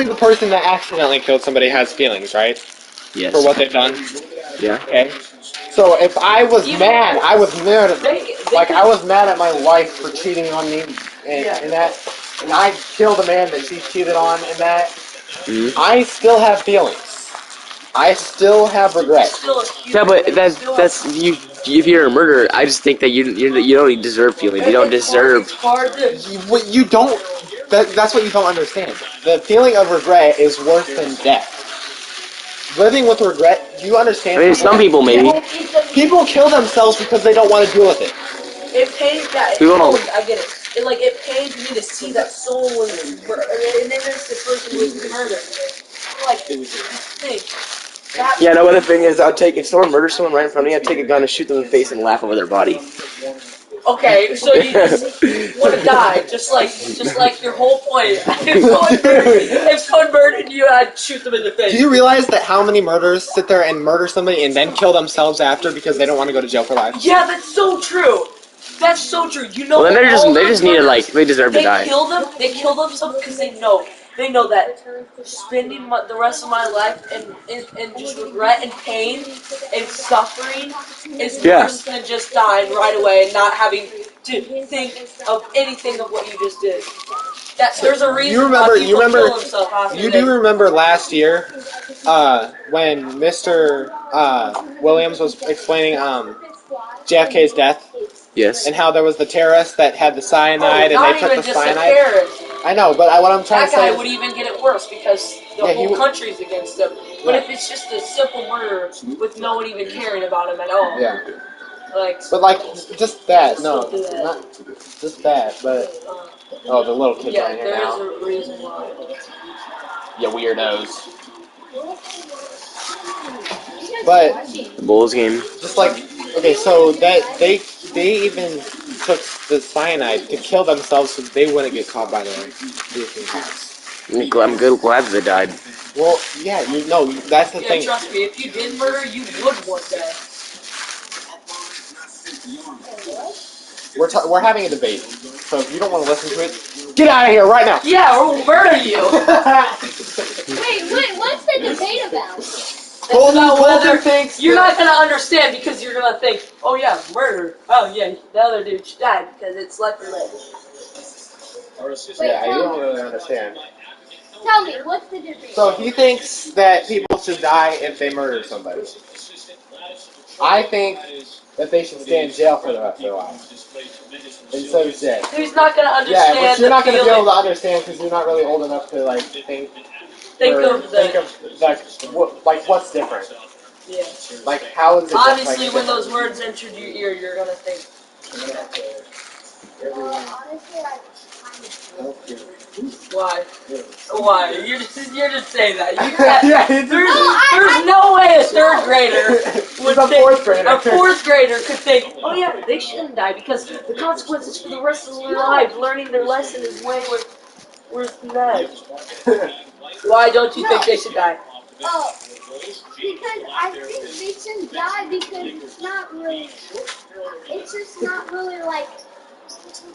obviously the person that accidentally killed somebody has feelings, right? Yes. For what they've done. Yeah. Okay. So if I was mad, I was mad at, I was mad at my wife for cheating on me and that, and I killed a man that she cheated on and that. Mm-hmm. I still have feelings. I still have regret. Yeah, but that's you. If you're a murderer, I just think that you don't deserve feelings. You don't deserve. You don't. That's what you don't understand. The feeling of regret is worse than death. Living with regret, do you understand? I mean, some people maybe. People kill themselves because they don't want to deal with it. It pains that. I get it. It pains me to see that someone was murdered, an innocent person was murdered. Like, think. Yeah, no, but the thing is, if someone murders someone right in front of me, I'd take a gun and shoot them in the face and laugh over their body. Okay, so you just want to die, just like your whole point. If someone murdered you, I'd shoot them in the face. Do you realize that how many murderers sit there and murder somebody and then kill themselves after because they don't want to go to jail for life? Yeah, that's so true. That's so true. You know. Well, then they just need to they deserve to die. They kill themselves because they know that spending the rest of my life in just regret and pain and suffering is worse than just dying right away and not having to think of anything of what you just did. There's a reason why people kill themselves after you do remember last year when Mr. Williams was explaining JFK's death? Yes. And how there was the terrorist that had the cyanide and they took the cyanide. I know, but what I'm trying to say that guy would even get it worse because the whole country's against him. But if it's just a simple murder with no one even caring about him at all. Yeah. But just that, not just that, but the little kid right here now. Yeah, there is a reason why. You weirdos. But the Bulls game. Just okay, so that they even took the cyanide to kill themselves so they wouldn't get caught by the cops. I'm glad they died. Well, yeah, that's the thing. Trust me, if you did murder, you would one day. We're having a debate, so if you don't want to listen to it, get out of here right now. Yeah, or we'll murder you. Wait, what's the debate about? Colton thinks you're not gonna understand because you're gonna think, oh yeah, murder. Oh yeah, the other dude died because it's life or death. Yeah, you don't really understand. Tell me, what's the debate? So he thinks that people should die if they murder somebody. I think that they should stay in jail for the rest of their lives. And so does Jay. He's not gonna understand. Yeah, but you're not gonna be able to understand because you're not really old enough to think what's different. Yeah. How is it? Obviously, when those words entered your ear, you're gonna think. Why? Why? You're just saying that. You can't, there's no way a third grader would think. A fourth grader could think, oh yeah, they shouldn't die because the consequences for the rest of their life, learning their lesson is way worse than that. Why don't you think they should die? Oh, because I think they shouldn't die because it's just not really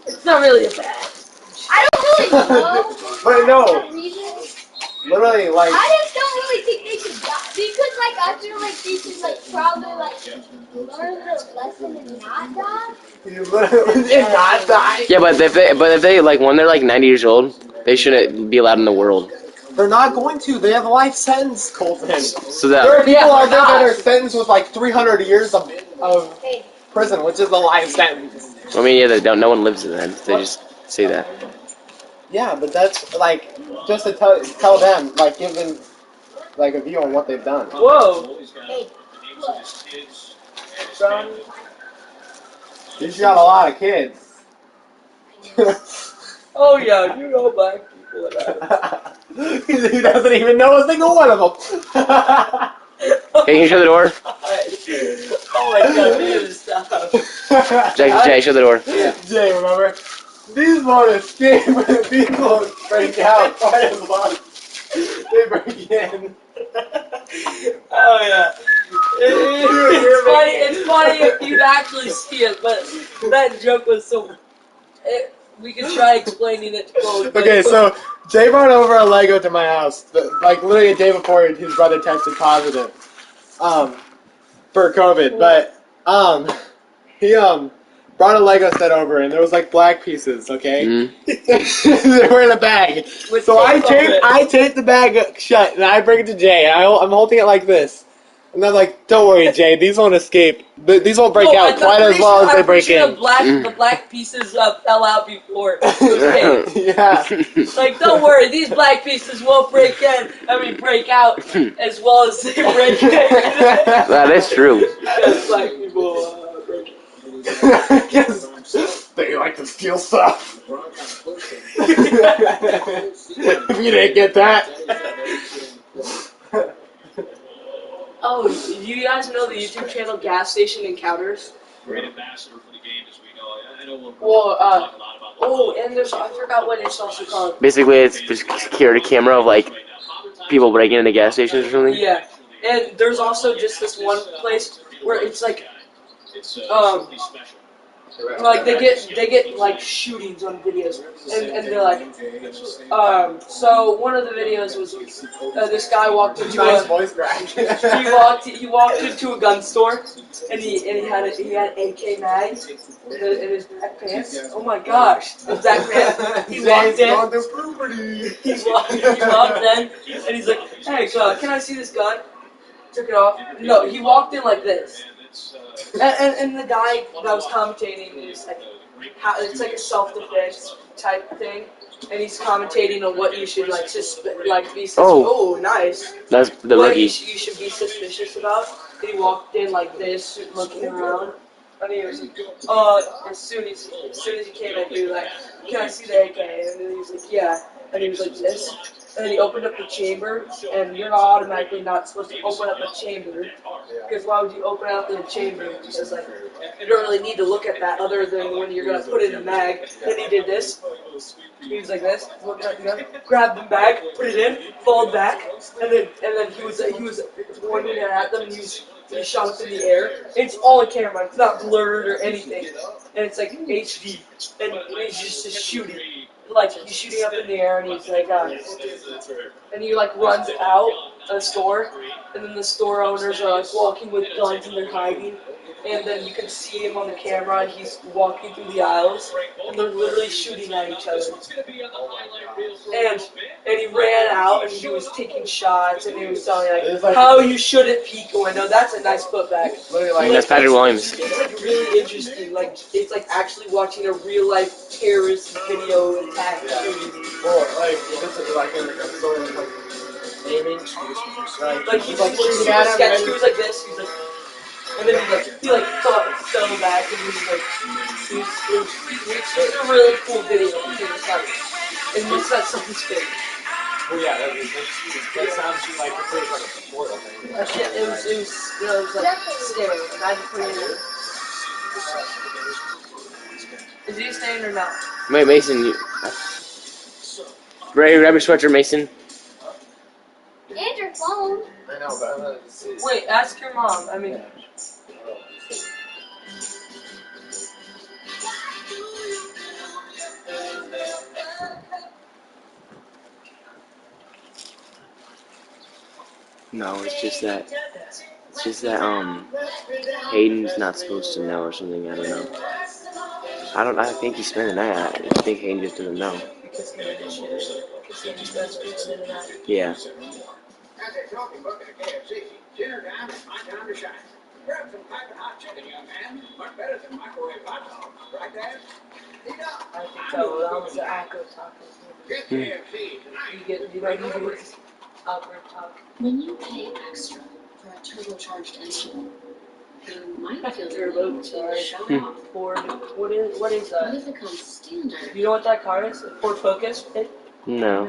it's not really a bad. I don't really know. But no. Literally, I just don't really think they should die because, I feel like they should probably learn their lesson and not die. And not die. Yeah, but if they when they're 90 years old, they shouldn't be allowed in the world. They're not going to. They have a life sentence, Colton. So that there are people out there that are sentenced with 300 years of prison, which is a life sentence. I mean, yeah, no one lives in that. They just say that. Yeah, but that's just to tell them, give them a view on what they've done. Whoa. Hey, Son. You just got a lot of kids. Oh yeah, you know black people that. He doesn't even know a single one of them. Can you shut the door? Oh my god, we gotta stop. Jay, shut the door. Yeah. Jay, remember? These won't escape. These won't break out quite as long. They break in. Oh yeah. It's funny if you'd actually see it, but that joke was so. We can try explaining it to Chloe. but- Okay, so Jay brought over a Lego to my house, like literally a day before his brother tested positive, for COVID. But he brought a Lego set over, and there was like black pieces. Okay, they were in a bag. With So tape over it. I taped the bag shut, and I bring it to Jay, and I'm holding it like this. And I'm like, don't worry, Jay, these won't escape. These won't break out quite as well as they break in. The black pieces fell out before. Okay. Yeah. Like, don't worry, these black pieces won't break out as well as they break in. That is true. Because black people break in. Yes. They like to steal stuff. If you didn't get that. Oh, do you guys know the YouTube channel Gas Station Encounters? Well, and there's, I forgot what it's also called. Basically, it's just security camera of like people breaking into gas stations or something. Yeah, and there's also just this one place where it's like they get like shootings on videos, and they're like, so one of the videos was this guy walked into Nice a voice crack. he walked into a gun store, and he had AK mags in his back pants. Oh my gosh, his back pants. He walked in. He walked in, and he's like, hey, can I see this gun? Took it off. No, he walked in like this. And the guy that was commentating is like, it's like a self-defense type thing, and he's commentating on what you should like be suspicious. Oh, nice. That's the What rookie. you should be suspicious about. And he walked in like this, looking around, and he was like, as soon as he came in, he was like, can I see the AK? And then he was like, yeah. And he was like this. And then he opened up the chamber, and you're automatically not supposed to open up a chamber, because why would you open up the chamber? It's like, you don't really need to look at that other than when you're going to put it in a mag. Then he did this. He was like this, looking at the gun, grabbed the bag, put it in, followed back, and then he was pointing it at them, and he shot up in the air. It's all a camera, it's not blurred or anything, and it's like HD, and he's just shooting. Like, he's shooting up in the air, and he's like, and he like runs out of the store, and then the store owners are like walking with guns and they're hiding, and then you can see him on the camera, and he's walking through the aisles, and they're literally shooting at each other. And he ran out, and he was taking shots, and he was telling like how you shouldn't peek. Oh, I know that's a nice putback. That's Patrick Williams. It's like really interesting. Like it's like actually watching a real life terrorist video attack. Well, like this is like a sort of like aiming. Like he was like shooting at him, he was like this. He was like, and then he fell back, and he was like, it's a really cool video. It looks like something's fake. Well, yeah, that sounds like a pretty like a tutorial thing. Yeah, it was like scary. And I had to put it in. Is he staying or not? Wait, Mason, grab your sweatshirt, Mason. And your phone. I know, but I'm gonna see. Wait, ask your mom. I mean. No, it's just that Hayden's not supposed to know or something. I don't know. I think he spent the night. I think Hayden just doesn't know. Yeah. I think that was the awkward talk. You awkward talk. When you pay extra for a turbocharged engine, you might feel Turbo, sorry. show off. Ford. What is What that? if it comes standard? You know what that car is? A Ford Focus? No,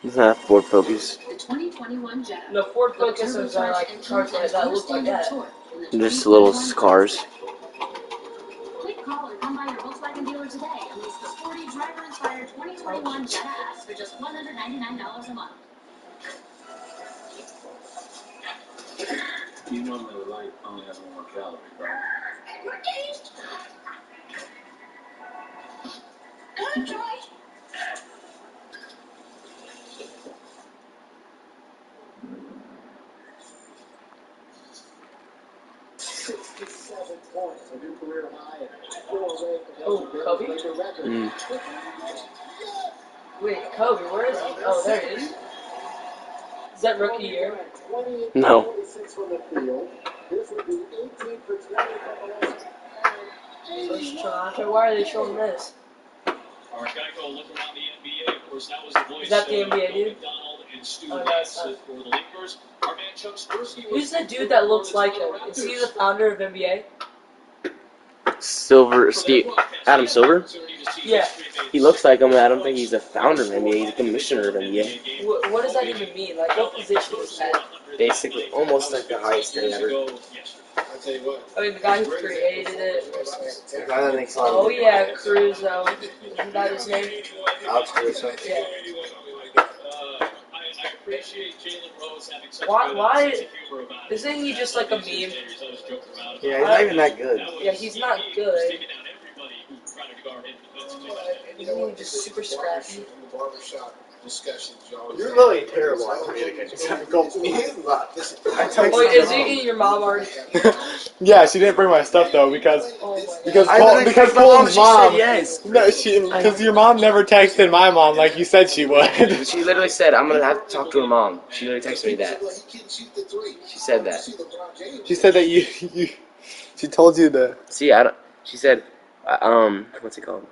it's not a Ford Focus. The 2021 Jetta. No, Ford Focus is like cars that look like that. Just little cars. Quick call or come by your Volkswagen dealer today and lease the sporty driver-inspired 2021 Jetta S for just $199 a month. You normally would like only has one more calorie, right? Oh, Kobe? Mm. Wait, Kobe, where is he? Oh, there he is. Is that rookie year? No. First Toronto. Why are they showing this? Is that the NBA dude? Oh, no, it's not. Who's the dude that looks like him? Is he the founder of NBA? Adam Silver? Yeah. He looks like him. I don't think he's the founder of NBA. He's a commissioner of NBA. What does that even mean? Like, what position is that? Basically, almost like the highest thing ever. I mean, the guy who created it. The guy that makes Oh yeah, Caruso. Isn't that his name? Alex Caruso. Yeah. Why? Isn't he just like a meme? Yeah, he's not even that good. Yeah, he's not good. Isn't he just super scrappy? You're really terrible at communicating. Wait, is he eating your mom already? Yeah, she didn't bring my stuff though because Oh my god. because Cole's mom. Yes. No, because your mom never texted my mom like you said she would. She literally said, "I'm gonna have to talk to her mom." She literally texted me that. She said that. She said that you she told you to See, I don't. She said, what's it called?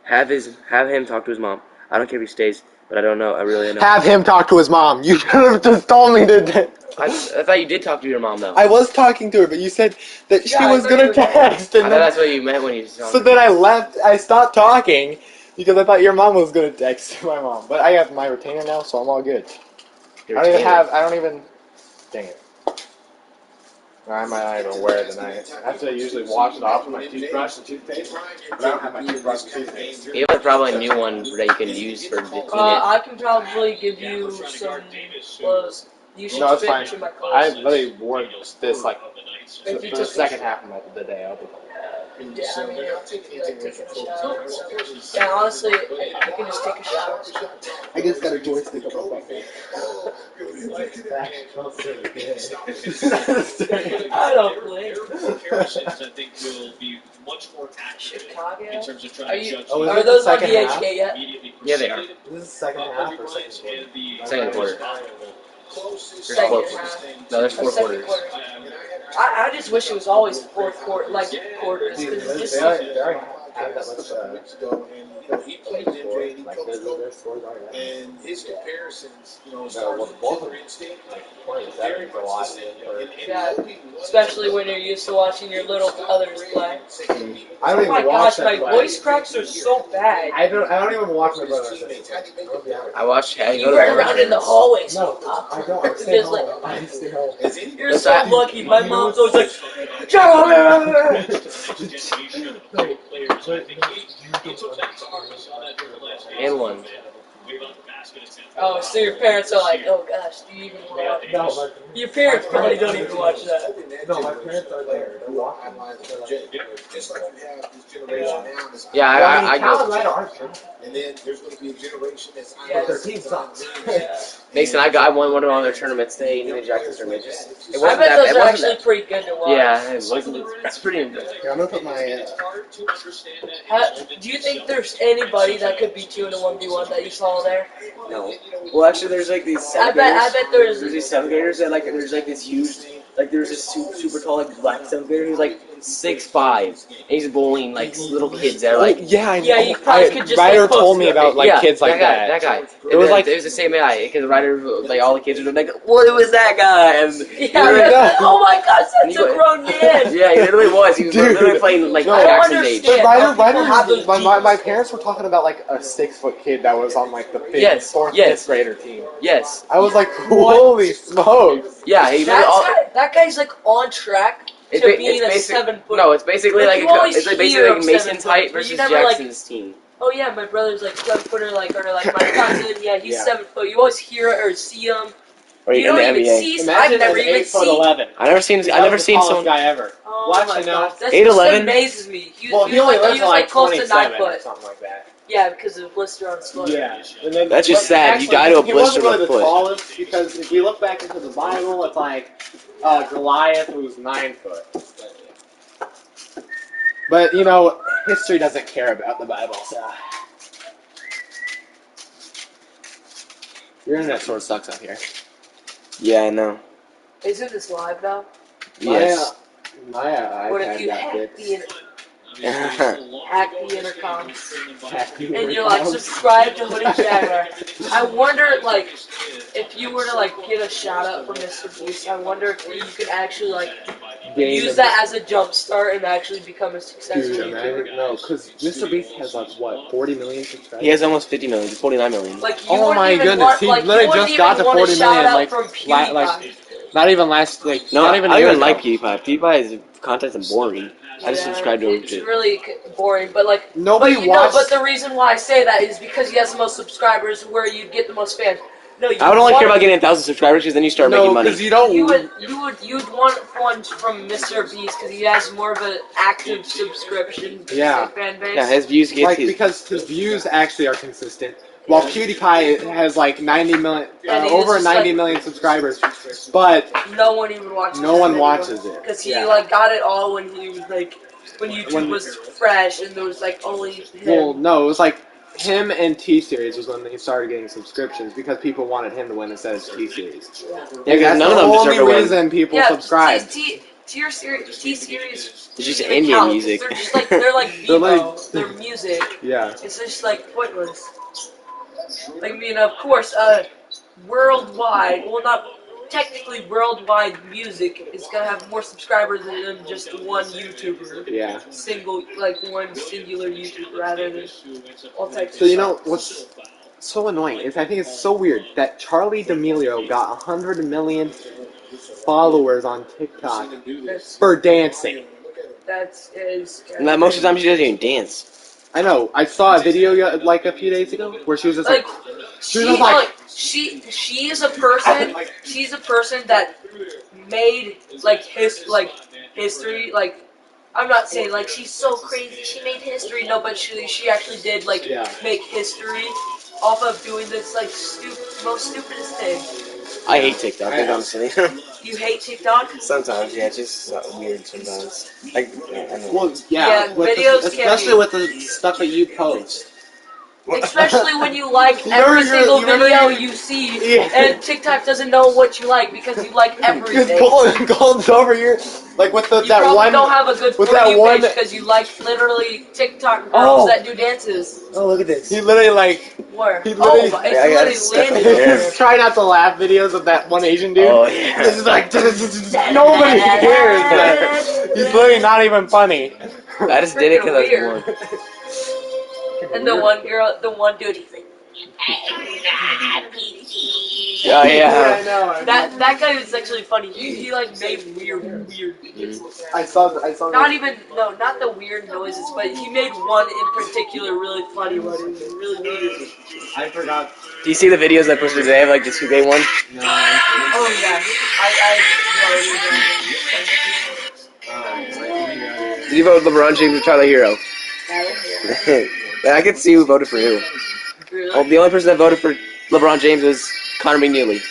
Have him talk to his mom. I don't care if he stays, but I don't know. I really don't know. have him talk to his mom. You could have just told me to. I thought you did talk to your mom though. I was talking to her, but you said that she Yeah, I was thought gonna you were- text, I and thought then, that's what you meant when you said. so then I left. I stopped talking because I thought your mom was gonna text my mom. But I have my retainer now, so I'm all good. I don't even. Dang it. I might not even wear it tonight. I have to usually wash it off with my toothbrush and toothpaste. But I don't have my toothbrush and toothpaste. You have probably a new one that you can use for to clean it. I can probably give you some clothes. You should No, it's fit fine. into my I clothes. literally wore this like If you for the took second half of the day. I'll be Yeah, I mean, taking a shower. Yeah, honestly, I can just take a shower. I just got a joystick up my face. I don't play. Chicago? Are those on VHK yet? Yeah, they are. Is this the second half or second Second quarter. Second half. No, there's Or 4 second quarters. quarter. I just wish it was always fourth quarter, like quarters, because it's just. They already have that much. And his comparisons, both of them, like 27 for a lot. Yeah, especially when you're used to watching your little brothers play. I don't Oh even my watch gosh, that my play. voice cracks are so bad. I don't even watch my brother. I watched. I You go to run around in the hallways. No, I don't. I stay Just like- home. I stay home. You're so lucky. My mom's always like, "Shut up!" And one. Oh, so your parents are like, "Oh gosh, do you even want to watch?" No, Your parents probably don't even watch that. my parents are there. They're walking. Just like you have this generation now. This Yeah, I Cal go. and Ryan aren't. and then there's going to be a generation that's Yeah, Their team sucks. Yeah. Mason, I won one of their tournaments. They New Jackson's tournament. It I wasn't bet that. those It are wasn't actually that. pretty good to watch. Yeah, it wasn't. It's pretty impressive. Yeah, I'm gonna put my. Do you think there's anybody that could beat you in a 1v1 that you saw there? No. Well, actually, there's like these. I bet There's there's. these 7th graders that like. There's like this huge. Like there's this super tall like black 7th grader who's like 6'5", and he's bullying like little kids that are like. Yeah, I know. Yeah, you probably could just, Ryder like, told post me it. about like Yeah, kids like that. That guy. It was like it was the same guy because the writer like all the kids were like, "What was that guy?" And Yeah, oh my gosh, that's a grown man! yeah, he literally was. He was Dude. literally playing like No, I don't Jackson's age. understand. But How people have those my genes. parents were talking about like a 6-foot kid that was on like the Yes, 4th, yes. 5th grader team. Yes. I was like, holy smokes! Yeah, he literally That guy's like on track to being a 7 foot. No, it's basically Like, like you always it's like hear basically like of Mason's 7 height foot, but you versus never, like- Jackson's team. Oh yeah, my brother's like 7 footer, like or like my cousin. Yeah, he's Yeah. 7 foot. You always hear it or see him. or You in the don't even NBA. see. Imagine I've never an even seen. 8'11". I never seen someone. guy ever. Oh Well, my actually, no. gosh, that 8'11"? amazes me. He Well, he only was lives like close to 9 or foot. something like that. Yeah, because of blister on his foot. Yeah. And then, That's just but sad. You die to a he blister wasn't of really the foot. the tallest because if you look back into the Bible, it's like Goliath who was 9 foot. But you know, history doesn't care about the Bible, so. Your internet sort of sucks up here. Yeah, I know. Isn't this live now? Yes. My What if iPad you got hack fixed. hack the intercom Hack the and you're like intercom. subscribe to Hoodie Shagger? I wonder like if you were to like get a shout out from Mr. Beast, I wonder if you could actually like use that as a jump start and actually become a successful Dude, YouTuber. imagine, no, because Mr. Beast has like what, 40 million subscribers? He has almost 50 million, 49 million. Like you Oh wouldn't my even goodness, want, he like, you literally wouldn't just got even to want a 40 shout million, out like, from PewDiePie. not even last, like, No, not even I a year even ago. like PewDiePie. PewDiePie's content is boring. I just subscribe to him. It's really boring, but like Nobody but, you know, watched. but the reason why I say that is because he has the most subscribers, where you get the most fans. No, you I would only want, care about getting 1,000 subscribers because then you start making money. because you don't. You'd want one from Mr. Beast because he has more of an active subscription Yeah. fan base. Yeah, his views get Like, because his views actually are consistent. While PewDiePie has like 90 million, And he over is just 90 like- million subscribers, but no one even watches. no one watches it. Because he Yeah. like got it all when he was like when YouTube When- was fresh and there was like only him. Well, no, it was like him and T-Series was when they started getting subscriptions because people wanted him to win instead of T-Series. Yeah, That's because none of the them deserve only to win. reason people yeah, subscribe. T-Series. It's just they Indian count, 'cause music. They're just like they're like They're Vivo. like- Their music. Yeah. It's just like pointless. Like, I mean, of course, worldwide. Well, not technically worldwide music is gonna have more subscribers than just one YouTuber. Yeah. One singular YouTuber rather than all types. So of you know songs. what's so annoying is I think it's so weird that Charlie D'Amelio got 100 million followers on TikTok That's for dancing. is. And that most of the time she doesn't even dance. I know. I saw a video like a few days ago where she was just like, She was like- she is a person. She's a person that made history. Like, I'm not saying like she's so crazy. She made history. No, but she actually did Yeah. make history off of doing this like most stupidest thing. I hate TikTok, honestly. You hate TikTok? Sometimes, yeah, it's just weird sometimes. Like, I know. well, Yeah, with videos the, can especially be- with the stuff that you post. Especially when you like You every remember single you remember video you- you see, Yeah. and TikTok doesn't know what you like because you like Because everything. Golden's over here, like with You that probably one. don't have a good with For that You one- page because you like literally TikTok girls Oh. that do dances. Oh, look at this. He literally like Where? He literally- Oh, I got it it's stuck literally in landed there. over he's trying not to laugh videos of that one Asian dude. Oh, yeah. This is like nobody cares. That. He's literally not even funny. I just did it because I was Freaking bored. And the one dude, he's like, Oh, yeah. I know. that guy is actually funny. He like made weird videos. I saw. Not the weird noises, but he made one in particular really funny one. It was really weird. I forgot. Do you see the videos I posted today of like the 2K one? No. Oh yeah, Did you vote LeBron James or Tyler Hero? Man, I could see who voted for who. Really? Well, the only person that voted for LeBron James was Connor McNeely.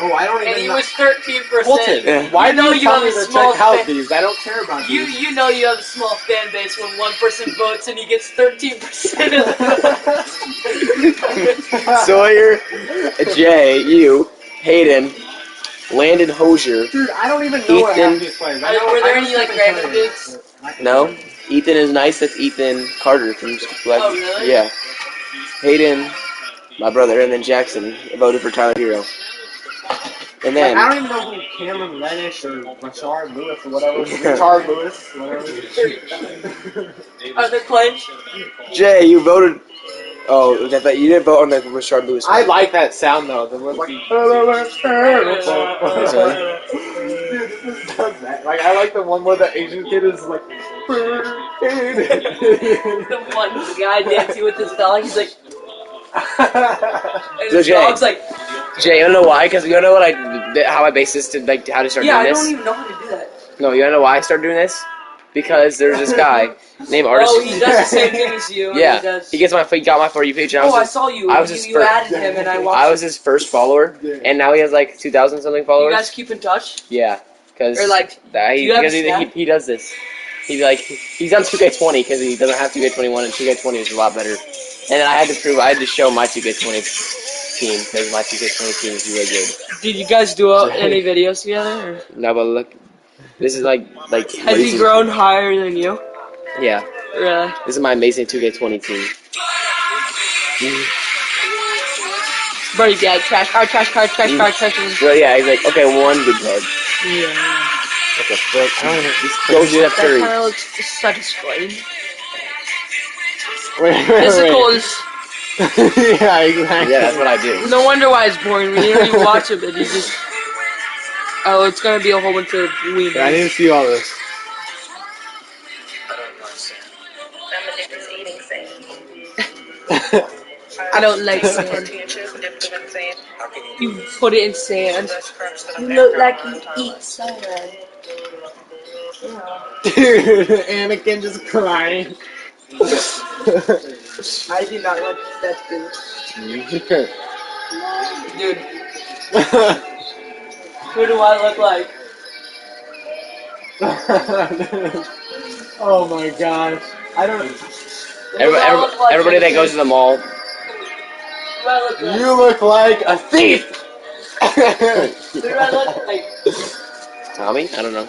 Oh, I don't And even he know. was 13%. Colton, Yeah. why You know do you you tell have me a to small check out fan- these? I don't care about You these. you know you have a small fan base when one person votes and he gets 13% of the votes. Sawyer, Jay, you, Hayden, Landon Hosier. Dude, I don't even know what half Ethan. these players. Were there any like random dudes? No, Ethan is nice. That's Ethan Carter from like, Oh, really? Yeah. Hayden, my brother, and then Jackson voted for Tyler Hero. And Like, then I don't even know who Cameron Reddish or Rashard Lewis or whatever. Rashard Lewis, whatever. Are they playing? Jay, you voted. Oh, I thought you didn't vote on the Rashard Lewis. I like that sound though. The like, like I like the one where the Asian kid is like. The one guy dancing with his dog, he's like, and So his Jay. dog's like, Jay, you don't know why? Because you don't know how I based this to like how to start Yeah, doing I this. don't even know how to do that. No, you don't know why I started doing this? Because there's this guy named Artist. Oh, he does the same thing as you. Yeah, He does. he got my For You page. And Oh, I was saw you. I was his You added him, and I watched. I was his first follower, and now he has like 2,000 something You followers. guys keep in touch? Yeah, because Or like, you have a Snap? he does this. He's like he's on 2K20 because he doesn't have 2K21, and 2K20 is a lot better. And then I had to show my 2K20 team because my 2K20 team is really good. Did you guys do any videos together? Or? No, but look, this is like Has he grown higher than you? Yeah. Really? This is my amazing 2K20 team. Bro, yeah, trash card. Well, yeah, he's like, okay, one good card. Yeah. What the fuck? I don't know. Just go to that That Curry. kind of looks satisfying. Wait. Physicals. Yeah, exactly. Yeah, that's what I do. No wonder why it's boring. When you don't even watch it, but you just. Oh, it's gonna be a whole bunch of weird. I need to see all this. I don't like sand. You put it in sand. You look like you eat sand. Dude, Anakin just crying. I do not like that thing. Dude, who do I look like? Oh my gosh. I don't. Everybody that goes to the mall. Who do I look like? You look like a thief! Who do I look like? Tommy? I don't know.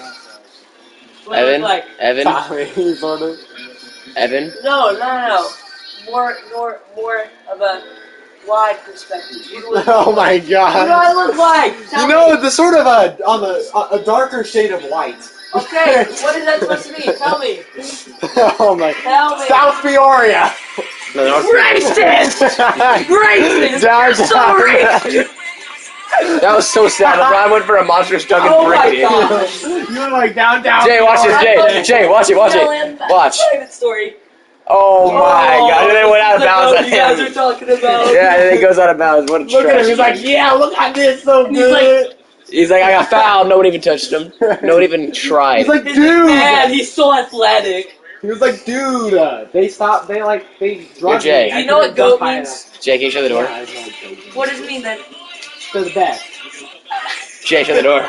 What do I look like? Evan? Tommy, sort of. Evan? No. More of a wide perspective. Oh my Who do god. I look like? Tell You me. know, the sort of a darker shade of white. Okay, what is that supposed to mean? Tell me. Oh my. Tell me. South Peoria. No, North Racist! Racist! Down, So down. racist! That was so sad. I went for a monstrous truck and Oh my bricked it. gosh. You look like down. Jay, watch this. Jay, watch it. Watch. Private story. Oh my god. And then it went out of bounds on You guys are him. talking about. Yeah, and then it goes out of bounds. What a Look at him. trash. He's like, yeah, look, I did so He's good. He's like, I got fouled. No one even touched him. No one even tried. He's like, He's dude. man, he's so athletic. He was like, dude. They stopped. They drugged Jay. me. Do you know what goat means? Jay, can you shut the door? What does it mean then? To the back. Jay, shut the door.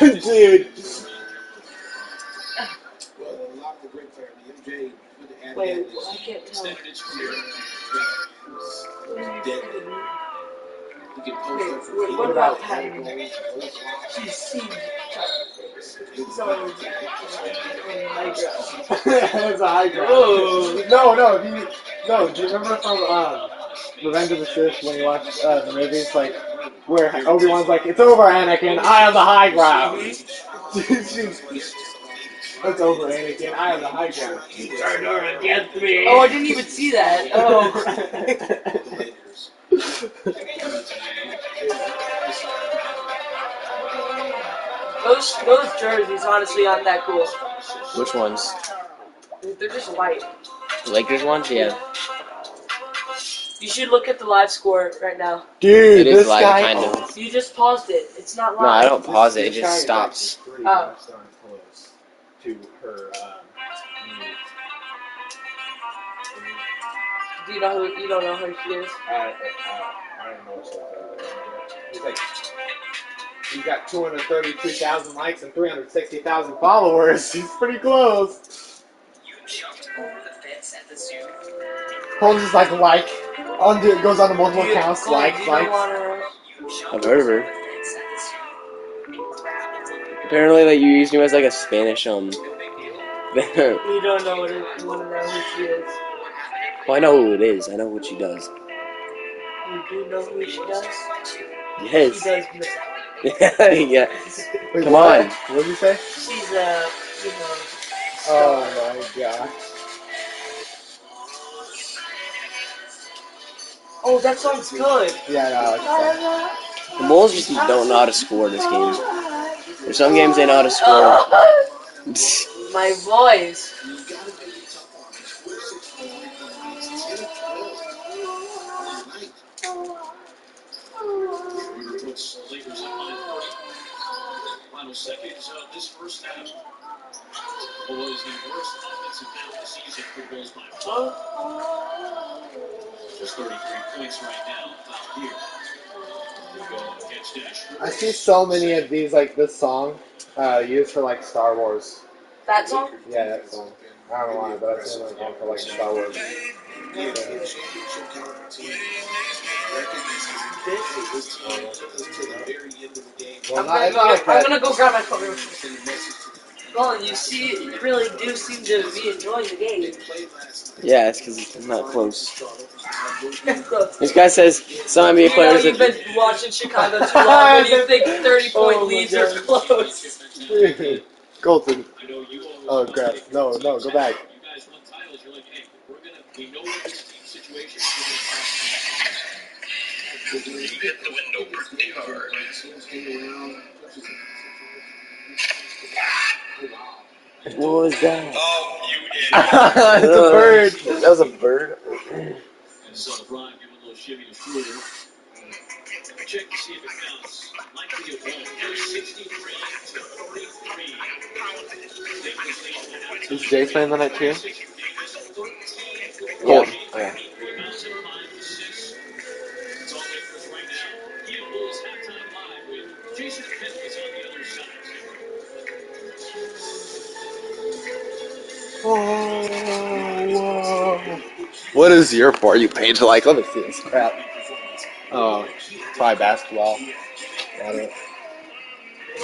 Dude. Well, a lot of the great family, MJ, with the Wait, I can't tell. What about Patton? She's seen. She's on That's a high ground. Oh. No. Do you remember from Revenge of the Sith when you watched the movies, like where Obi-Wan's like, "It's over, Anakin. I have the high ground." It's over, Anakin. I have the high ground. You turned her against me. Oh, I didn't even see that. Oh. Those jerseys honestly aren't that cool. Which ones? They're just white. The Lakers ones? Yeah. You should look at the live score right now. Dude, It is this live, guy. kind of. You just paused it. It's not live. No, I don't pause it. It just stops. Oh. To her. Do you know who? You don't know who she is? I don't know what's He's like, he's got 232,000 likes and 360,000 followers. He's pretty close. Holmes is like, goes on to multiple accounts, likes. I've heard of her. Apparently, like, you use him as like a Spanish You don't know what it, you want to know who she is. Well, I know who it is. I know what she does. You do know who she does? Yes. She does. Yeah. Wait, Come what? on. What did you say? She's Oh my god. Oh, that song's good. Yeah, no, The Moles just don't know how to score this game. There's some games they know how to score. my voice. Final seconds of this first half. Below is the worst offensive half of the season for the Bulls by far. Just 33 points right now. Foul here. I see so many of these, like this song, used for like Star Wars. That song? Yeah, that song. I don't know why, but I've seen like one for like Star Wars. Well, I'm not gonna go grab my phone. Well, you see, you really do seem to be enjoying the game. Yeah, it's because it's not close. This guy says some NBA players. You've been watching Chicago too long when you think 30-point leads are close. Colton. Oh crap! No, go back. What was that? It's a bird. That was a bird. So LeBron giving a little shimmy to Schroeder. Check to see if it counts. Likely it won't. Here's 63 to 43. Is Jace playing the night too? Yeah. Okay. Rebounds and 5 assists. It's all Lakers right now. Heat Bulls halftime live with Jason Pittman on the other side. What is your For You page like? Let me see this crap. Oh, probably basketball. Got it.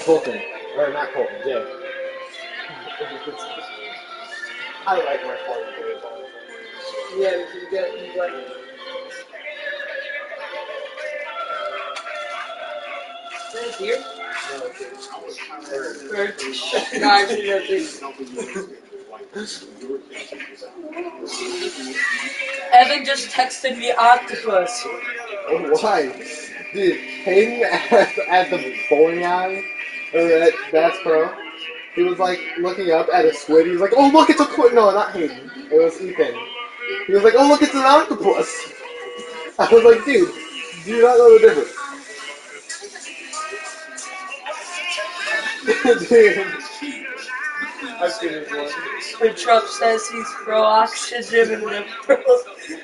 Colton. Or not Colton, Jay. I like my For You page. Yeah, you like. Is it here? No, I've seen that thing. Evan just texted me octopus. Why? Dude, Hayden at the bowling alley, or at Bass Pro, he was like looking up at a squid. He was like, oh look, it's a squid. No, not Hayden. It was Ethan. He was like, oh look, it's an octopus. I was like, dude, do you not know the difference? Dude. I've seen this one. When Trump says he's pro-oxygen and they're pro...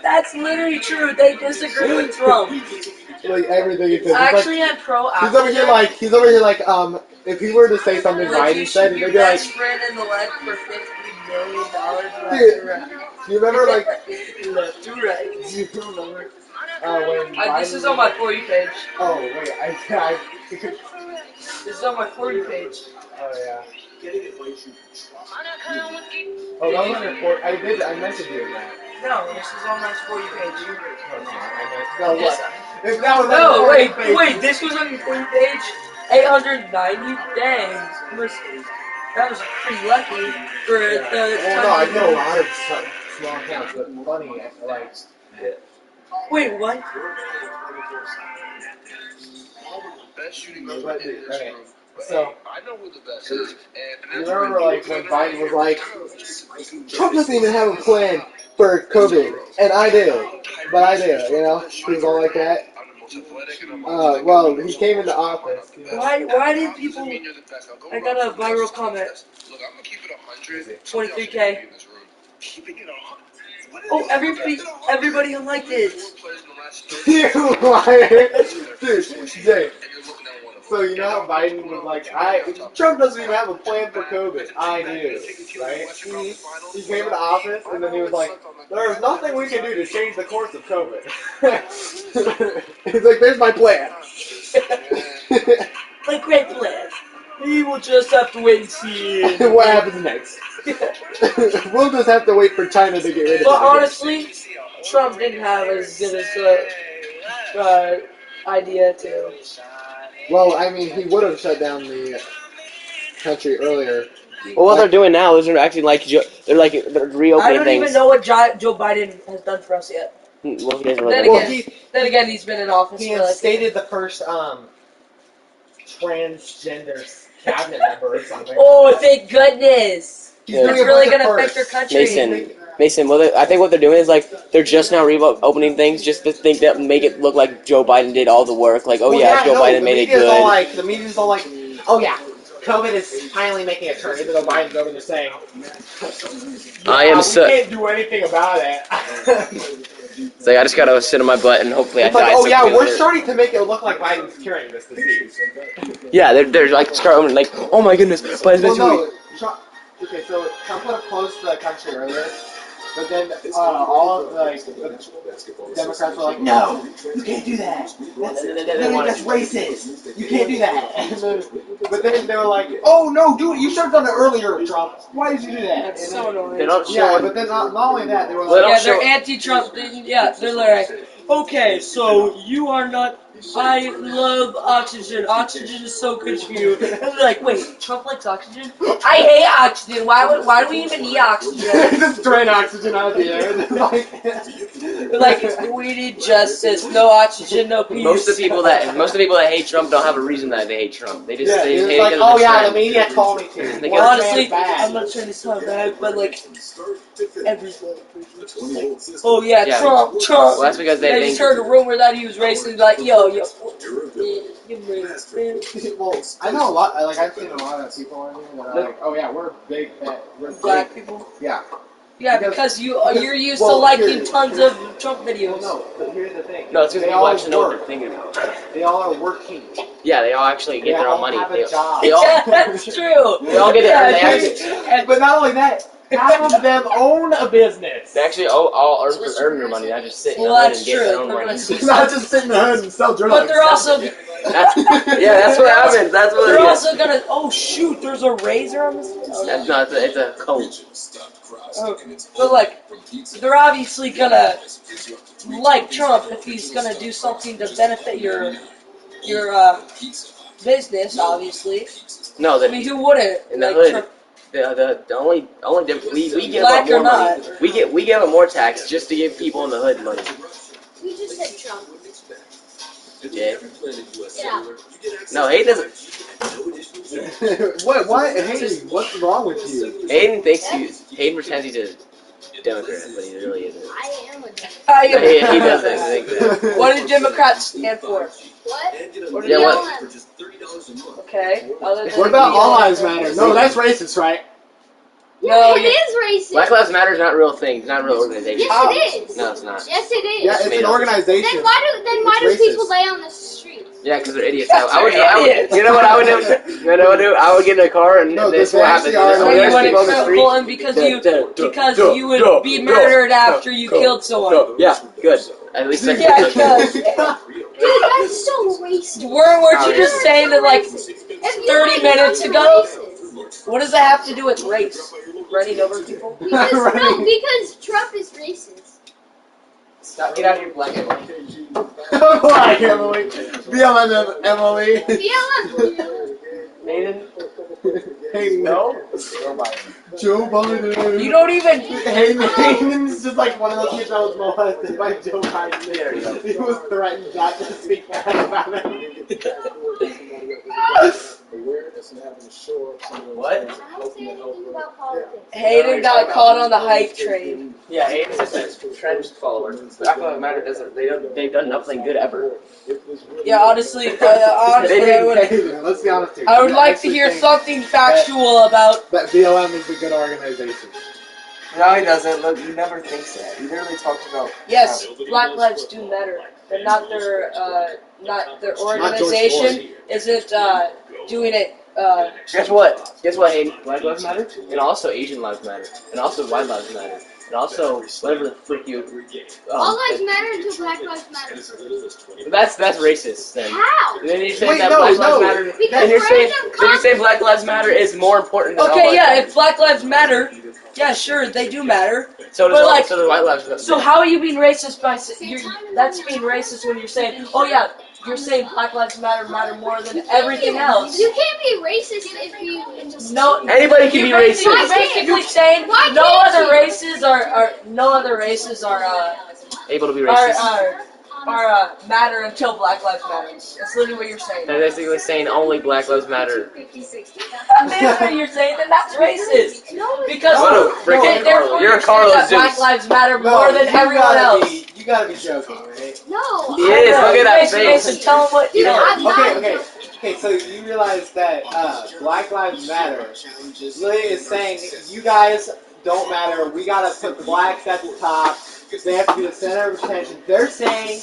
That's literally true. They disagree with Trump. Like everything he says. Actually, I'm pro-oxygen. He's over here like, if he were to say something Biden said, he'd be like, best friend in the leg for $50 million. dude, do you remember like, Left to right. do you remember when Biden... This is on my For You page. Oh, wait, I This is on my For You page. oh, yeah. Oh, that was on your port. I mentioned you in that. No, this is on my For You page. No, what? If that was on No, your wait, page. wait, this was on your For You page? 890? Dang. That was pretty lucky for the Well, no, I know a lot of small accounts, but funny, like... Wait, what? Okay, so... I know who the best is. You remember, like, when Biden was like, Trump doesn't even have a plan for COVID, and I do, but I do, you know? He was all like that. Well, he came into office. Why did people... I got a viral comment. 23K. Oh, everybody liked it. You liar. Dude, Jay. So you know how Biden was like, Trump doesn't even have a plan for COVID. I do, right? He came into office, and then he was like, there's nothing we can do to change the course of COVID. He's like, there's my plan. My great plan. We will just have to wait and see. What happens next? We'll just have to wait for China to get rid of it. But honestly, Trump didn't have as good as idea to. Well, I mean, he would have shut down the country earlier. Well, what they're doing now is they're actually like they're reopening I don't things. even know what Joe Biden has done for us yet. Well, he Then again, he's been in office He for like... instated the first transgender cabinet member or something. Oh, thank goodness! He's doing It's it really with the gonna affect first. their country. Mason. Well, I think what they're doing is like they're just now opening things just to think that make it look like Joe Biden did all the work. Like, oh Well, yeah, Joe no, Biden made it the media's good. all like, the media's all like, oh yeah, COVID is finally making a turn, even though Biden's over there saying, I am we so. can't do anything about it. It's like I just gotta sit on my butt and hopefully It's I like, die. oh so yeah, quickly. we're starting to make it look like Biden's curing this disease. Yeah, they're like starting like, oh my goodness, Biden's been Well, doing. no, okay, so Trump would have closed the country earlier, but then all of the Democrats were like, no, you can't do that. That's racist. You can't do that. But then they were like, oh no, do it. You should have done it earlier, Trump. Why did you do that? That's so annoying. They don't show. Yeah, but then not only that, they were Well, like, Yeah, they're anti-Trump. Yeah, they're like, okay, so you are not. I love oxygen. Oxygen is so good for you. And they're like, wait, Trump likes oxygen? I hate oxygen. Why do we even need oxygen? just drain oxygen out of the air. They're like, we need justice. No oxygen, no peace. Most of the people that hate Trump don't have a reason that they hate Trump. They just Yeah, they just it's hate like, because of oh the yeah, trend. the media told me to. They Well, got- Honestly, bad. I'm not trying to sound bad, but like, everything. Oh yeah, Yeah. Trump. Well, that's because I they just think. heard a rumor that he was racist. Like, yo, you racist, man. Well, I know a lot. Like I've seen a lot of people on here that are like, "Oh yeah, we're big. We're Black big." people. Yeah. Yeah, because you're used to well, liking here- tons of Trump videos. Well, no, but here's the thing. No, it's because they people all actually know what they're work. thinking about. They all are working. Yeah, they all actually They get their all own money. have They, a job. they all, Yeah, that's true. they all get Yeah, they But not only that, half of them own a business. actually all earn their money, not just sit in Well, the hood that's and get true. their own They're money. gonna Not just sit in the hood and sell drugs. But they're also That's what happens. That's what they're it is. also gonna. Oh shoot! There's a razor on this. Oh, That's not. It's a comb. oh. But like, they're obviously gonna like Trump if he's gonna do something to benefit your business. Obviously, No, I mean, who wouldn't? in the Like, hood. Trump- The only difference we give Black up more or money. not. We give up more tax just to give people in the hood money. We just said Trump. Yeah. Yeah. No, Hayden doesn't. What? Hey, what's wrong with you? Hayden pretends he's a Democrat, but he really isn't. I am a Democrat. He doesn't think that. What do Democrats stand for? What? Yeah, what? BLM. Okay. Other than What about BLM. All Lives Matter? No, that's racist, right? No, it is racist. Black Lives Matter is not a real thing. It's not a real organization. Yes, it is. No, it's not. Yes, it is. Yeah, it's made an up. organization. Then why do It's people racist. lay on the street? Yeah, because they're idiots. Yes, I would, they're idiots. you know what I would do? You know what I would do? I would get in a car and No, this they will happen. actually are. So There's you wouldn't people on the street. kill him because you would be murdered after you killed someone. Yeah, good. At least I Yeah, can. because Dude, that's so racist. weren't you just saying that like If 30 you're minutes racist, ago? racist. What does that have to do with race? Running over people? Because, no, Right. because Trump is racist. Stop. Get out of here, black Emily. Black Emily. BLM Emily. BLM. Nathan? Hey, no. Joe Biden. You don't even. Hey, Hayden's just like one of those kids that was molested by Joe Biden. There you go. He was threatened not to speak bad about him. What? I don't say anything about politics. Hayden got caught on the hype train. Yeah, Hayden's just a trend follower. Black Lives Matter doesn't. They've done nothing good ever. Yeah, honestly, I would. Hayden, let's be honest here. I would You like to actually hear think something factual about. that BLM is a good organization. No, he doesn't. Look, he never thinks that. He literally talks about. Yes, Black lives do matter, but not their organization isn't doing it. Guess what? Guess what, Hayden? Black Lives Matter, and also Asian Lives Matter, and also White Lives Matter, and also whatever the frick you. All lives matter until Black Lives Matter first. That's racist then. How? Then you're saying Wait, that no, Black no. Lives Matter. Because Then you're saying random Black Lives Matter is more important than all Okay, lives yeah, matter. if Black lives matter, yeah, sure, they do matter. So does but like- so does White Lives Matter. So how are you being racist by that's being racist when you're saying, oh yeah, you're saying Black lives matter more than everything else. You can't be racist if you. No, Anybody can be you're basically, racist. basically saying Why no can't other you? races are Able to be racist. matter until Black Lives Matter. That's literally what you're saying. They're basically saying only Black Lives Matter. That's what you're saying, then that's racist. Because What a freaking they're Carlos. You're a saying Carlos that Black Zeus. Lives matter No, more than you everyone gotta else. you gotta be joking, right? No. He is. Look at that Mason, face. Mason, tell him what you Dude, know. I'm not Okay. joking. Okay, so you realize that Black Lives Matter really is saying you guys don't matter. We gotta put the blacks at the top. They have to be the center of attention. They're saying,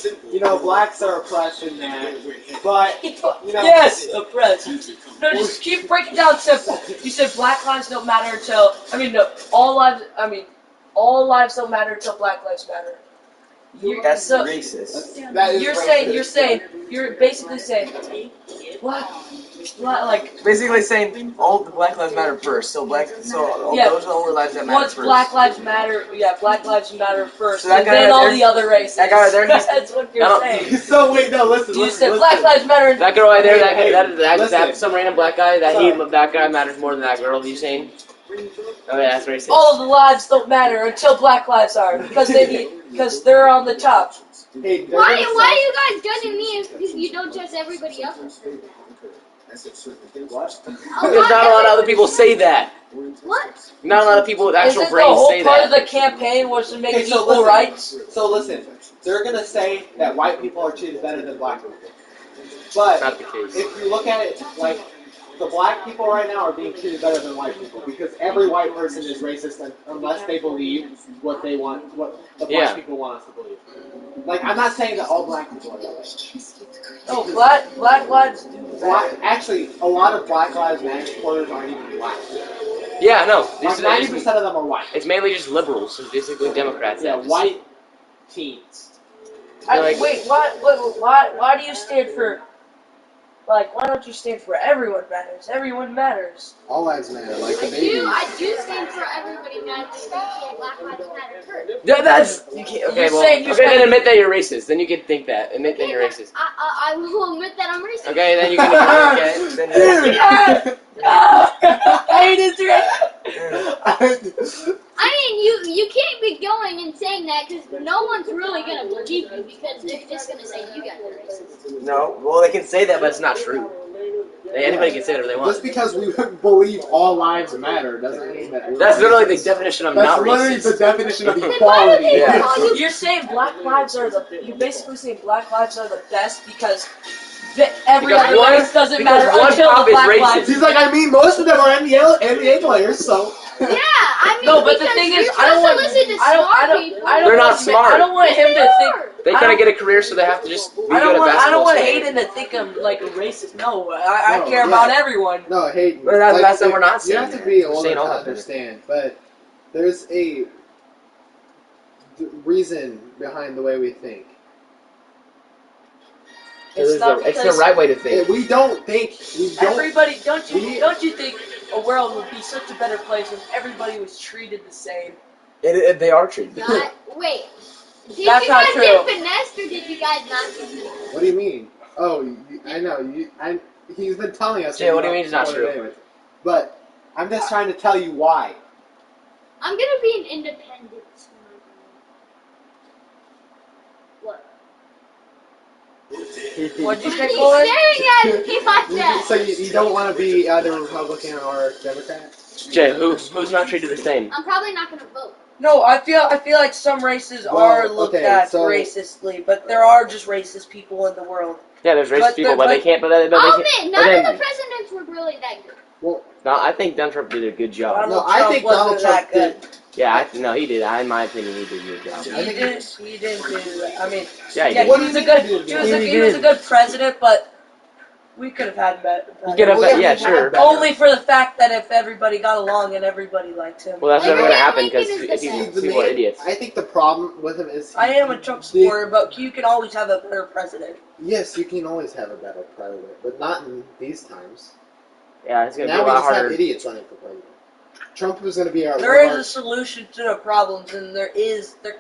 blacks are oppressed in that, but Yes, oppressed. No, just keep breaking down simple. You said Black lives don't matter until all lives don't matter until Black lives matter. That's So- racist. that is You're basically saying what like Basically saying all the Black Lives Matter first. So those are the only lives that matter once first. Black lives matter, Black lives matter first, So that and guy then right all there- the other races. that guy right there, he's- That's what you're saying. So wait, no, listen. You said Black lives matter. And That girl right there, Hey, that listen. some random black guy, that guy matters more than that girl, you saying? Oh yeah, that's racist. all of the lives don't matter until Black lives are because they're on the top. Hey, Why are you guys judging me if you don't judge everybody else? What? Because not a lot of other people say that. What? Not a lot of people with actual Isn't the brains whole say part that. of the campaign was to make Okay, so equal listen. rights? So listen, they're gonna say that white people are treated better than black people, but Not the case. if you look at it like the black people right now are being treated better than white people because every white person is racist unless they believe what they want, what the black people want us to believe. Like, I'm not saying that all black people are that way. No, black lives do matter. Actually, a lot of Black Lives Matter supporters aren't even black. Yeah, no. Like 90% of them are white. It's mainly just liberals and basically Democrats. Yeah, white teens. Wait, why do you stand for? Like, why don't you stand for everyone matters? Everyone matters. All lives matter, like the I do stand for everybody matters. Black lives matter first. Yeah, that's you can't. Okay, then admit that you're racist. Then you can think that. Admit that you're racist. I will admit that I'm racist. Okay, then you can. Okay, then I hate his I mean, you can't be going and saying that because no one's really gonna believe you because they're just gonna say you guys are racist. No, well they can say that, but it's not true. Anybody can say whatever they want. Just because we believe all lives matter doesn't mean that we're That's literally the definition of not That's literally racist. the definition of Then why equality. do they Yeah. call you? You're saying black lives are you're basically saying black lives are the best because every Because other one- race doesn't because matter one until pop the is black racist. lives. He's like, I mean, most of them are NBA players, so. Yeah, I mean, No, but the because thing you're is, I don't supposed want to listen to smart people. They're not smart. I don't want him to think. They I kind of don't- get a career, so they have to just be I good don't at want. I basketball. don't want so- Hayden to think I'm like a racist. No, I No, care about everyone. No, Hayden. But that's what we're not saying. You have to be We're older saying to all that. understand, but there's a reason behind the way we think. It's not It's the because right way to think. We don't think. We don't. everybody. Don't you think a world would be such a better place if everybody was treated the same? They are treated. Wait. Did That's you not guys true. get finessed or did you guys not get finessed? What do you mean? Oh, I know. He's been telling us. Jay, what do you mean it's not true? Anyways. But I'm just trying to tell you why. I'm gonna be an independent. What? What'd you say, He's Colin? staring at me like that. So you don't want to be either Republican or Democrat? Jay, who's not treated the same? I'm probably not gonna vote. No, I feel like some races Well, are looked okay, at so- racistly, but there are just racist people in the world. Yeah, there's racist But people, the- but they can't. But they I'll can't. admit, but none then- of the presidents were really that good. Well, No, I think Donald Trump did a good job. Donald I Trump think wasn't Donald that Trump good. Yeah, no, he did. In my opinion, he did a good job. He didn't do that. I mean, Yeah, he yeah, did. What he was do a you good, mean? he was a good president, but we could have had better. You could have, Well, yeah, yeah, sure. better. Only for the fact that if everybody got along and everybody liked him. Well, that's never Abraham gonna happen because Lincoln is the best. people are idiots. I think the problem with him is I am a Trump supporter, but you can always have a better president. Yes, you can always have a better president, but not in these times. Yeah, it's gonna Now be we a lot just have harder. idiots running for president. Trump was going to be our. There is a solution to the problems, and there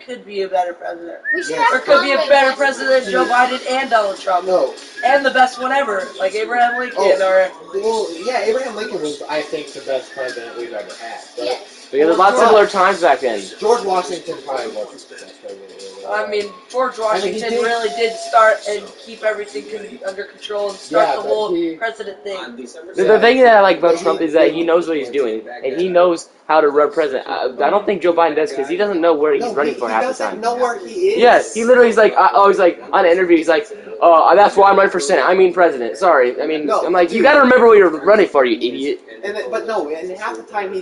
could be a better president. We should Yes. There have could be a Conway better as president than Joe Biden and Donald Trump, No. and the best one ever, like Abraham Lincoln. Or Well, yeah, Abraham Lincoln was, I think, the best president we've ever had. But Yes. Because there's lots of simpler times back then. George Washington probably wasn't the best president we ever I mean, George Washington really did start and keep everything under control and start the whole president thing. The thing that I like about Trump is that he knows what he's doing, and he knows how to run president. I don't think Joe Biden does, because he doesn't know where he's running for half the time. He doesn't know where he is. Yes, he literally is like, he's like, on an interview, he's like, that's why I'm running for Senate. I mean president. Sorry. I mean, I'm like, you gotta remember what you're running for, you idiot. But no, and half the time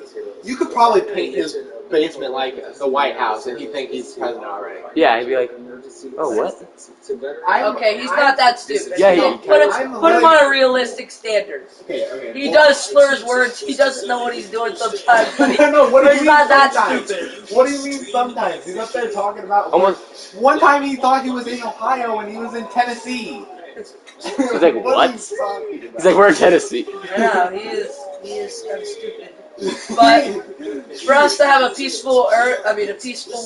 you could probably paint his basement like the White House, and he'd think he's president already. Yeah, he'd be like, oh, what? Okay, he's not that stupid. Yeah, put him on a realistic standard. Okay. He does slur his words. He doesn't know what he's doing sometimes. But he's not that stupid. What do you mean sometimes? He's up there talking about. Almost. One time he thought he was in Ohio and he was in Tennessee. He's like, what? He's like, we're in Tennessee. Yeah, he is kind of stupid. But for us to have a peaceful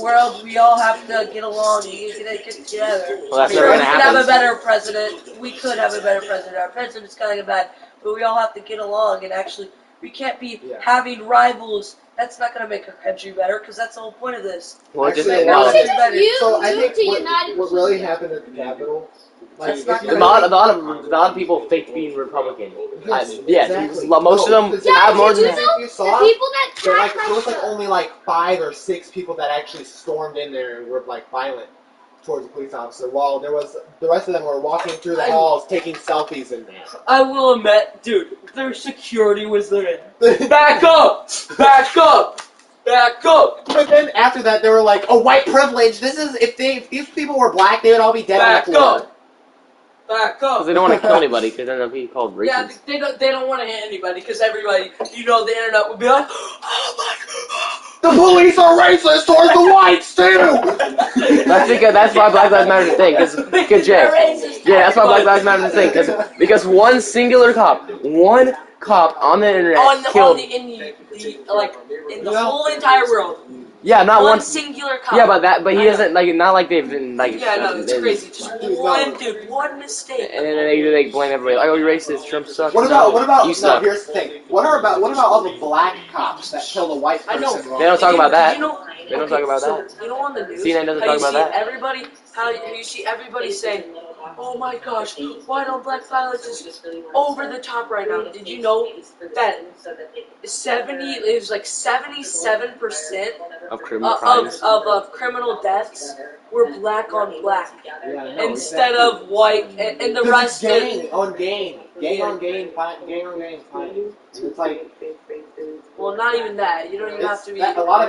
world, we all have to get along and get together. Well, that's never we gonna could happen. have a better president. We could have a better president. Our president's kind of bad, but we all have to get along and actually, we can't be having rivals. That's not going to make our country better, because that's the whole point of this. Well, just Actually, no. So I think what really happened at the Capitol. Like, A lot of people faked being Republican. Yes, Exactly. most of them Yeah, have more did than. you know You the saw? people that There attacked my was like son? only like 5 or 6 people that actually stormed in there and were like violent towards the police officer, while there was the rest of them were walking through the halls taking selfies in there. I will admit, dude, their security was there. Back up! Back up! Back up! But then after that, they were like, "Oh, white privilege. This is if these people were black, they would all be dead on the Back floor." up! Back up! Because they don't want to kill anybody, because then they'll be called racist. Yeah, they don't want to hit anybody, because everybody, the internet would be like, oh my The police are racist towards the whites too. That's why Black Lives Matter is a thing. Because They're racist. yeah, that's why Black Lives Matter is a thing. Because one singular cop, on the internet killed. In the whole entire world. Yeah, not One one. singular cop. Yeah, but he doesn't not like they've been like. Yeah, no, it's crazy. Just one mistake. And then they blame everybody. Like, oh, you're racist. Trump sucks. What about? You No, suck. here's the thing. What about all the black cops that killed a white person? I know. wrong? They don't talk about that. You know, They don't talk about that. You know on the news, CNN doesn't how talk you about see that. how you see everybody saying, oh my gosh, why don't black violence is over the top right now? Did you know that 77% Of criminal crimes. of criminal deaths were black on black Yeah, I know, instead exactly. of white, and the 'Cause rest it's is gang on gang on gang, fine. It's like well, not even that. You don't even have to be. a lot of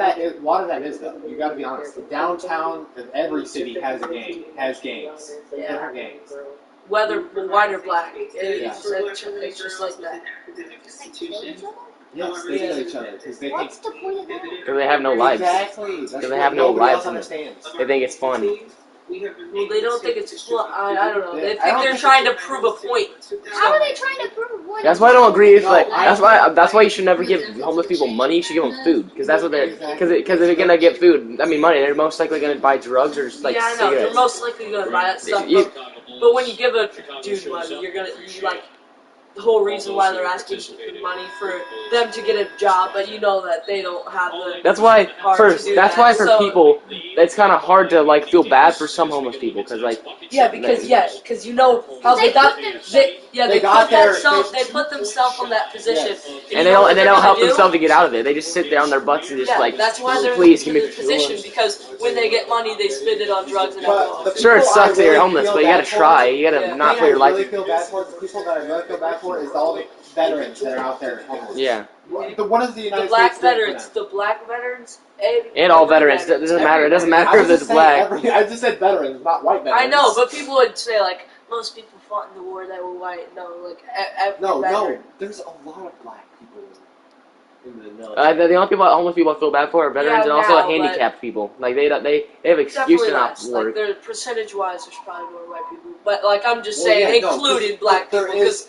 that is though. You got to be honest. Downtown, every city has a gang, has gangs, different gangs. Whether white or black, it's just like that. Yes, they kill each other because they think. What's the point of that? Because they have no lives. Exactly. That's They what have no nobody lives. else understands. They think it's fun. Well, they don't think it's cool. I don't know. They I think don't they're think trying to prove a point. How are they trying to prove one? That's why I don't agree. It's No, like I- that's why you should never give homeless people money. You should give them food, because that's what they're because if they're gonna get food, I mean money, they're most likely gonna buy drugs or just like Yeah, I know. You're cigarettes. most likely gonna buy that stuff. But when you give a dude money, you like the whole reason why they're asking money for them to get a job, but you know that they don't have the. That's why for So- people, it's kind of hard to like feel bad for some homeless people, because like because you know how they got they put themselves in that position, and they don't help themselves to get out of it. They just sit there on their butts and just Yeah, like, that's why they're please in give me. the position, because when they get money, they spend it on drugs and But alcohol. the Sure, it people sucks I that you're really homeless, feel but you gotta bad for- try. You gotta Yeah. not The put your thing I really life. feel bad for, the people that I really feel bad for, is all the veterans that are out there homeless. Yeah, What is the United The black States doing for veterans, them? the black veterans, and all veterans. It doesn't matter. It doesn't matter I if was it's just black. saying I just said veterans, not white veterans. I know, but people would say like most people fought in the war that were white. No, like every No, veteran. there's a lot of black people in the military. The only homeless people I feel bad for are veterans and also now, but- handicapped people. Like they have excuse Definitely to not less. work. Like, they're percentage-wise, there's probably more white people. But like I'm just Well, saying, yeah, no, including 'cause black there people. is.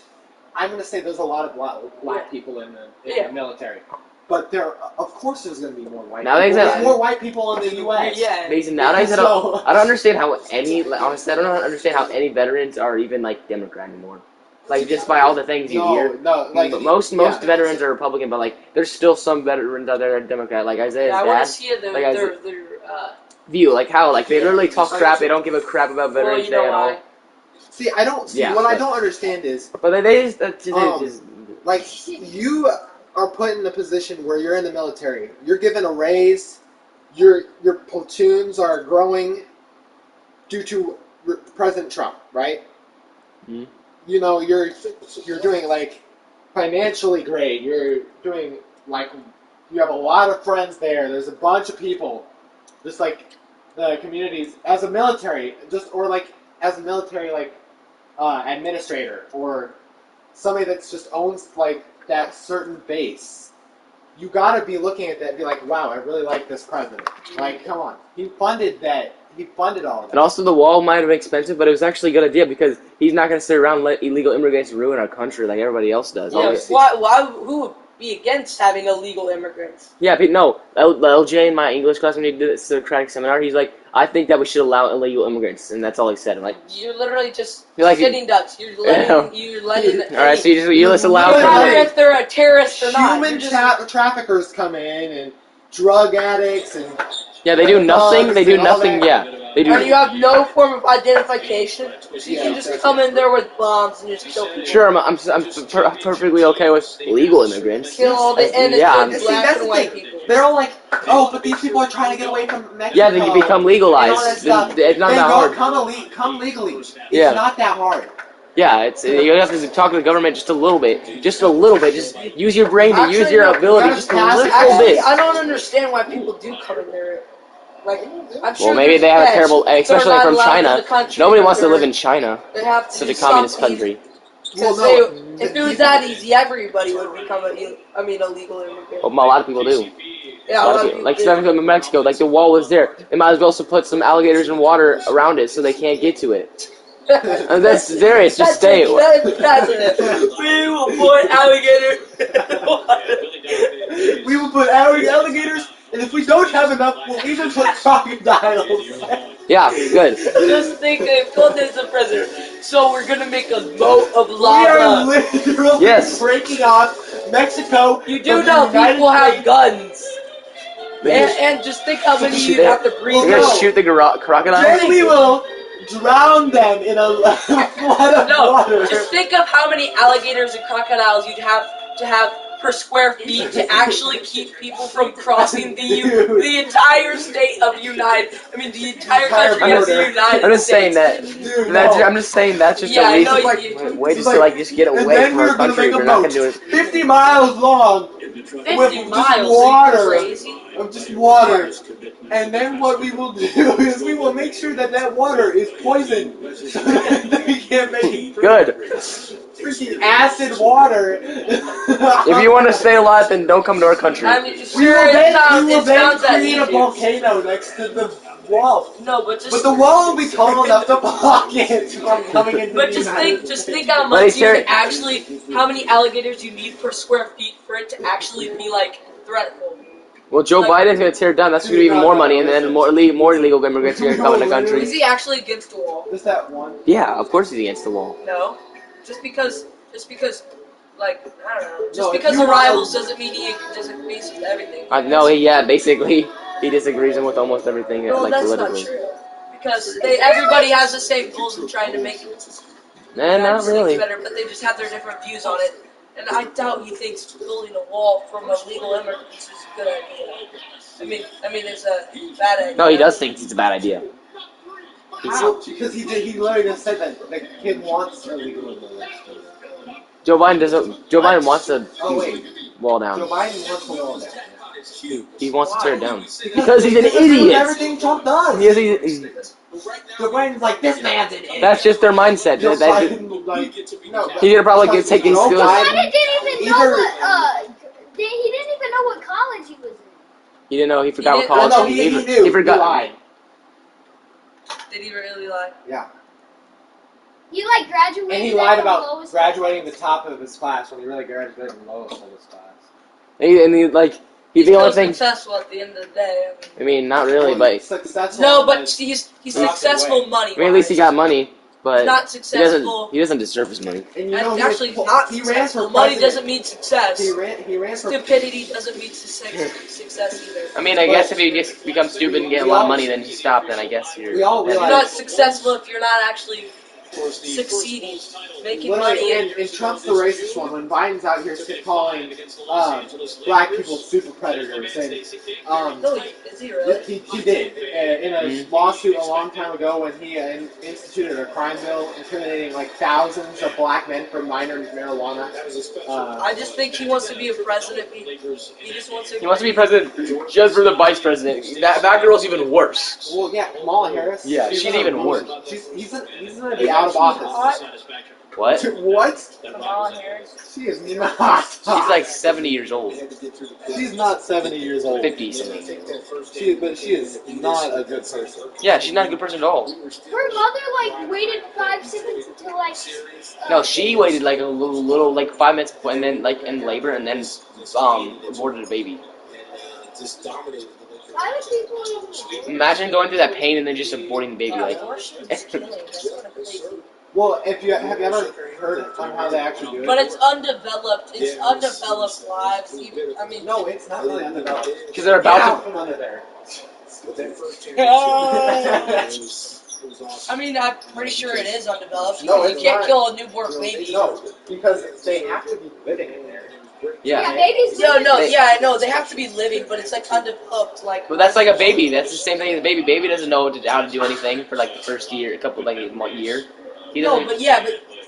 I'm gonna say there's a lot of black people in the military, but of course there's gonna be more white. Nowadays, people. There's more white people in the U.S. Yeah. Amazing. Nowadays, So- I don't understand how honestly, I don't understand how any veterans are even like Democrat anymore. Like just by all the things you hear. No, like But most veterans are Republican, but like there's still some veterans out there that are Democrat. Like Isaiah's Yeah, I want dad. to see their view, like how like they literally talk crap. They don't give a crap about Well, Veterans you know Day at all. why? See, I don't see Yeah, what I but- don't understand is But they just, like you are put in a position where you're in the military. You're given a raise. Your platoons are growing due to President Trump, right? Mhm. You know, you're doing like financially great. You're doing like you have a lot of friends there. There's a bunch of people, just like the communities as a military, as a military administrator or somebody that's just owns like that certain base. You gotta be looking at that and be like, wow, I really like this president. Like, come on, he funded that. He funded all of that. and also the wall might have been expensive, but it was actually a good idea because he's not gonna sit around and let illegal immigrants ruin our country like everybody else does. Yeah, why? Who would be against having illegal immigrants? Yeah, but no, LJ in my English class when he did this Socratic seminar, he's like, I think that we should allow illegal immigrants, and that's all he said. I'm like, You're literally just You're like- sitting ducks. You're letting. all right, so you just You allow don't them. matter if they're a terrorist or not. Human You're just- traffickers come in and drug addicts and Yeah, they do nothing. They do nothing. Yeah, they do. And you have no form of identification, so you can just come in there with bombs and just kill people. Sure, I'm perfectly okay with legal immigrants. Kill all the innocent Yeah. See, black that's and the white thing. people. They're all like, oh, but these people are trying to get away from Mexico. Yeah, they can become and all that legalized. stuff. It's not Then that hard. Come legally. It's Yeah. not that hard. Yeah, it's you have to talk to the government just a little bit. Just use your brain to use Actually, your no, ability you just a gotta little pass- bit. I don't understand why people do come in there. Like, I'm sure Well, maybe there's they have a feds terrible, that are especially not from allowed in China. the country, Nobody but wants to they're- live in China, They have to such do a communist something. country. Because Well, no, if it was that easy, everybody would become a legal immigrant. Well, a lot of people do. Yeah, A lot of people, like especially in Mexico, like the wall was there. They might as well also put some alligators and water around it so they can't get to it. And that's serious. Just stay. We will put alligator. We will put alligators, and if we don't have enough, we'll even put crocodiles. Yeah, good. Just think if Conde's the president. So we're gonna make a boat of We are lava. literally Yes. breaking off Mexico. You do from the know United people have States. guns. They And, just- and just think how many you'd they- have to breathe. You're gonna no. shoot the crocodile? Then we will drown them in a flood of No, water. just think of how many alligators and crocodiles you'd have to have per square feet to actually keep people from crossing the entire state of the entire country of the border. United I'm just saying States. that. Dude, That's, no. I'm just saying that's just Yeah, I a know reason. you- Way It's just like- to like just get and away then from we our were gonna country. make a We're not gonna boat do it. 50 miles long 50 with just miles, water. are you crazy? Of just water. And then what we will do is we will make sure that that water is poisoned so that they can't make Good. freaking acid water. If you want to stay alive, then don't come to our country. I mean, we sure, will it sounds that create a easy. volcano next to the wall. No, but just But the wall will be tall enough to block it from coming into But the just United think how But much it's very- how many alligators you need per square feet for it to actually be like threatful. Well, Joe Biden's gonna tear it down. That's gonna be even more money, and then more illegal immigrants are gonna come in the Is country. he actually against the wall? Just that one. Yeah, of course he's against the wall. No. Just because, like, I don't know. Just No, if because you of want- rivals doesn't mean he disagrees with everything. No, basically, he disagrees with almost everything, No, like that's politically. not true. Because everybody has the same goals in trying to make Nah, not really. better, but they just have their different views on it. And I doubt he thinks building a wall from illegal immigrants is a good idea. I mean, it's a bad idea. No, he does think it's a bad idea. How? Because he literally just said that the kid wants illegal immigrants. Joe Biden wants to Oh wait, wall Joe down. Biden wants the wall down. He wants to tear it down because he's an Because idiot. Everything Trump does. Yes, he's- Joe Biden's like, this man's an idiot. that's just their mindset. Joe That- Biden, like, no. He's gonna probably take these Joe skills. Biden- Biden didn't even know Either- he didn't even know what college he was in. He didn't know. He forgot what He college. didn't- no, he knew. He forgot. He lied. Did he really lie? Yeah. He like graduated. And he at lied the about lowest graduating the top of his class when he really graduated the lowest of his class. And he like he's the only still thing. successful at the end of the day. I mean, not really, but Successful. No, but he's successful money. I mean, at least he got money. but not he successful. doesn't deserve his money. And And actually, not he ran for successful. Money president. doesn't mean success. He ran for. Stupidity doesn't mean success either. I mean, I guess if you just become stupid and get a lot of money, then you stop. Then I guess you're. We all You're realize. not successful if you're not actually succeeding, making money. Literally, and Trump's the racist one. When Biden's out here calling black people super predators, and No, is he really? he did in a lawsuit a long time ago when he instituted a crime bill incriminating like thousands of black men for minor marijuana. I just think he wants to be a president. He just wants to. He wants to be president just for the vice president. That girl's even worse. Well, yeah, Kamala Harris. Yeah, she's even worse. He's gonna be out of office. What? What? Kamala Harris. She is not. She's like 70 years old. She's not 70 years old. 50 something. But she is not a good person. Yeah, she's not a good person at all. Her mother like waited 5 seconds until like. No, she waited like a little like 5 minutes and then like in labor and then aborted a baby. Why do people? Imagine going through that pain and then just aborting the baby like. Well, have you ever heard on how they actually do it? But it's undeveloped. It's undeveloped lives. I mean, No, it's not really undeveloped. Because they're Get out about from under there. I mean, I'm pretty sure it is undeveloped. No, You it's can't not. kill a newborn baby. No, because they have to be living in there. Yeah, yeah. babies. No, yeah, I know. They have to be living, but it's like undeveloped. Like, But that's like a baby. That's the same thing as a baby. Baby doesn't know how to do anything for like the first year, year. He no, doesn't. but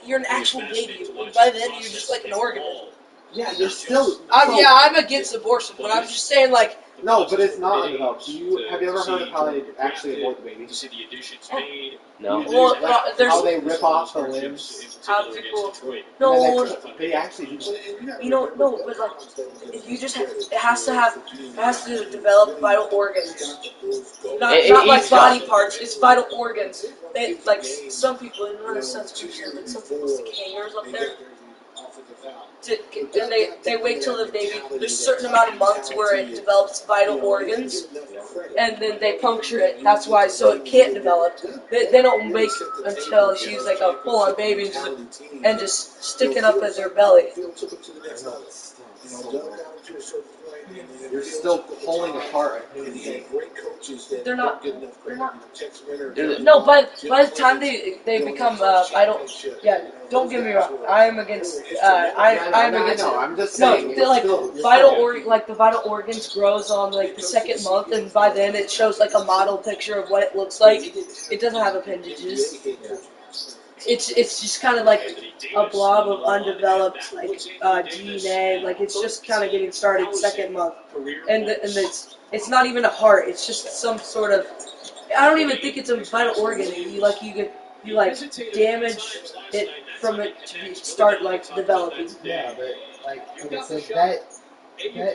you're an actual baby. By then, you're just like an organism. Yeah, you're still. I'm against abortion, but I'm just saying, like, No, but it's not undeveloped. Have you ever heard of how they actually abort the baby? No. well, there's How they rip off the limbs. how people. And No, they actually do that. you know, no, but like, you just it has to develop vital organs, not It like eats body stuff. parts. It's vital organs. They like some people, in not a sense for sure, but some people stick hangers up there. And they wait till the baby. There's a certain amount of months where it develops vital organs, and then they puncture it. That's why, so it can't develop. They don't wait until she's like a full-on baby and just stick it up in their belly. You're still pulling apart a human being. They're not. No, but by the time they become vital, yeah. Don't get me wrong. I am against. I'm against. No, I'm just No, saying. they're like you're the vital organs grows on like the second month, and by then it shows like a model picture of what it looks like. It doesn't have appendages. It's just kind of like a blob of undeveloped like DNA. Like it's just kind of getting started second month, and it's not even a heart. It's just some sort of. I don't even think it's a vital organ. You damage it from it to start like developing. Yeah, but like so that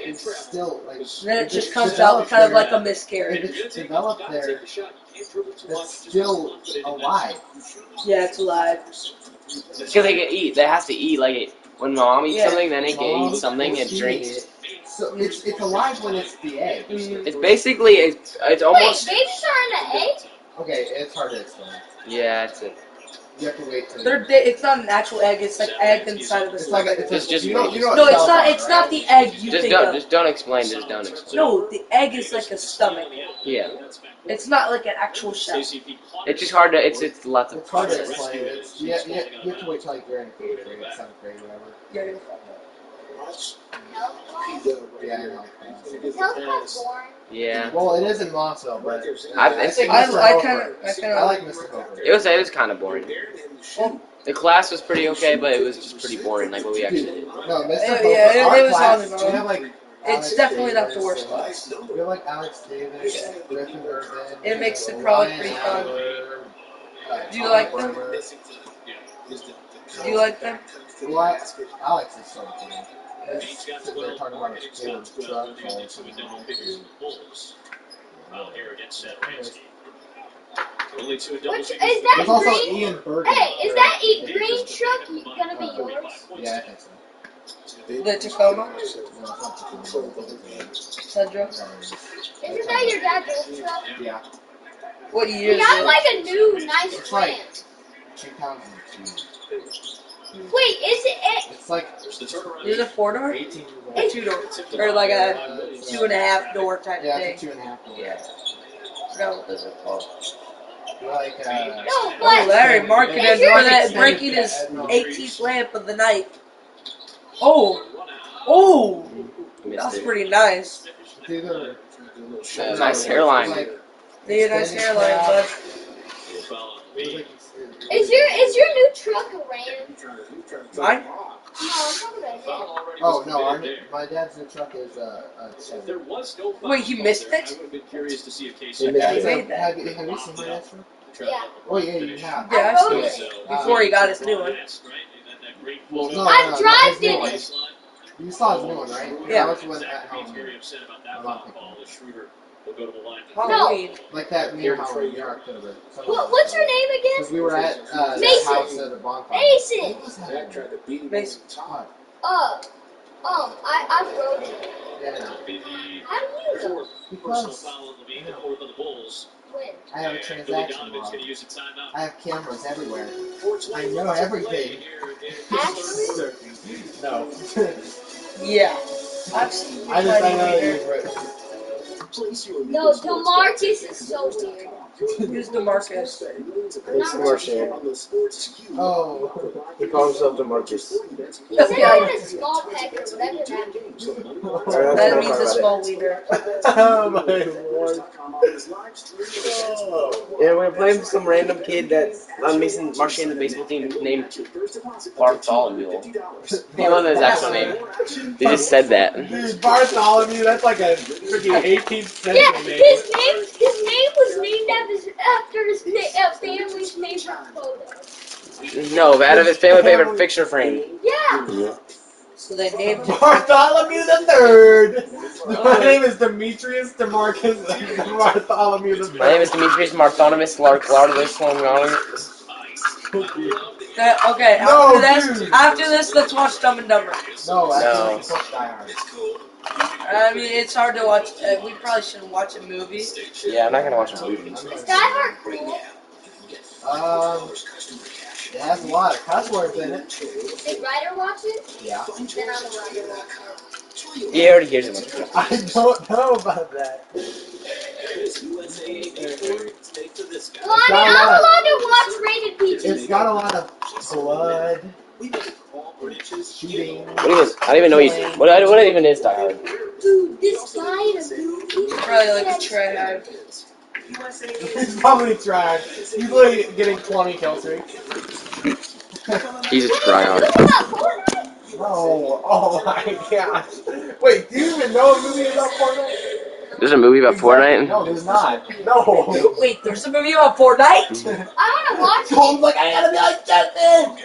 is still like. Then it just comes out kind of like a miscarriage. If it's developed there, it's still alive. Yeah, it's alive. Because they can eat. They have to eat. Like when mom eats something, then it can eat something and She drink. ate it. So it's alive when it's the egg. It's basically it's almost. Wait, babies are in an egg? Okay, it's hard to explain. Yeah, it's a. You have to wait till. It's not an actual egg. It's like egg inside of the It's like Just you know No, what it's cells not. are, It's not right? the egg you think of. Just don't explain. Just don't explain. No, the egg is like a stomach. Yeah, It's not like an actual shell. it's just hard to. It's lots of. It's hard to explain. You have to wait till like you're in 8th grade, 7th grade, whatever. Yeah. Yeah, I know. It sounds kind of boring. Yeah. Well, it is in Mossville, but I think I Mr. kind Hofer. of. I like Mr. Hofer. it was kind of boring. The class was pretty okay, but it was just pretty boring. Like what we actually did. No, Mr. Yeah, Hofer. yeah, Our it was class, on the we have like. It's Alex definitely not the Davis worst and- class. We have like Alex Davis, Griffin Irvin. It makes it probably pretty fun. Do you like them? Do you like them? Well, Alex is so cool. They're talking about his Ford truck Which is that There's also green? Ian Burton. Hey, is that green truck gonna be yours? Yeah, I think so. The Tacoma? No, it's not the Sandra? Isn't that your dad's old truck? Yeah. What year He is got it? like a new nice It's like- plant. 2 pounds and 2. Wait, is it? It's like Is it a 4-door? 18. A 2-door. Or like a 2.5-door type Yeah, thing. it's a 2.5. Yeah. I forgot what those are called. Like No, Oh, but Larry, Mark Is is your- for that breaking his 18th lamp of the night. Oh! Oh! That's pretty nice. Nice hairline. Yeah, nice hairline, bud. is your new truck a Ram? Mine? No, I'm talking about him. Oh no, my dad's new truck is a Chevy. Wait, he missed it? He Yeah, he missed it. made that. Have you seen my dad's truck? Yeah. Oh yeah, you have. Yeah, I I've rode seen it. it. Before he got his new one. Well, no, I've his driven new it. one. You saw his new one, right? Yeah. That was when at Halloween. Halloween. Like that near Halloween, near October. What's your name Because again? we were at that Mason. house at the bonfire. Mason. What was that? Mason. What? I rode it. Yeah. How do you know? Because When? I have a transaction log. I have cameras everywhere. I know everything. Actually? No. Yeah. I've seen you I know plenty that later. you've written. No, DeMarcus is so weird. Who's DeMarcus? It's Martian. Oh. He calls himself DeMarcus. He said I'm a small peck or whatever that means. That means a small wiener. Oh my lord. Yeah, we're playing with some random kid that's on Mason Martian, the baseball team, named Bartholomew. He wasn't his actual name. They just said that. Dude, Bartholomew, that's like a freaking 18th century Yeah, name. his name was named after his family's favorite photo. No, out of his family favorite picture frame. Yeah. So they named him. Bartholomew the Third. My name is Demetrius DeMarcus Bartholomew the Third. My name is Demetrius Marthonimus Larlardus Longarus. Okay, No, after dude. this, let's watch Dumb and Dumber. No, No. that's Die Hard. I mean, it's hard to watch. We probably shouldn't watch a movie. Yeah, I'm not gonna watch a movie. Is Die Hard cool? It has a lot of cuss words in it. Did Ryder watch it? Yeah. Then I'm a Ryder. He already hears it. I don't know about that. Well, I mean, I'm allowed to watch rated PG. It's got a lot of blood, shooting. I don't even know what even is Die Hard. Dude, this guy in a movie. Probably like a try. He's probably trying. He's literally getting 20 kill streaks. He's a tryhard. No, oh my gosh. Wait, do you even know a movie about Fortnite? There's a movie about Fortnite? No, there's not. No. Wait, there's a movie about Fortnite? I want to watch it. Tom's like, I gotta be like Justin!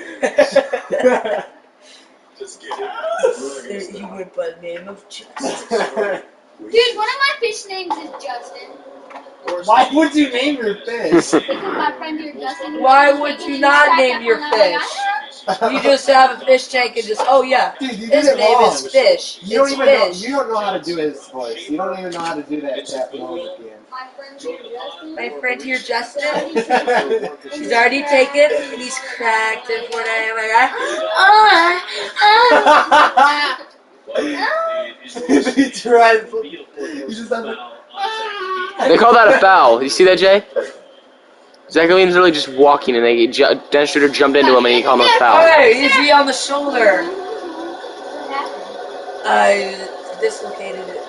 You went by the name of Justin. Dude, one of my fish names is Justin. Why would you name your fish? Because my friend here, Justin. Why would you not name your fish? You just have a fish tank and just, oh yeah, Dude, you his did it name wrong. is Fish. You don't It's even know. Fish. You don't know how to do his voice. You don't even know how to do that noise again. My friend here, Justin. My friend here, Justin, he's already taken and he's cracked and whatever. He tries. You just have to. They call that a foul. You see that, Jay? Zachaline's really just walking, and Dennis Schroeder jumped into him, and he called him a foul. Hey, is he on the shoulder? I dislocated it.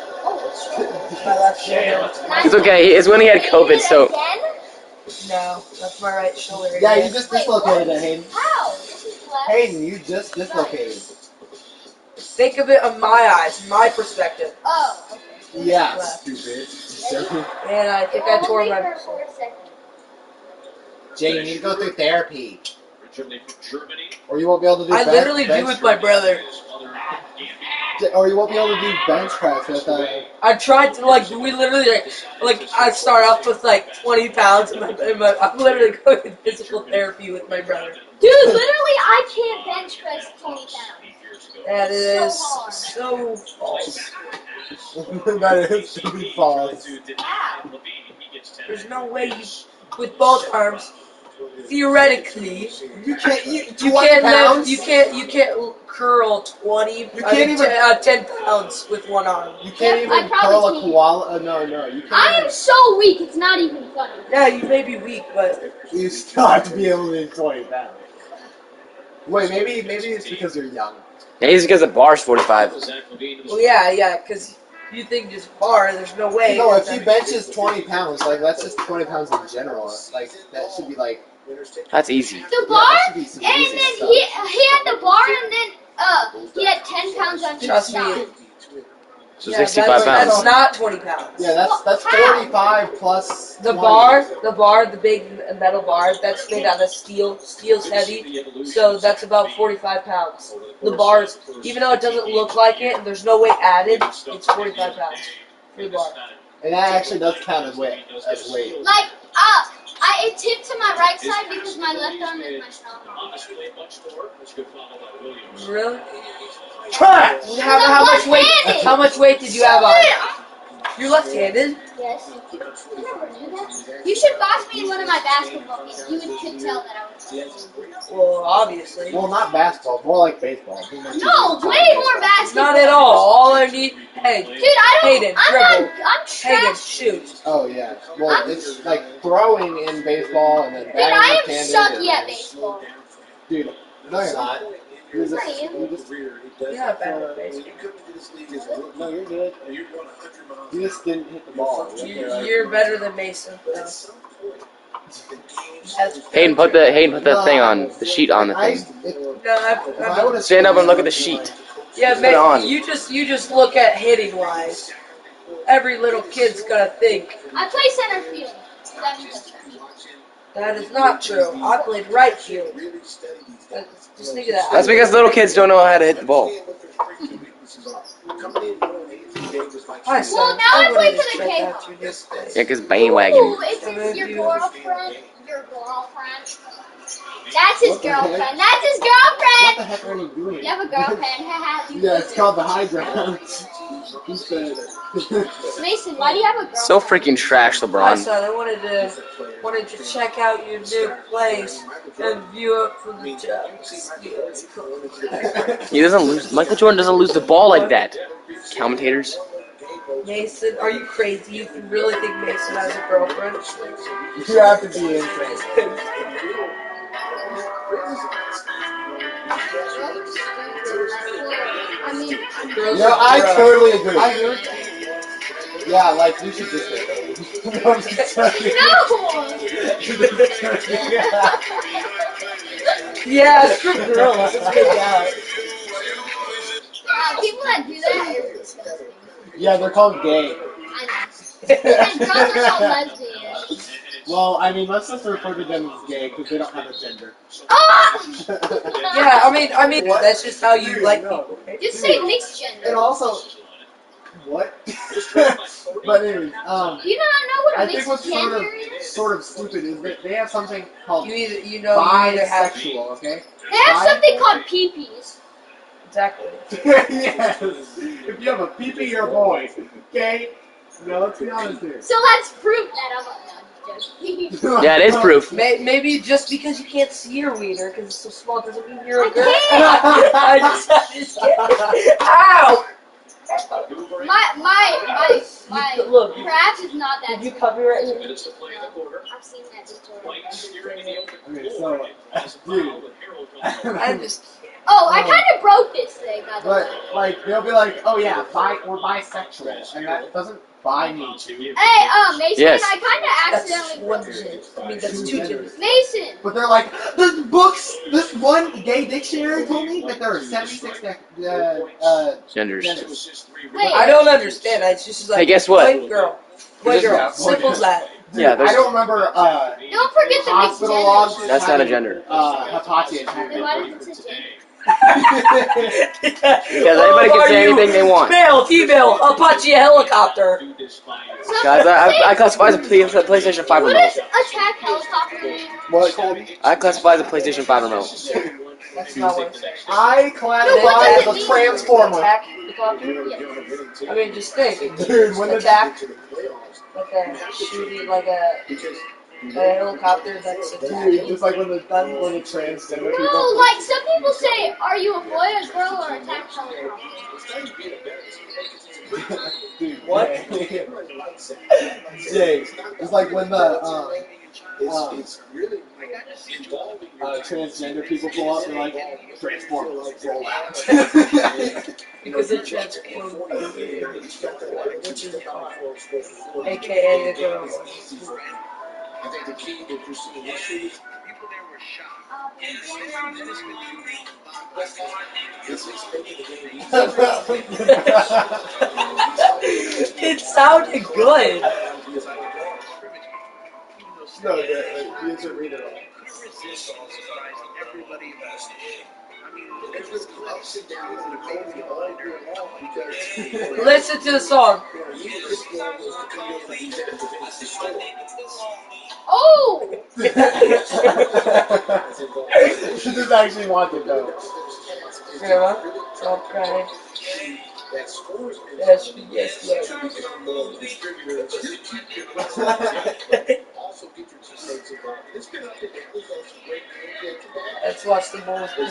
My left shoulder. It's okay. It's when he had COVID, so. No, that's my right shoulder. Yeah, you just dislocated it, Hayden. How? This is left. Hayden, you just dislocated. Think of it on my eyes, my perspective. Oh, okay. Yeah, Left. stupid. And I think I tore my. For a second. Jay, you need to go through therapy. Or you won't be able to do I literally do with my brother. Or you won't be able to do bench press with I tried to we literally I start off with 20 pounds and I'm literally going to physical therapy with my brother. Dude, literally, I can't bench press 20 pounds. That is So hard. so false. that is stupid false. Wow. There's no way you with both arms. theoretically, You can't. You you 20 can't pounds? lift. You can't curl 20. You can't even 10 pounds with one arm. You can't Yep, I even probably curl a can't. koala. No, no. You can't. I am so weak, it's not even funny. Yeah, you may be weak, but You still have to be able to do 20 pounds. Wait, maybe it's because you're young. Yeah, he's because the bar's 45. well, yeah, because you think just bar, there's no way. No, if he benches 20 pounds, like that's just 20 pounds in general. Like that should be like. That's easy. The bar, that should be some and easy then stuff. he had the bar, and then he had 10 pounds on each Trust me. side. So Yeah, 65 that's pounds. not 20 pounds. Yeah, that's 45 plus. The 20. bar, the big metal bar, that's made out of steel. Steel's heavy, so that's about 45 pounds. The bars, even though it doesn't look like it, and there's no weight added, it's 45 pounds for the bar. And that actually does count as weight. Like, it tipped to my right side because my left arm is my strong arm. Really? Trash! How much weight did you have on? You're left-handed? Yes. You never knew that. You should box me in one of my basketball games. You could tell that I was left-handed. Well, obviously. Well, not basketball, more like baseball. No, way more basketball. Not at all. All I need. Hey, Dude, I don't. Hayden, I'm dribble. not. I'm Hayden, trash. shoot. Oh yeah. Well, it's like throwing in baseball and then Dude, batting I am left-handed sucky and- at baseball. Dude, no, you're not. You're just, I am. you just, You're not bad at baseball. no, you're good. You just didn't hit the ball. You're better than Mason. though. Hayden, put the thing on the sheet on the I, thing. if I would have Stand up and look at the sheet. Yeah, Put it on. man, you just look at hitting wise. Every little kid's gotta think. I play center field. That means I'm trash. That is not true. I played right field. Just think of that. That's because little kids don't know how to hit the ball. Hi, Well, son. now I play wouldn't for the expect K-Hawks. that to this day. Yeah, because bandwagon. Ooh, is it your girlfriend? Your girlfriend? That's his girlfriend. That's his What girlfriend. the heck are you doing? You have a girlfriend. Haha. Yeah, it's called the high ground. He said. Mason, why do you have a girlfriend? So freaking trash, Hi, LeBron. son. I wanted to check out your new place and view it from the top. He doesn't lose. Michael Jordan doesn't lose the ball like that. Commentators. Mason, are you crazy? You really think Mason has a girlfriend? You have to be insane. I mean, Girls No, are I gross. totally agree. I heard Yeah, like you should just say. No, I'm just joking. Yeah, screw girls. Let's get down. people that do that are disgusting. Yeah, they're called gay. I know. And girls are called lesbians. Well, I mean, let's just refer to them as gay because they don't have a gender. Ah! Yeah, I mean, that's just how you like people. Just say mixed gender. And also, what? But anyways, Do you not know what a I think mixed what's gender is? sort of stupid is that they have something called You either have bisexual, okay? They have something called peepees. exactly. Yes. If you have a pee-pee, you're a boy. Okay? No, let's be honest here. So let's prove that I'm not joking. Yeah, it is proof. Maybe just because you can't see your wiener because it's so small doesn't mean you're a girl. I I just can't. Ow! My Look, crotch is not that did you small. copyright him? I've seen that before. Okay, so, dude. I just Oh, I kind of broke this thing, by the But, way. like, they'll be like, oh yeah, we're bisexual. And that doesn't bi mean two. Hey, Mason, Yes. I kind of that's accidentally one broke gender. this. I mean that's two genders. Mason! But they're like, this one gay dictionary told me that there are 76 Genders. genders. Wait. I don't understand. It's just like Hey, guess what? Boy, girl. Boy, girl. Yeah, boy, Simple as that. Dude, Yeah, there's- I don't remember, Don't forget the mixed hospital genders. logs. That's not a having, gender. Hipatia Then why does it say gender? Because anybody can say anything they want. Male, female, Apache helicopter. Guys, I classify as a PlayStation 5 What remote. is attack helicopter mean? What, Colby? I classify as a PlayStation 5 remote. That's not what it says. I classify as a transformer. Attack helicopter? I mean, just think. Dude, when the Attack. Like a shooting, like a helicopter that's Dude, just like when the transgender No, people. like some people say, are you a boy, a girl, or a tax helicopter? Dude, What? Jay, it's like when the transgender people pull up, they're like, transform, roll out. because they transform, which is AKA the girl. I think the key that you see in this shoot, people there were shocked. And then it's been It sounded good. No, you have to read it all. Everybody was. I mean, it was ups and downs and crazy all year long because Listen to the song. Oh! This is actually wanted though. Grandma, stop crying. Yes, yes, yes. Let's watch the Bulls play.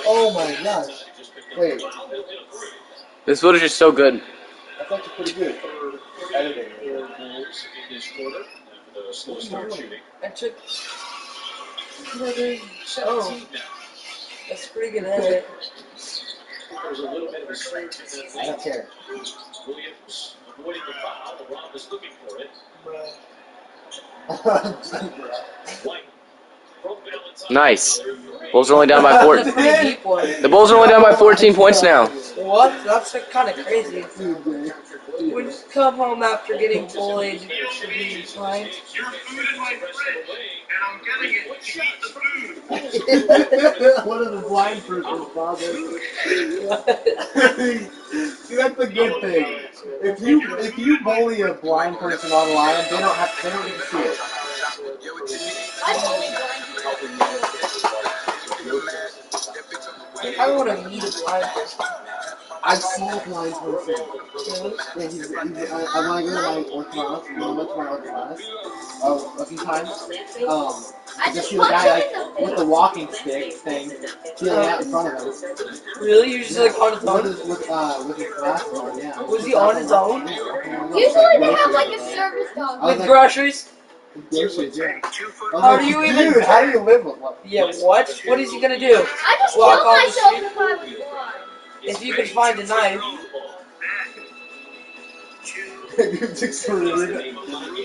Oh my gosh. Wait, This footage is so good. that's actually pretty good. Editing. I took. Oh, that's pretty good edit. I don't care. Nice. Bulls are only down by 4. That's a pretty deep one. The Bulls are only down by 14 points now. What? That's kind of crazy. When you come home after getting bullied, should be fine. What are the blind person's father? See, that's the good thing. If you bully a blind person online, they don't get to see it. I bully blind I want to meet a blind person. I've seen a blind person. Yeah, when I go to my orc class, when I went to my orc class, a few times, I just see the guy like with the walking stick thing, feeling out in front of us. Really? You're just like on his own? With his glasses on, yeah. Was he on his own? Usually they have like a service dog. With groceries? Groceries, yeah. How do you even? Dude, how do you live with one? Yeah, what? What is he gonna do? I just Walk killed on the myself street? if I was blind. If you could find a knife. It's extruded.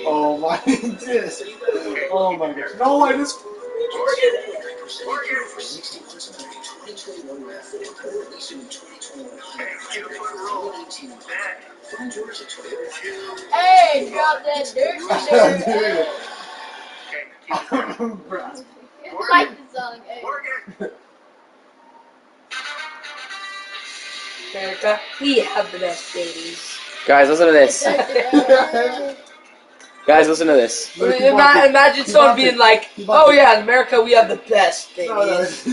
Oh my goodness. Oh my gosh. No, I just. Hey, drop that dirt. I like the song. Hey. America, we have the best babies. Guys, listen to this. Guys, listen to this. Imagine someone being like, "Oh yeah, in America we have the best babies."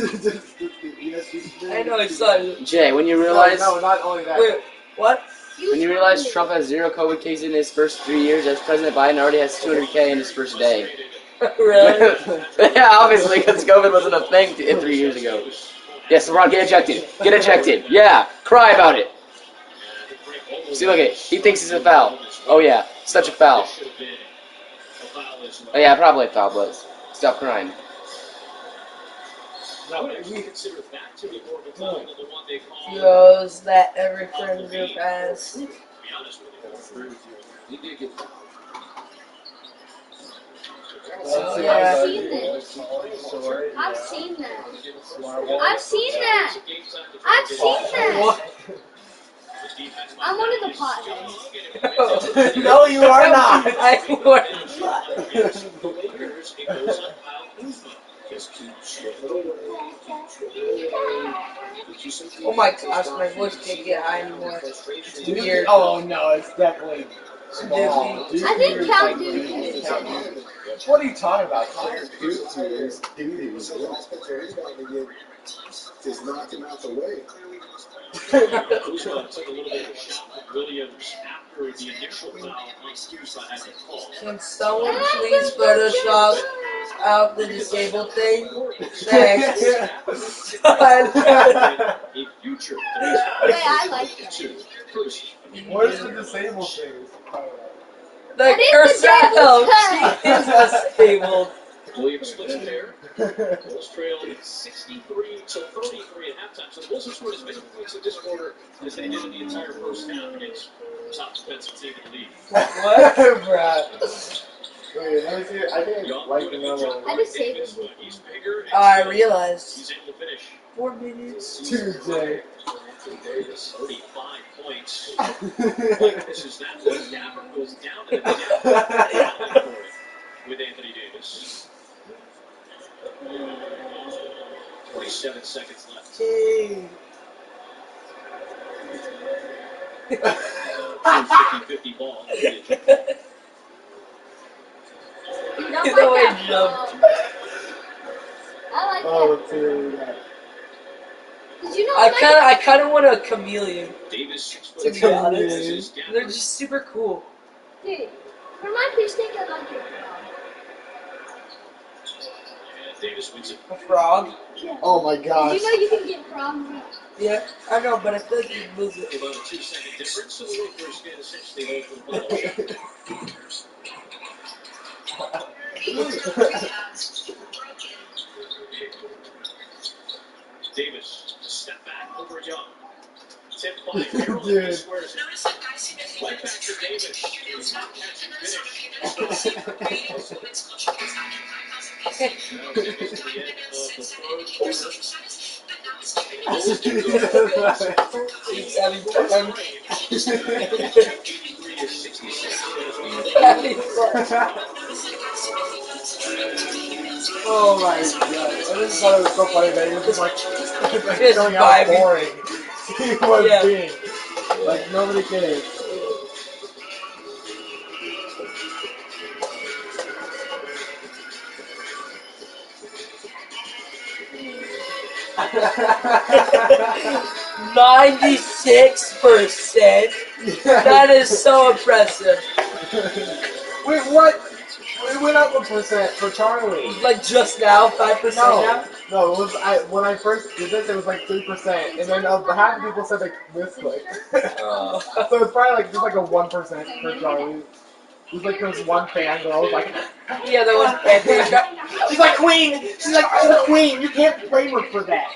I know it's like, Jay, when you realize No, not only that. wait, what? when you realize Trump has 0 COVID cases in his first 3 years, as President Biden already has 200K in his first day. Really? Yeah, obviously, because COVID wasn't a thing 3 years ago. Yes, LeBron, get ejected. Get ejected. Yeah, cry about it. See, look at it. He thinks it's a foul. Oh yeah, such a foul. Oh yeah, probably a foul, but stop crying. Heroes that every friend group has. I've seen this. I've seen that. I've seen that. I've seen that. What? I'm one of the potheads. No, you are not. I would. Oh my gosh, my voice can't get high anymore. It's weird. Oh no, it's definitely small. I think Count Dooku is. What are you talking about? Doo-doo is doo-doo. Just knock him out the way. Williams after the initial foul on Tuesday had been called. Can someone please Photoshop out the disabled thing? Thanks. A future Wait, I like that. What is the disabled thing? The Cursell, she is disabled. Williams splits a pair. Bulls trailed 63 to 33 at halftime. So the Bulls have scored as many points in this quarter as they did in the entire first half against top defensive team in the league. What? Bruh. Wait, let me see. I think I like another one. I disabled it. He's bigger and I realized. he's able to finish. 4 minutes. Tuesday. Davis, 35 points. This is that one. Gafford goes down to the with Anthony Davis. 27 seconds left. 50-50 ball. The way he jumped. I like Oh, that. let's see what we got. Did you know I kind of want a chameleon. Davis, To be honest, they're just super cool. Dude, for my fish tank, I like your frog. And Davis wins it. A frog. Yeah. Oh my gosh. Did you know you can get frogs? Yeah, I know, but I feel like you lose it. About a 2-second difference, so the Lakers get essentially hold for the ball. Davis, step back over Young. Tip by Carroll. Dude. Squares it. Right back to Davis. Catch and finish. Now Davis to the end of the third quarter. He's having fun. 53 to 66. Having fun. Oh my god. I just thought it was so funny that he was just like Just showing how vibing. boring he was Yeah. being. Like nobody cares. %. That is so impressive. Wait, what? It went up 1% for Charlie. Like just now, 5% now. No, it was when I first did this, it was like 3%, and then half the people said they misclicked. So it's probably like just like a 1% for Charlie. It was like this one fan girl was like, Yeah, there was. she's like queen. She's like, I'm the queen. You can't blame her for that.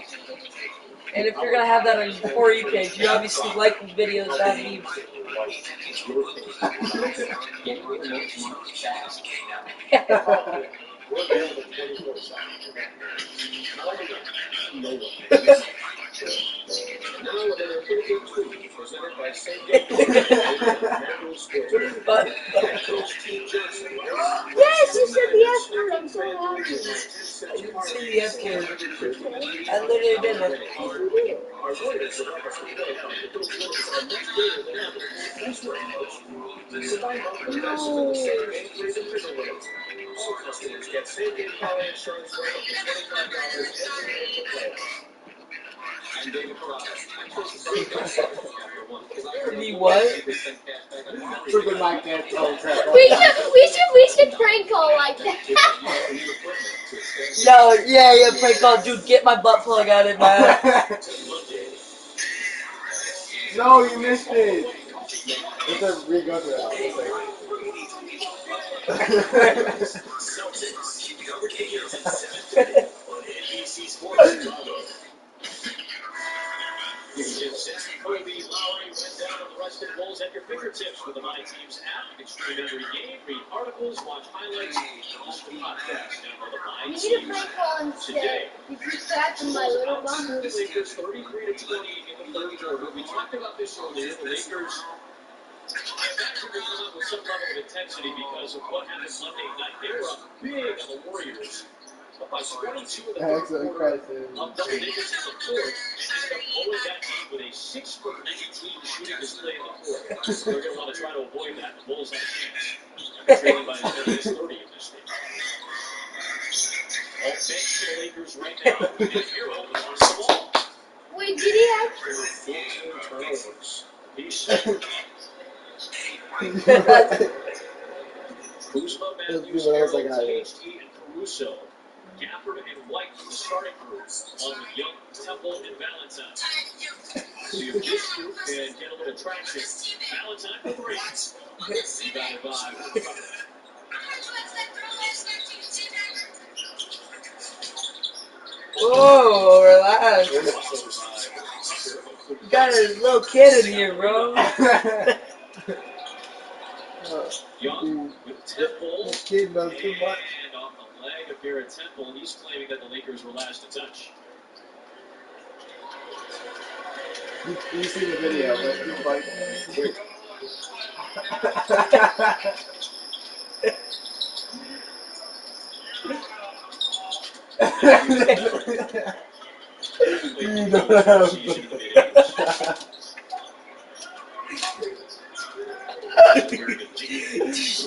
And if you're gonna have that on your For You page, you obviously like videos that have memes. But Yes, you said the F word. I'm so happy. I didn't see the F word. I literally didn't. Customers get same-day car insurance rate of $25 every day to play. I'm David Me what? Something like that. Oh crap. We should prank call like that. Yo, yeah, prank call, dude. Get my butt plug out of my. No, you missed it. Let's have re-go through that. Since Kobe Lowry went down on the Rusted Bulls at your fingertips with the My Teams app. You can stream every game, read articles, watch highlights, and listen to podcasts. Download the My You need a Teams prank call instead. You keep track of my little bummer. The Lakers 33 to 20 in the third quarter. We talked about this earlier. The Lakers have actually come out with some level of intensity because of what happened Monday night. They were up big on the Warriors. Up by 22 in the third Excellent quarter. crisis. Up double digits in the fourth. And ended up blowing that lead with a 6 for 19 shooting display in the fourth. They're going to want to try to avoid that. The Bulls have a chance. They're trailing by as many as 30 in this game. All bench for the Lakers right now. And Hero wants the ball. Wait, did he have? There are 14 turnovers. He's Kuzma, Let's Matthews, see what else I Carroll, got here. THT, and Caruso. Gafford and White in the starting group, along with Young, Temple, and Valentine. See if this group can get a little traction. Valentine for three. Rebounded by Whoa, relax. You got a little kid in here, bro. Young with Temple. This kid knows too much. And off the leg of Garrett Temple, he's claiming that the Lakers were last to touch. You see the video, but he's like, you don't have.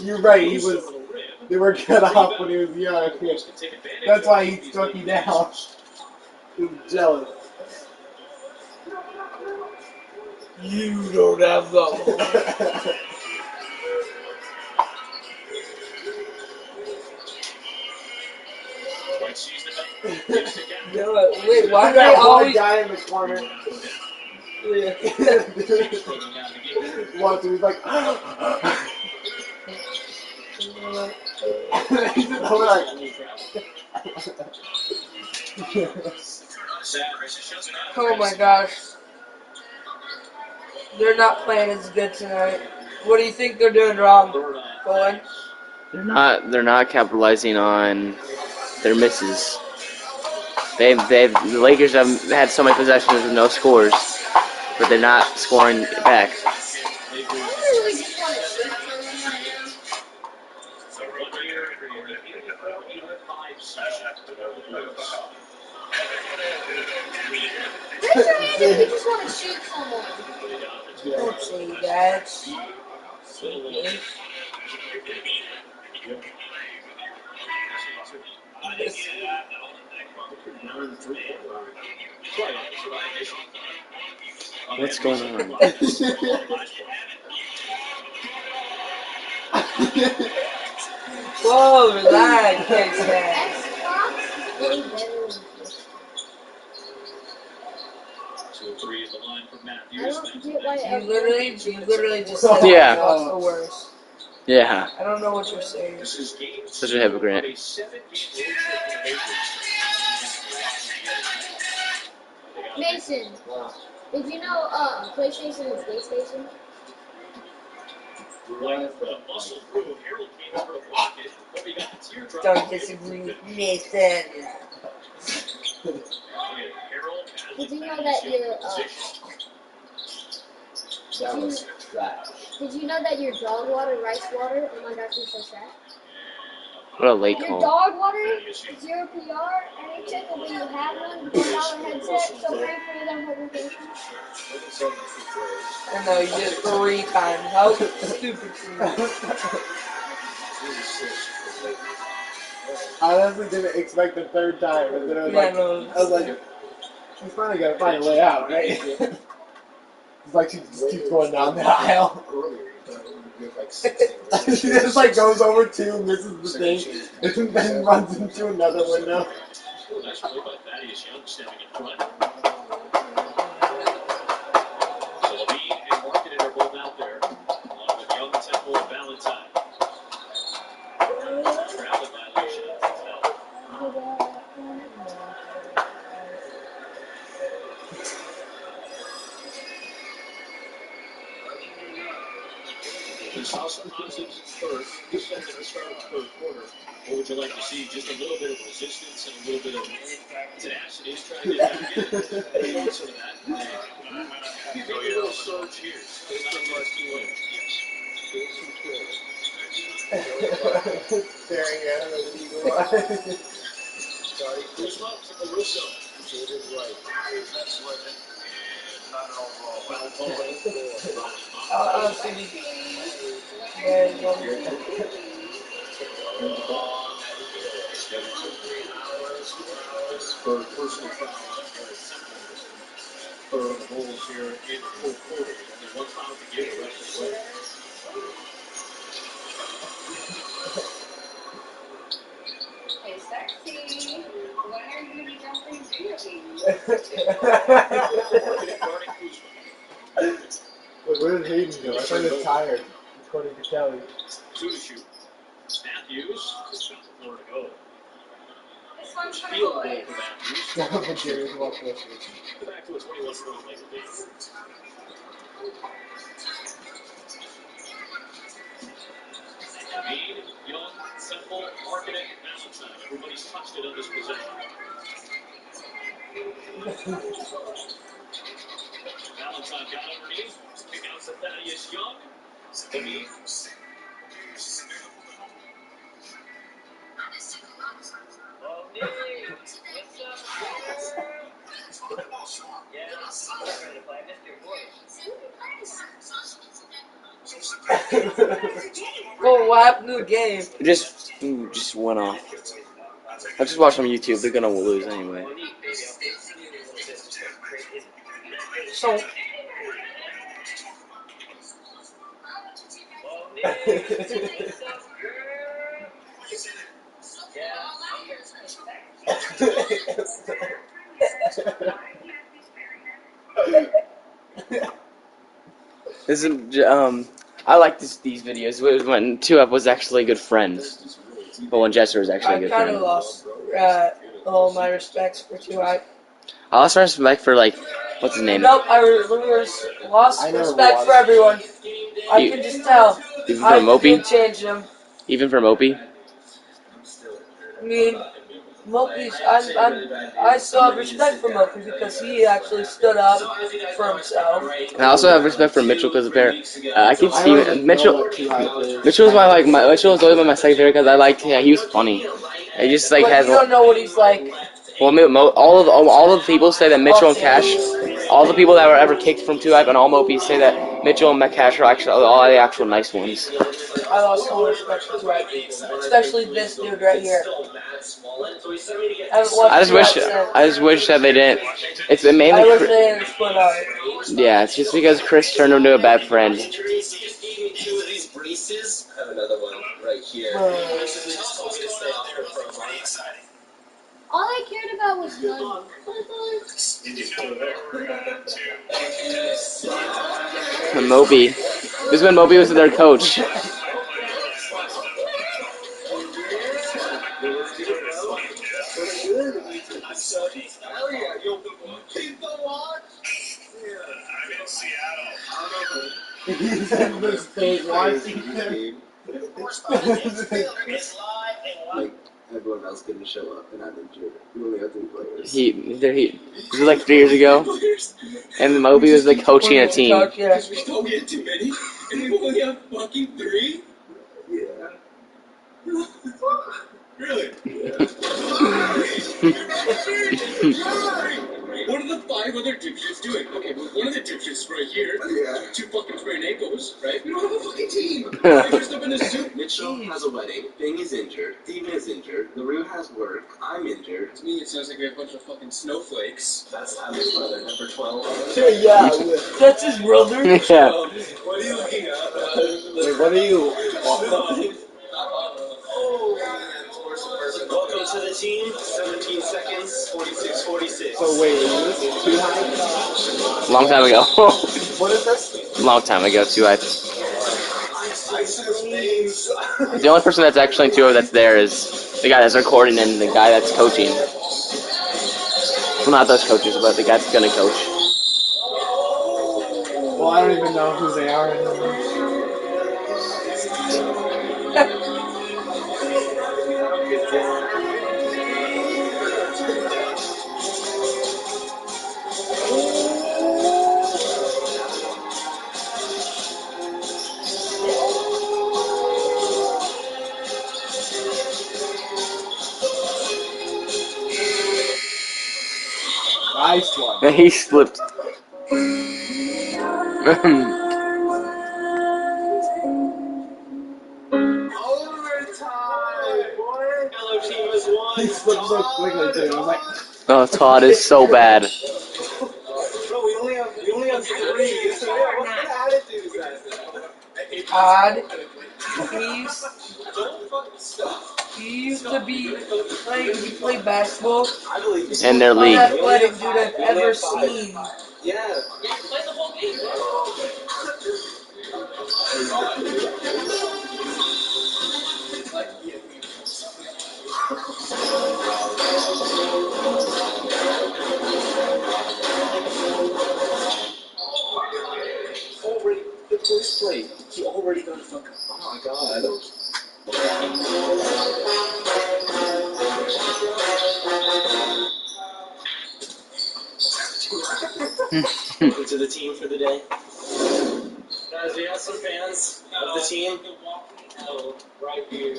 You're right. They were cut off when he was young. That's why he struck you down. He was jealous. You don't have the. Wait, why do they that always? one guy in the corner? Watch him, he's like, he's just over like. Oh my gosh. They're not playing as good tonight. What do you think they're doing wrong, Colin? They're not capitalizing on their misses. The Lakers have had so many possessions with no scores, but they're not scoring back. I really just want to shoot someone. Just want to shoot someone. Don't say that. What's going on? Whoa, relax, kids. Xbox is way better than Three is the line from I Matthews. don't get why You everyone- literally just said Yeah. Xbox the worst. Yeah, I don't know what you're saying. This is game such a hypocrite. a 7-game road trip for the Lakers. Mason, did you know PlayStation is PlayStation? Like the muscle through Harold came over to block it, but we got a teardrop. Don't disagree with Nathan. Did you know that your Did you know that your dog water, rice water? Oh my gosh, you're so sad. What a lake Your hole. dog water, 0 PR, any chick will you have one, $1 headset, so free for your notifications. I know, you did it 3 times. How stupid for you. I honestly didn't expect the third time, but then I was Yeah, like, no. I was like, she's finally gonna find a way out, right? It's like she just keeps going down the aisle. She just like goes over 2, misses the thing, and then runs into another window. Nice play by Thaddeus Young stepping in front. So Levine and Markkanen are both out there, along with Young, Temple, and Valentine. Travel violation of There's also positives first. This is the start of the third quarter. What would you like to see? Just a little bit of resistance and a little bit of tenacity to try to get back in. Maybe some of that. Maybe a little surge here. Staring at him with an eagle eye. Kuzma to Caruso. I'll see. There's one. For personal foul, for the Bulls here in the fourth quarter. Only one foul to give the rest of the way. Wait, where did Hayden go? I thought he was tired, according to Kelly. Two to shoot. Matthews has got the floor to go. This one's for Field goal boys. for Matthews. Stop it, Jerry. Watch this. Back to a 21-point lead. Embiid, Young, Simple, Marketing, Valentine. Everybody's touched it on this possession. Valentine got underneath. Kick out to Thaddeus Young. Embiid. Oh, what happened to the game? It just went off. I just watched on YouTube. They're gonna lose anyway. So, This is I like these videos when 2Up was actually good friends, but when Jester was actually a I good kind friend. of lost all my respects for 2I. I lost respect for like what's his name? Nope, I lost I never respect for watched. everyone. I You- can just tell. Even I from Opie? can change them. Even from Opie? I mean, Mopi's, I still have respect for Mopi because he actually stood up for himself. And I also have respect for Mitchell because I keep I seeing don't even Mitchell. know what 2 is. Mitchell was Mitchell was always my second favorite because I liked. Yeah, he was funny. He just like But has. you don't know what he's like. Well, all of the people say that Mitchell and Cash, all the people that were ever kicked from 2 and all Mopies say that Mitchell and Cash are actually all the actual nice ones. I lost all respect for 2I. Especially this dude right here. I haven't watched I just 2I since. wish that they didn't. It's I mainly. wish they didn't split up. Yeah, it's just because Chris turned him into a bad friend. I have another one right here. Just told me to stay off her for a month. All I cared about was money. And Moby. This is when Moby was their coach. He's in the state watching them. Like, everyone else couldn't show up, and I'm injured. We only have 3 players. This was like 3 years ago, and Moby was like coaching a team. Yeah. We don't get too many, and we only have fucking 3? Yeah. Really? Yeah. What are the 5 other dipshits doing? Okay, well, one of the dipshits right here. Yeah. 2 fucking sprained ankles, right? We don't have a fucking team. They're dressed up in a suit. Mitchell has a wedding. Bing is injured. Steven is injured. LaRue has work. I'm injured. To me, it sounds like we have a bunch of fucking snowflakes. That's Tyler's brother, number 12. Yeah. That's his brother. Yeah. What are you looking at? Wait, what are you? Welcome to the team. 17 seconds. 46-46. So wait, is this 2 high? Long time ago. What is this? Long time ago, 2 The only person that's actually in 2 that's there is the guy that's recording and the guy that's coaching. Well, not those coaches, but the guy that's gonna coach. Well, I don't even know who they are anymore. Nice one. He slipped. Hello, team has won. He slipped so quickly too. I was like, Oh, Todd is so bad. Bro, we only have 3. So yeah, what kind of attitude is that? Todd, please, Don't fucking stop. please. used to be like he played basketball. In their Most league. athletic dude I've ever seen. Yeah. Already, the first play, he already got a fucking. Oh my god. Welcome to the team for the day. Guys, we have some fans of the team. Right here.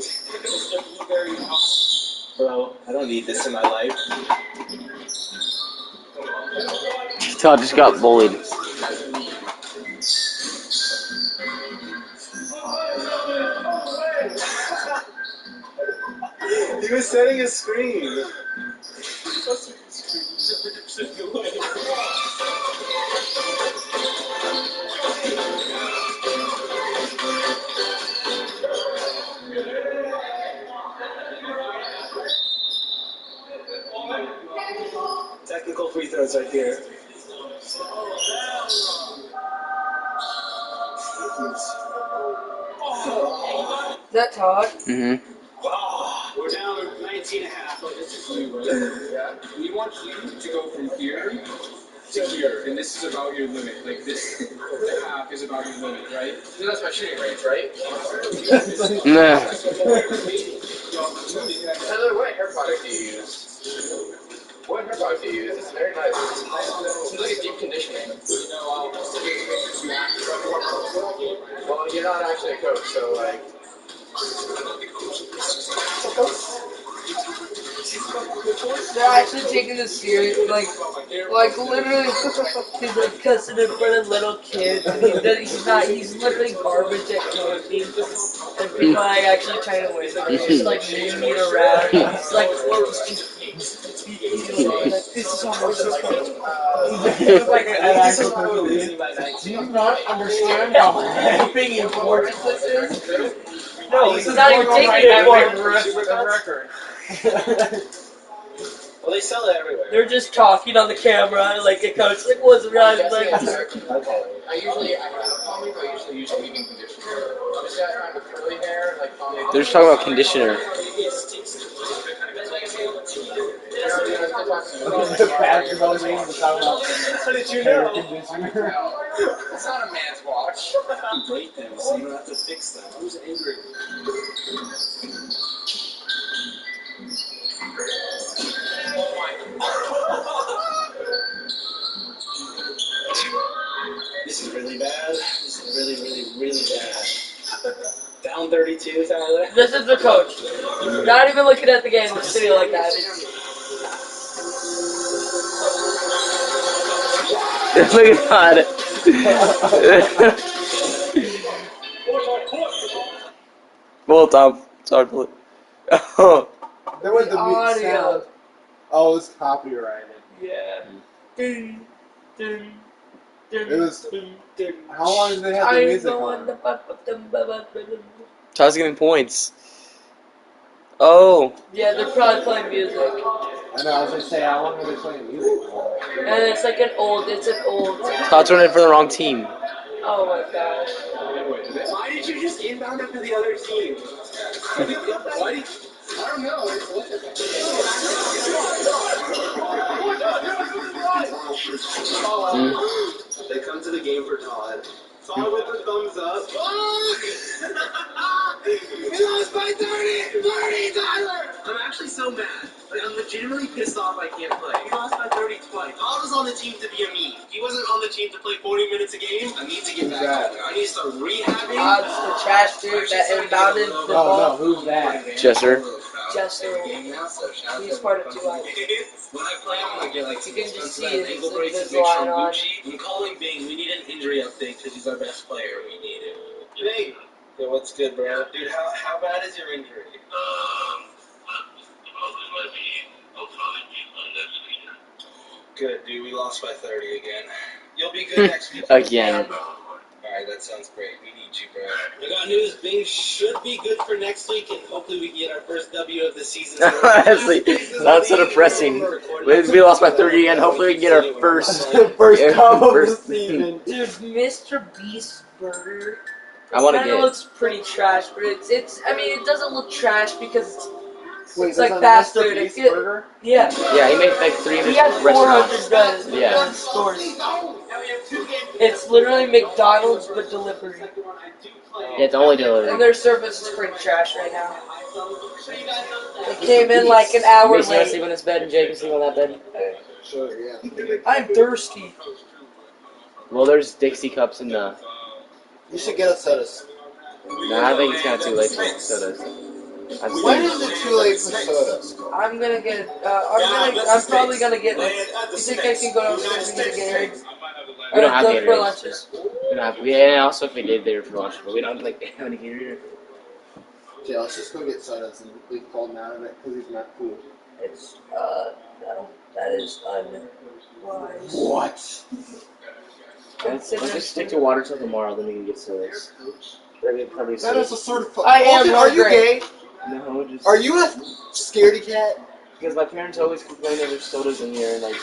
Bro, I don't need this in my life. Todd just got bullied. He was setting a screen. Technical free throws right here. Is that Todd? Mm-hmm. We're down 19 and a half. This is you, right? Yeah. We want you to go from here to here, and this is about your limit. Like this, the half is about your limit, right? So that's my shooting range, right? Nah. Tyler, what hair product do you use? What hair product do you use? It's very nice. It's like a deep conditioning. Well, you're not actually a coach, so like. They're actually taking this serious, like literally, he's like cussing in front of little kids, and he's literally garbage at coaching, and people are like, actually trying to win, he's just like moving it around, he's like, this is almost so coach. He's like an actual coach. Do you not understand how effing important this is? No, he's not even taking it for the record. Well, they sell it everywhere. They're just talking on the camera, like a coach, like, what's wrong? Like, I usually use leave-in conditioner. Obviously, I find with curly hair, like They're just talking about conditioner. Basketball games without How did you hair know? conditioner. It's not a man's watch. Break them so you don't have to fix them. Who's angry? This is really bad. This is really, really, really bad. Down 32, Tyler. this is the coach. Not even looking at the game, just sitting like that. Look at that. Well, Tom. Sorry, bullet. Oh. There was the Audio. sound. Oh, it's copyrighted. Yeah. Dun, dun, dun, It was- dun, dun. How long did they have the music on? Todd's getting points. Oh. Yeah, they're probably playing music. I know, I was gonna say, how long were they playing music for? And it's like an old. Todd's running for the wrong team. Oh my gosh. Why did you just inbound up to the other team? Why did I don't know. They come to the game for Todd. Todd with the thumbs up. We lost by 30! 30, Tyler! I'm actually so mad. Like, I'm legitimately pissed off I can't play. We lost by 30 twice. Todd was on the team to be a meme. He wasn't on the team to play 40 minutes a game. I need to get back on there. I need to start rehabbing. Todd's the trash dude that inbounded the Oh, no, ball. who's that? Chester. Jester. He's part of 2 When I play, I'm gonna get like You can just see that his ankle brace and Invisalign make sure on. Gucci. I'm calling Bing. We need an injury update because he's our best player. We need him. Bing. Yeah, what's good, bro? Dude, how bad is your injury? Good, dude. We lost by 30 again. You'll be good next week. Again. Alright, Alright, that sounds great. We need you, bro. I got news. Bing should be good for next week, and hopefully we can get our first W of the season. Honestly, that's so depressing. We lost by 30 again. Hopefully we can get our first First dub of the season. Dude, Mr. Beast burger. I want to Kind get of it. looks pretty trash, but it's. I mean, it doesn't look trash because Wait, it's like fast food. Beast It- burger? yeah. Yeah, he made like 300 He has 400 restaurants. Yeah. stores. It's literally McDonald's but delivery. Yeah, it's only And delivery. their service is pretty trash right now. It came in like an hour Mason, you want to sleep late. on this bed and Jake can sleep on that bed? Sure, yeah. I'm thirsty. Well, there's Dixie cups in the... You should get us sodas. Nah, I think it's kind of too late for sodas. When is it too late for sodas? I'm gonna get. I'm probably gonna get. You think I can go downstairs and get a Gatorade? We don't have For Gatorade. lunches. We don't have... And also if we did there for lunch, but we don't like have any Gatorade. Okay, let's just go get sodas and we called him out of it because he's not cool. It's that is unwise. What? Let's just stick to water till tomorrow, then we can get sodas. Probably That is sodas. a sort of. I am Are you gay? No, just... Are you a scaredy cat? Because my parents always complain that there's sodas in here, and like...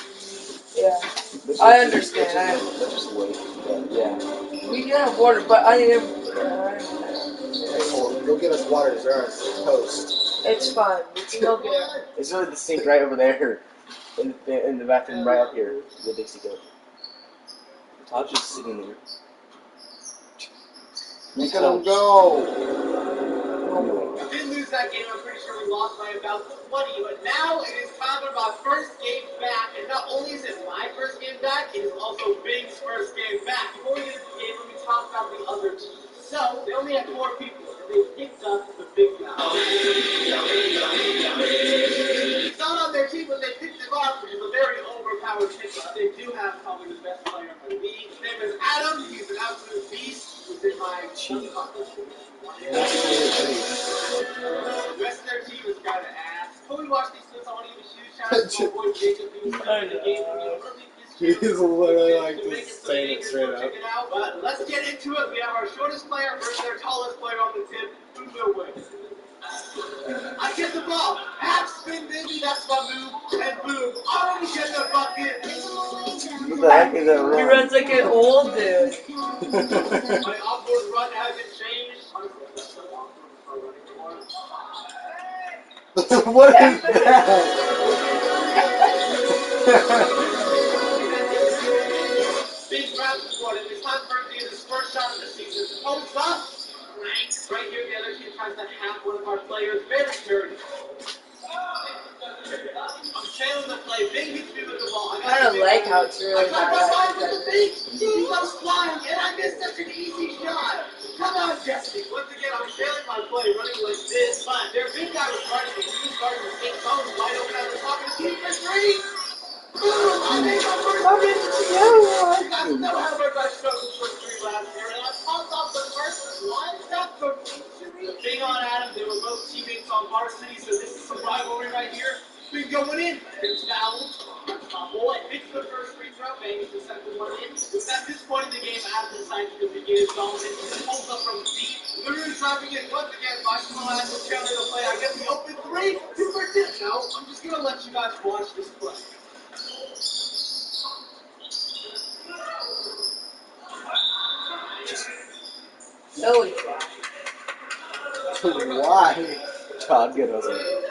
Yeah, There's I just- understand. That's just a waste, but yeah. We can have water, but I am. Oh, go get us water. There's our toast. It's fine. We can go get it. It's really the sink right over there, in the bathroom right up here, the Dixie cup. Todd's just sitting there. Look at him go. We did lose that game. I'm pretty sure we lost by about 20, but now it is time for my first game back. And not only is it my first game back, it is also Bing's first game back. Before we get into the game, let me talk about the other team. So, they only had 4 people, and they picked up the big guy. It's not on their team, but they picked him up, which is a very overpowered pickup. They do have probably the best player in the league. His name is Adam. He's an absolute beast. He's in my team. The rest of their team is kind of ass. Before we watch these clips, I want to give a huge shout out to my boy Jacob. He was playing the game. He's literally like To make just so saying you it can straight go up. check it out. But let's get into it. We have our shortest player versus their tallest player on the tip. Who will win? I get the ball. Half spin, baby. That's my move. And boom. Already get the bucket. What the heck is that He wrong? runs like an old dude. My offboard run hasn't changed. What is that? Big round support. It's time for him to get his first shot of the season. Post up. Right here, the other team tries to hack one of our players. Very dirty. I'm trailing the play. Big hits me with the ball. I don't like how it's I really got my bad. line with the big. He loves flying, and I missed such an easy shot. Come on, Jesse. Once again, I'm trailing my play, running like this. But their big guy was running, and he was starting to take zones wide open at the top of the key for 3. Boom! I made my first three. You guys know how much I struggled for 3 last year, and I popped off the first one. That's for victory. Bing on Adam, they were both teammates on varsity, so this is some rivalry right here. Been going in. It's fouled. My boy hits the first free throw, bangs the second one in. It was at this point in the game, Adam decided to begin his dominance. He pulls up from deep, literally driving it once again. By small Adam was trailing the play. I get the open 3. 2 for 2. No, I'm just gonna let you guys watch this play. Silly. Why? Todd, good was it?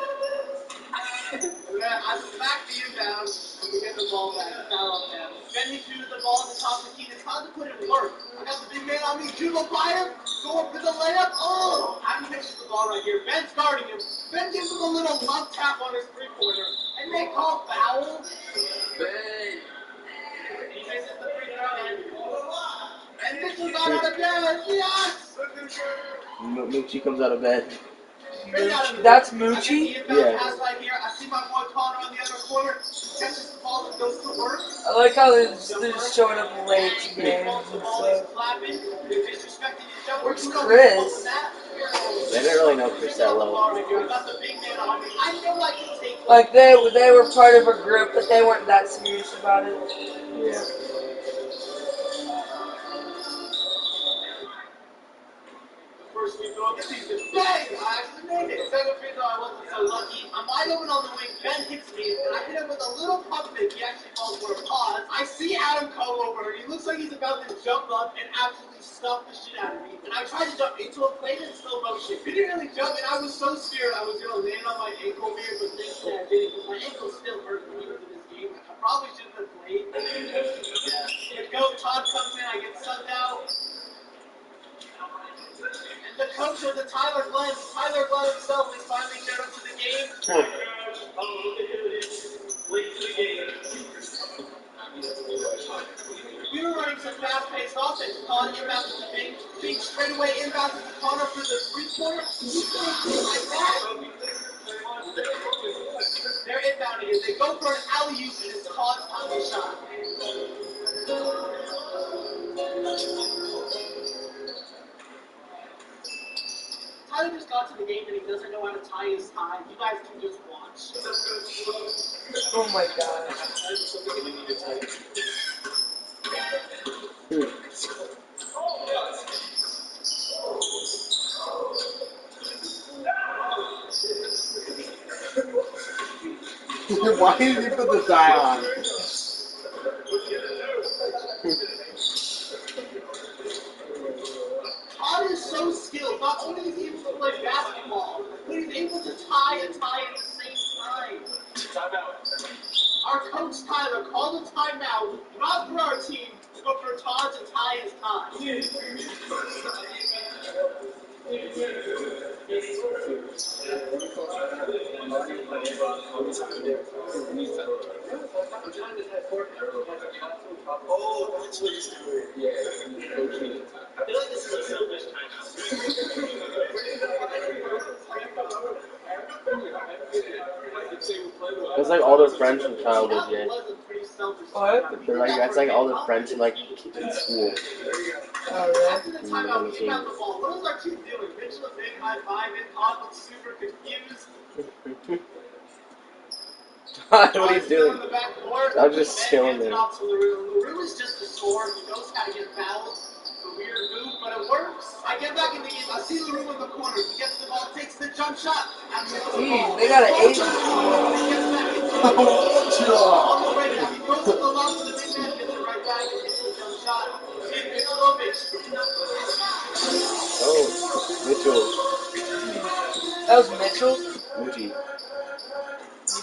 I smack the inbound and we get the ball back. Foul on him. Then he shoots the ball at the top of the key. It's time to put in work. I got the big man on me. Judo by him. Go up for the layup. Oh! Adam pitches the ball right here. Ben's guarding him. Ben gives him a little love tap on his 3-pointer. And they call foul. Ben. He misses the free throw and Mitchell got out of bed. Yes! Moochie comes out of bed. That's Moochie? Yeah. I see my boy Connor on the other corner. Catches the ball and goes to work. I like how they're just showing up late to games and stuff. Where's Chris? They didn't really know Chris that well. Like they were part of a group, but they weren't that serious about it. Yeah. First free throw, gets these bang! I actually made it. Second free throw, I wasn't so lucky. I'm wide open on the wing. Ben hits me, and I hit him with a little pump fake. He actually falls for a pause. I see Adam come over. He looks like he's about to jump up and absolutely stuff the shit out of me. And I tried to jump into a plate in slow motion. He didn't really jump, and I was so scared I was gonna land on my ankle here, but thankfully I didn't, because my ankle still hurt me into this game. I probably shouldn't have played. The goat Todd comes in, I get subbed out. And the coach of the Tyler Glenn himself is finally showed up to the game. We were running some fast-paced offense, calling inbound to the big straightaway inbound to the corner for the three-pointer. Like that. They're inbounding it. They go for an alley-oop and it's Todd's time to shot. Tyler just got to the game and he doesn't know how to tie his tie. You guys can just watch. Oh my god. Why did you put the tie on? Todd is so skilled. Not only is he able to play basketball, but he's able to tie and tie at the same time. Our coach Tyler called a timeout, not for our team, but for Todd to tie his tie. Oh, that's what he's doing. Yeah, coaching. I feel like this is a selfish timeout. That's like all their friends from childhood, yeah. What? They're like, that's like all their friends from like in school. After the timeout, we came out the ball. What was our team doing? Mitchell a big high five and Todd was super confused. What are you doing? I was just chilling there. LaRue is just a scorer. He knows how to get fouled. It's a weird move, but it works. I get back in the game. I see LaRue in the corner. He gets the ball, takes the jump shot. Jeez, they got an 8. He gets back on the right now. He goes to the lob to the big man, gets it right back, and hits the jump shot. Oh, Mitchell. That was Mitchell? Muji.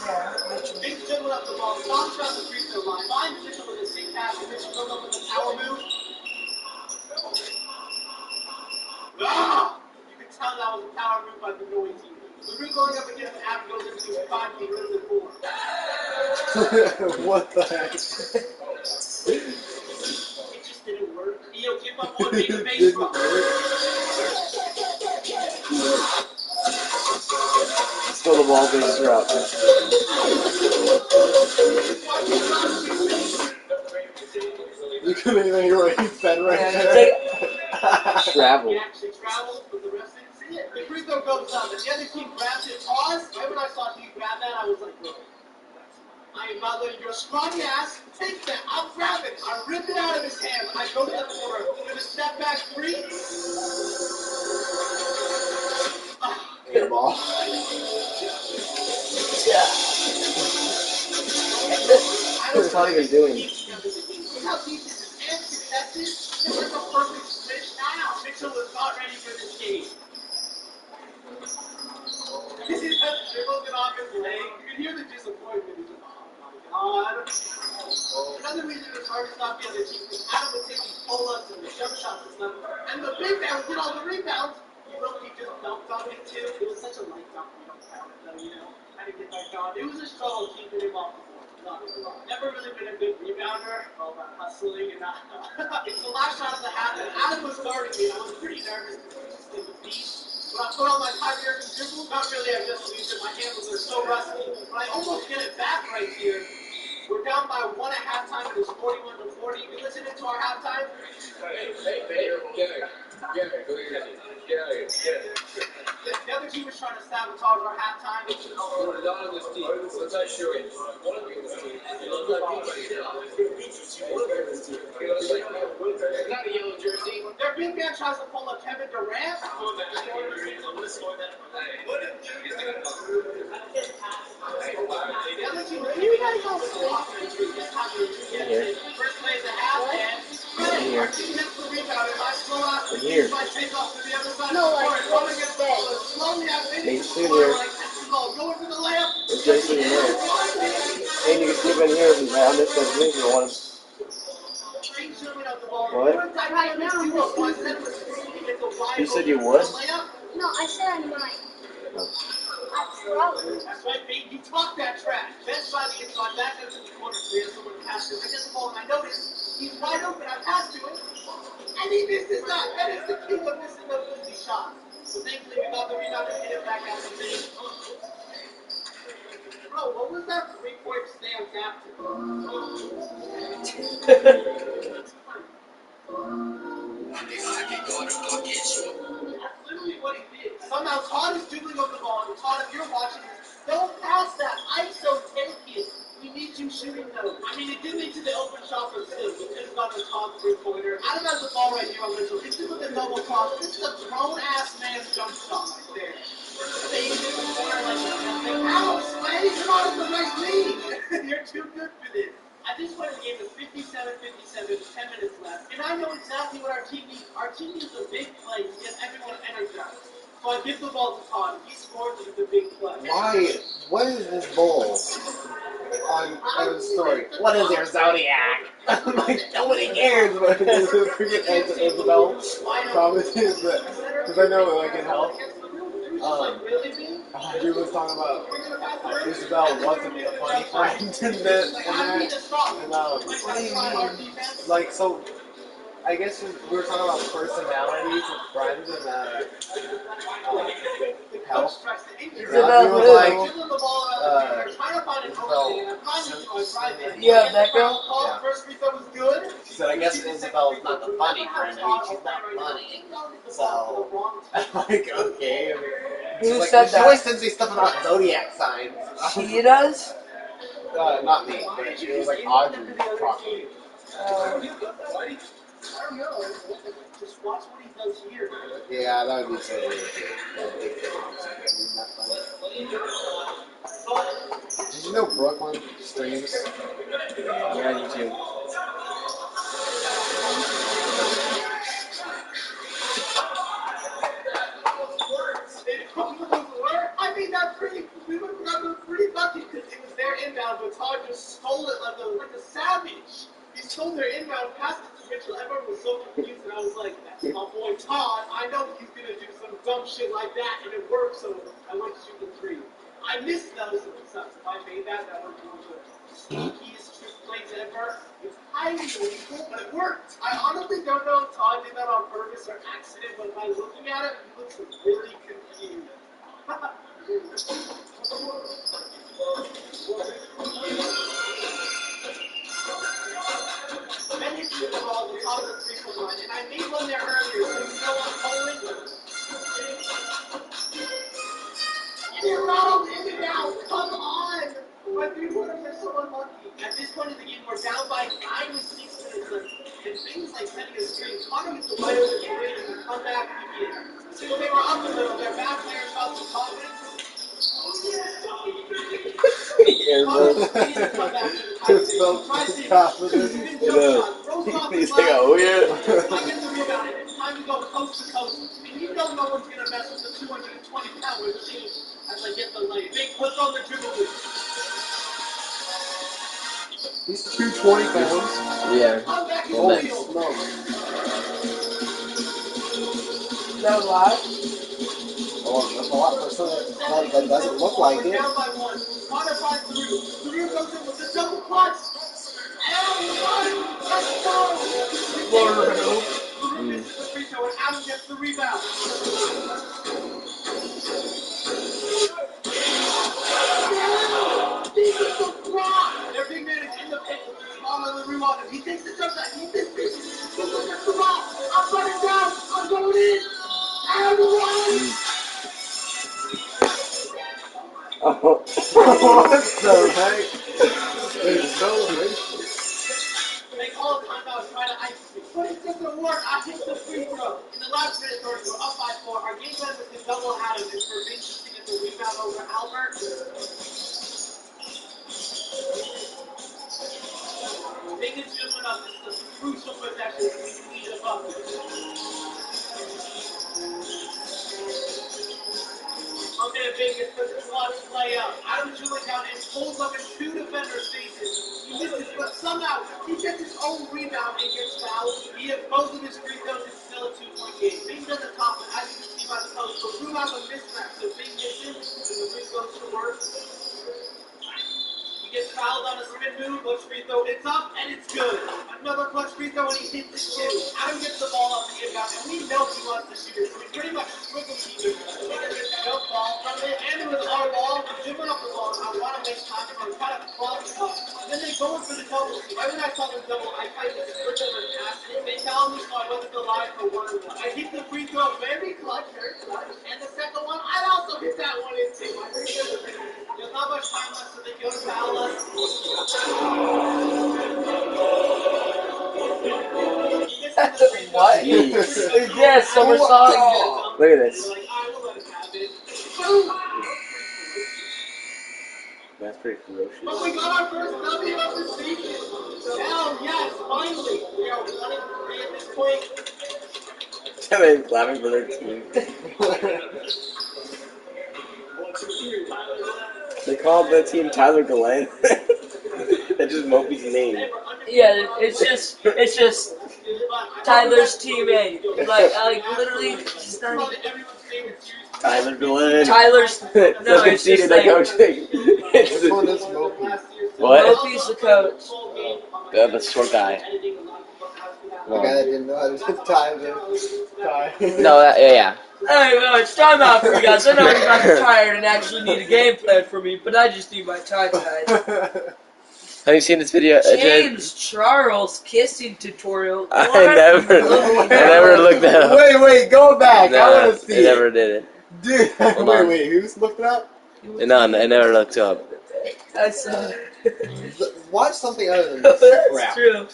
Yeah, Mitchell. Big dribbling up the ball, stomps around the free throw line, finds Mitchell with a sick pass, and Mitchell goes up with a power move. Ah! You can tell that was a power move by the noise team. LaRue going up against Adam goes into his 5 feet, runs it 4. What the heck? It just didn't work. Yo, give up one, make a base run. Still the ball bases are up. You couldn't even hear what he said right there. Travel. He actually traveled, but the rest didn't see it. The free throw goes up, and the other team grabs it. Pause. Right when I saw he grab that, I was like, bro, I am not letting your scrawny ass take that. I'll grab it. I rip it out of his hand. I go to the corner. With a step back 3. Good ball. What's Todd even doing? See how deep this is and contested? It's like a perfect switch. Now Mitchell was not ready for this game. This is just dribbles it off his leg. You can hear the disappointment. He's like, oh my god. Another reason it's hard to stop the other team is Adam would take these pull-ups and the jump shots and stuff, and the big man would get all the rebounds. You know, he just dunked on it too. It was such a light dunk. We don't count it though, you know. I didn't get that gone. It was a struggle keeping him off the floor. Never really been a good rebounder. All about hustling and not. It's the last shot of the half, and Adam was guarding me, and I was pretty nervous because he just did the beat. When I put on my Kyrie Irving dribble, not really, I just used it. My handles are so rusty. But I almost get it back right here. We're down by 1 at halftime, and it's 41-40. You listening to our halftime? Hey, Get out of here. Get out of here. The other team was trying to sabotage our halftime. You're not on this team. Let's not show it. I want to be on this team. You love that team. You want to be on this team. It's not a yellow jersey. Their big man tries to pull a Kevin Durant. The other team was You guys all sleep. first play of the half, and our team gets the rebound. If I slow out, if I take off to the other side No, of the like, court, running against the ball, and slowly I finish. You can sleep here. Going for the layup. It's Jason in there. And you can sleep in here on this side if you want him. What? Right now, You said you would? no, I said I might. I probably. That's right, babe. You talk that trash. Ben's by the inside, back into the corner. There's someone passed him. I get the ball and I notice he's wide open. I pass to him, and he misses that. That is the king of missing those easy shots. So thankfully we got the rebound and hit it back out the thing. Bro, what was that 3-point stand after? That's literally what he did. Somehow Todd is dribbling over the ball, and Todd, if you're watching this, don't pass that. ISO, take it. We need you shooting those. I mean, it did lead to the open shot from Sim. We could have gotten a Todd 3-pointer. Adam has the ball right here on Mitchell. Hits it with a double cross. This is a grown-ass man's jump shot right there. Fades in the corner like nothing. Ouch, Slaney, you're not in the right league. You're too good for this. At this point in the game, it's 57-57, 10 minutes left. And I know exactly what our team needs. Our team needs a big play to get everyone energized. So I give the ball to Todd. He scores with the big play. Why? What is this bowl on the story? What is your zodiac? I'm like, nobody cares, but forget Isabel promises that, because I know like it helps. He was talking about Isabel wasn't a funny friend in this and that. What do you mean? Like, so, I guess we were talking about personalities of friends and health. He was like, Isabel. Yeah, that girl? Yeah. First free throw was good. She said, I guess Isabel's not the funny friend. I mean, she's not funny. So, I'm like, okay. Who She's like, said she that? always sends me stuff about zodiac signs. She does? Not me, but it was like Audrey talking. I don't know. Just watch what he does here. Yeah, that would be so weird. Did you know Brooklyn streams? Yeah, you too. I mean, that's pretty. We would have been pretty lucky because it was their inbound, but Todd just stole it like a savage. He stole their inbound, passed it to Mitchell. Everyone was so confused, and I was like, "That's my boy Todd. I know he's gonna do some dumb shit like that," and it worked. So I went to shoot the three. I missed those. So if I made that, that would be one of the sneakiest trick plays ever. It's highly illegal, but it worked. I honestly don't know if Todd did that on purpose or accident, but by looking at it, he looks really confused. And hit the ball the top of the three-point line, and I made one there earlier, so you know I'm holding. You're not in and out. Come on. My three-pointers are so unlucky. At this point in the game, we're down by 9 with 6 minutes left, and things like setting a screen. Connor gets the wide open three and come back again. Since they were up a little, their back players felt some confidence. Just felt confident. He's like, oh yeah. I get the rebound, and it's time to go coast to coast. And you know no one's going to mess with the 220-pound machine as I get the lay. Big puts on the dribble loop. He's 220 pounds. Yeah. I'm back in Holy the field. smokes. Is that live? Oh, that's a lot for someone that doesn't look like We're it. down by 1. Connor finds Drew. Drew goes in with the double clutch. And one. Let's go. Drew misses the free throw, and Adam gets the rebound. This is the block. Their big man is in the paint with the ball on the rewind. He takes the jump shot. He missed it. He looks at the rock. I'm running down. I'm going in. And one. Oh. What the heck? It's so racist. They call it timeout, trying to ice me. But it doesn't work. I hit the free throw. In the last minute, we're up by 4. Our game plan was to double Adams and for Vince to get the rebound over Albert. Vince just went up. This is a crucial possession. We need a bucket. Okay, Vegas for the clutch play out. Adams drilling down and pulls up in 2 defenders' faces. He misses, but somehow he gets his own rebound and gets fouled. He hit both of his free throws. It's still a 2-point game. Bing doesn't top it, as you can see by the post. But Lou has a mismatch, so Bing gets in, and the free goes to work. He gets fouled on a spin move, clutch free throw. It's up, and it's good. Another clutch free throw, and he hits it too. Adam gets the ball off the inbound, and we know he wants to shoot it. So we pretty much swivel keep it. No ball from it, and it was our ball. Jim went up the ball. I want to make time for him. Kind of cross it up. Then they go in for the double. Right when I saw them double, I tried to switch over and pass it. They fouled me, so I went to the line for 1-1. I hit the free throw very clutch, and the second one, I also hit that one in too. My free throw, there's not much time left, so they go to foul us. What? Yes, summer song. Look at this. That's pretty ferocious. But we got our first W of the season. Hell yes, finally. We are 1-3 at this point. They're clapping for their team. They called the team Tyler Glenn. That's just Moby's name. Yeah, it's just Tyler's teammate. Like literally, just not Tyler Glenn. Tyler's. No, So it's just conceded like their coaching. It's This one the, is Mopey. what? Mopey's the coach. The short guy. The guy that didn't know how to tie the tie. No, yeah. Hey, no, it's time out for you guys. I know you guys are tired and actually need a game plan for me, but I just need my time tonight. Have you seen this video? James Charles kissing tutorial. I never looked that up. Wait, go back. I No, want to see I it. never did it. Dude, Hold on. wait, who's looked it up? No, I never looked up. I saw it. Watch something other than this That's crap. true.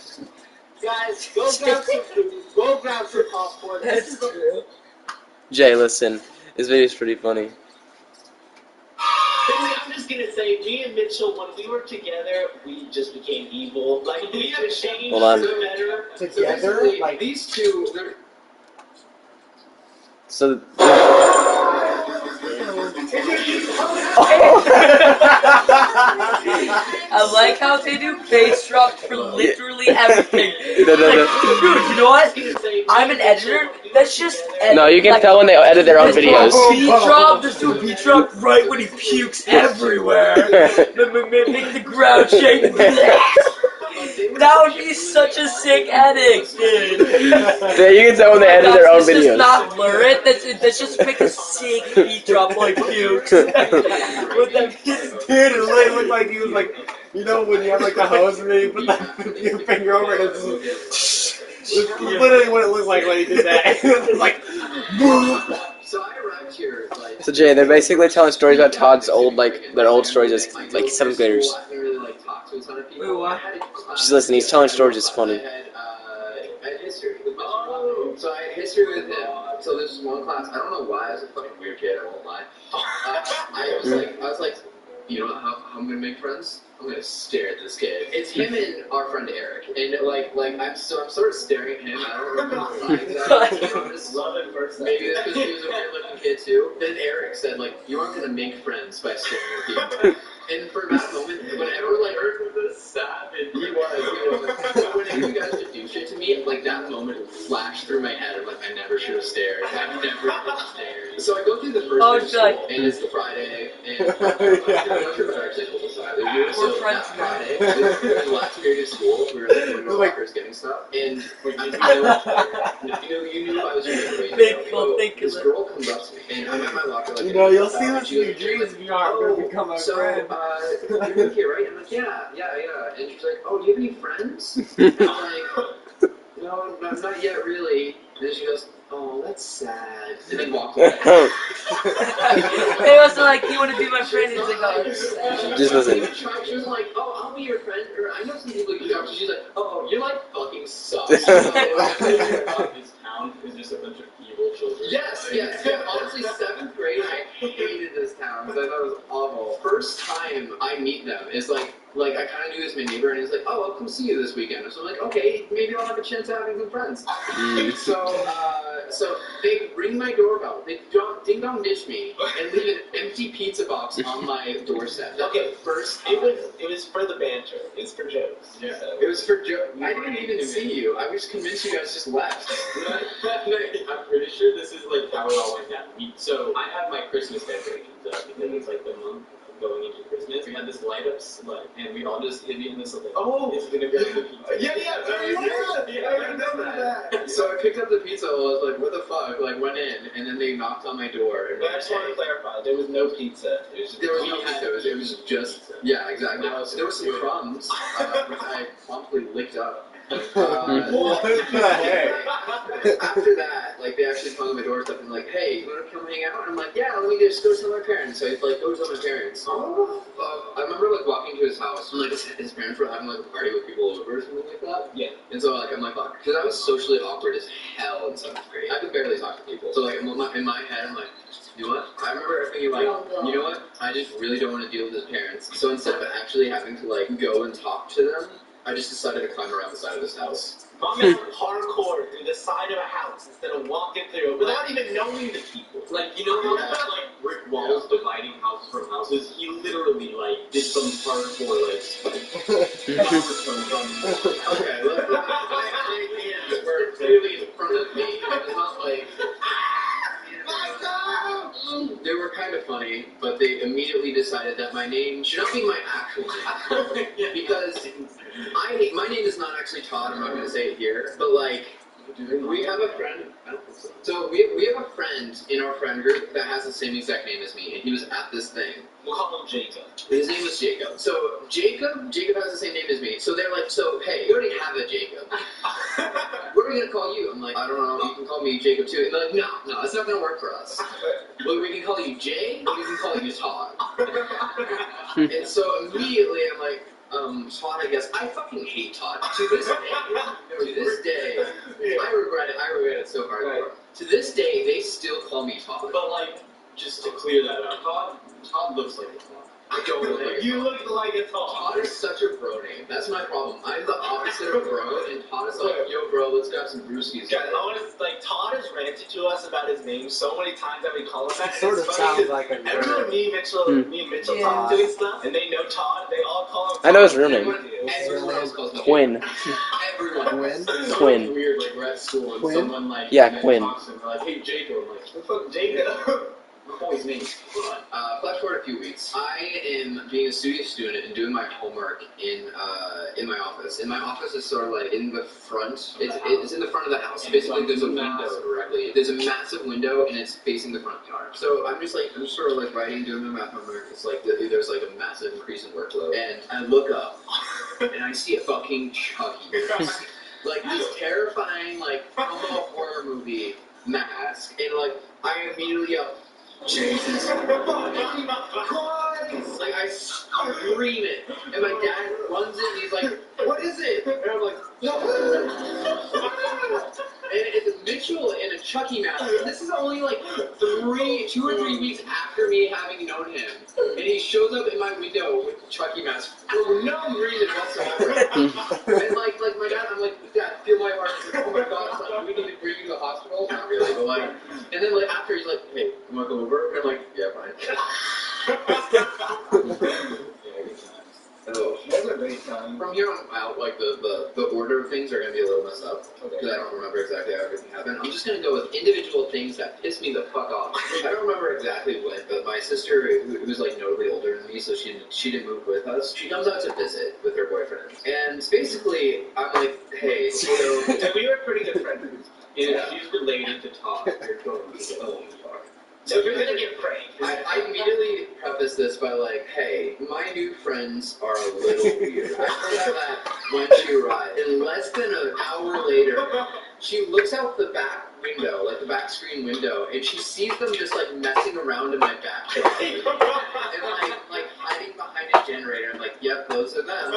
Guys, go grab some food. Go grab some popcorn. This That's is a true. Jay, listen. This video's pretty funny. I'm just gonna say, me and Mitchell, when we were together, we just became evil. Like, we have changed Hold on. for the better. Together? So basically, Like- these two, they're... So, I like how they do face drop for literally everything. No. Dude, you know what? I'm an editor. That's just edit. No, you can tell when they edit their own videos. Beat drop. Just do a beat drop right when he pukes everywhere. Make the ground shake. That would be such a sick edit, dude. Yeah, you can tell when they edit their own Let's just videos. not blur it. Let's just make a sick beat drop like pukes. With them Dude, it really looked like he was like, you know, when you have like the hose and then you put your finger over it, it's literally what it looked like when he did that. It's like, So I arrived here, like... So Jay, they're basically telling stories about Todd's old, their old stories as, 7th graders. I really, talk to a ton of people. Wait, what? Just listen, he's telling stories, it's funny. I had history with Mitchell. So I had history with him. So this was one class. I don't know why. I was a fucking weird kid. I won't lie. I was like, you know how I'm gonna make friends? I'm gonna stare at this kid. It's him and our friend Eric. And I'm sort of staring at him. I don't remember the line exactly. I'm just loving first. Maybe that's because he was a weird looking kid too. Then Eric said you aren't gonna make friends by staring at him. And for that moment, whenever Eric was a savage, he was. Whenever you guys would do shit to me, that moment flashed through my head. I never should have stared. I never should have stared. So I go through the first day of school, and it's the Friday, and I'm not sure if I actually told this either. So that Friday, the last period of school, we were in the lockers getting stuff, and you knew I was really great. This girl comes up to me, and I'm at my locker. you know, you'll see this in your dreams if you aren't going to become a friend. You're new here, right? I'm like, yeah. And she's like, oh, do you have any friends? I'm like, no, not yet, really. And then she goes, oh, that's sad. And then walked away. It was like, you want to be my friend? He's like, oh, it's sad. Just listen. She was like, oh, I'll be your friend. Or I know some people you talk to. She's like, oh, you're like fucking sucks. This town is just a bunch of evil children. Yes. Honestly, 7th grade, I hated this town because I thought it was awful. First time I meet them is like I kind of knew this my neighbor, and he's like, oh, I'll come see you this weekend. So I'm like, okay, maybe I'll have a chance of having some friends. So they ring my doorbell. They ding dong ditch me and leave an empty pizza box on my doorstep. Okay, first it was for the banter. It's for jokes. Yeah. It was for jokes. I didn't even see you. I was convinced you guys just left. I'm pretty sure this is like how it all went down. So I have my Christmas decorations up because it's like the month going into Christmas. We had this light up sled, and we all just hid in this like, oh, it's gonna be like the pizza. I remember that. So I picked up the pizza. I was like, what the fuck? Like went in, and then they knocked on my door. And I just want to clarify, there was no pizza. There was no pizza. It was just exactly. There was some crumbs, which I promptly licked up. What the heck? After that, like they actually come on my doorstep and like, hey, you wanna come hang out? And I'm like, yeah, let me just go tell my parents. So I like go tell my parents. I remember like walking to his house and like his parents were having like a party with people over or something like that. Yeah. And so like I'm like, fuck, because I was socially awkward as hell in 7th grade. I could barely talk to people. So like in my head, I'm like, you know what? I remember thinking like, you know what? I just really don't want to deal with his parents. So instead of actually having to like go and talk to them, I just decided to climb around the side of this house. Walking hardcore through the side of a house instead of walking through without even knowing the people. Like, you know how they have like brick walls dividing houses from houses? He literally like did some hardcore like Okay, look, my hands were clearly in front of me. It was not like they were kind of funny, but they immediately decided that my name should not be my actual name because my name is not actually Todd. I'm not going to say it here, but like we have a friend. I don't think so. So we have a friend in our friend group that has the same exact name as me, and he was at this thing. We'll call him Jacob. His name was Jacob. So Jacob has the same name as me. So they're like, so hey, you already have a Jacob. What are we gonna call you? I'm like, I don't know. You can call me Jacob too. And they're like, no, that's not gonna work for us. But we can call you Jay, or we can call you Todd. And so immediately I'm like, Todd, I guess. I fucking hate Todd. To this day, I regret it so hard. Right. To this day, they still call me Todd. But like, just to clear that up, Todd looks like a Todd. I don't look like You look like a Todd. Todd is such a bro name. That's my problem. I'm the opposite of bro, and Todd is like, yo bro, let's grab some brewskis. Guys, Todd has ranted to us about his name so many times that we call him that. Sort of sounds like a everyone, me and Mitchell talk doing stuff, and they know Todd, they all call him Todd. I know his real name. Everyone else calls me Quinn. Everyone. Quinn. Weird, like we're at school and Quinn? someone like Quinn. talks to him, like, hey Jacob, I'm like, The fuck, Jacob? oh, his name. Flash forward a few weeks. I am being a studio student and doing my homework in my office. And my office is sort of like in the front. It's in the front of the house. Basically, there's a window directly. There's a massive window and it's facing the front yard. So I'm just sort of like writing, doing my math homework. It's like there's like a massive increase in workload. And I look up and I see a fucking Chucky. Like this terrifying like homo horror movie mask. And like I immediately yell, Jesus fucking Christ! Like, I scream it, and my dad runs in, and he's like, what is it? And I'm like, and it's Mitchell in a Chucky mask, and this is only like 2 or 3 weeks after me having known him, and he shows up in my window with the Chucky mask for no reason whatsoever. And like my dad, I'm like, Dad, feel my heart. He's like, oh my God, son, we need to bring you to the hospital. Not really, but like, and then like after he's like, hey, you wanna go over? And I'm like, yeah, fine. So, That's a great time. from here on out, like the order of things are gonna be a little messed up because I don't remember exactly how everything happened. I'm just gonna go with individual things that piss me the fuck off. I don't remember exactly when, but my sister, who's like notably older than me, so she didn't move with us. She comes out to visit with her boyfriend, and basically I'm like, hey, so And we were pretty good friends. Yeah, she's related to Todd. You're totally fuck. So you're gonna get pranked. I immediately preface this by like, hey, my new friends are a little weird. I said that when she arrived. And less than an hour later, she looks out the back window, like the back screen window, and she sees them just like messing around in my back. And like hiding behind a generator. I'm like, yep, those are them.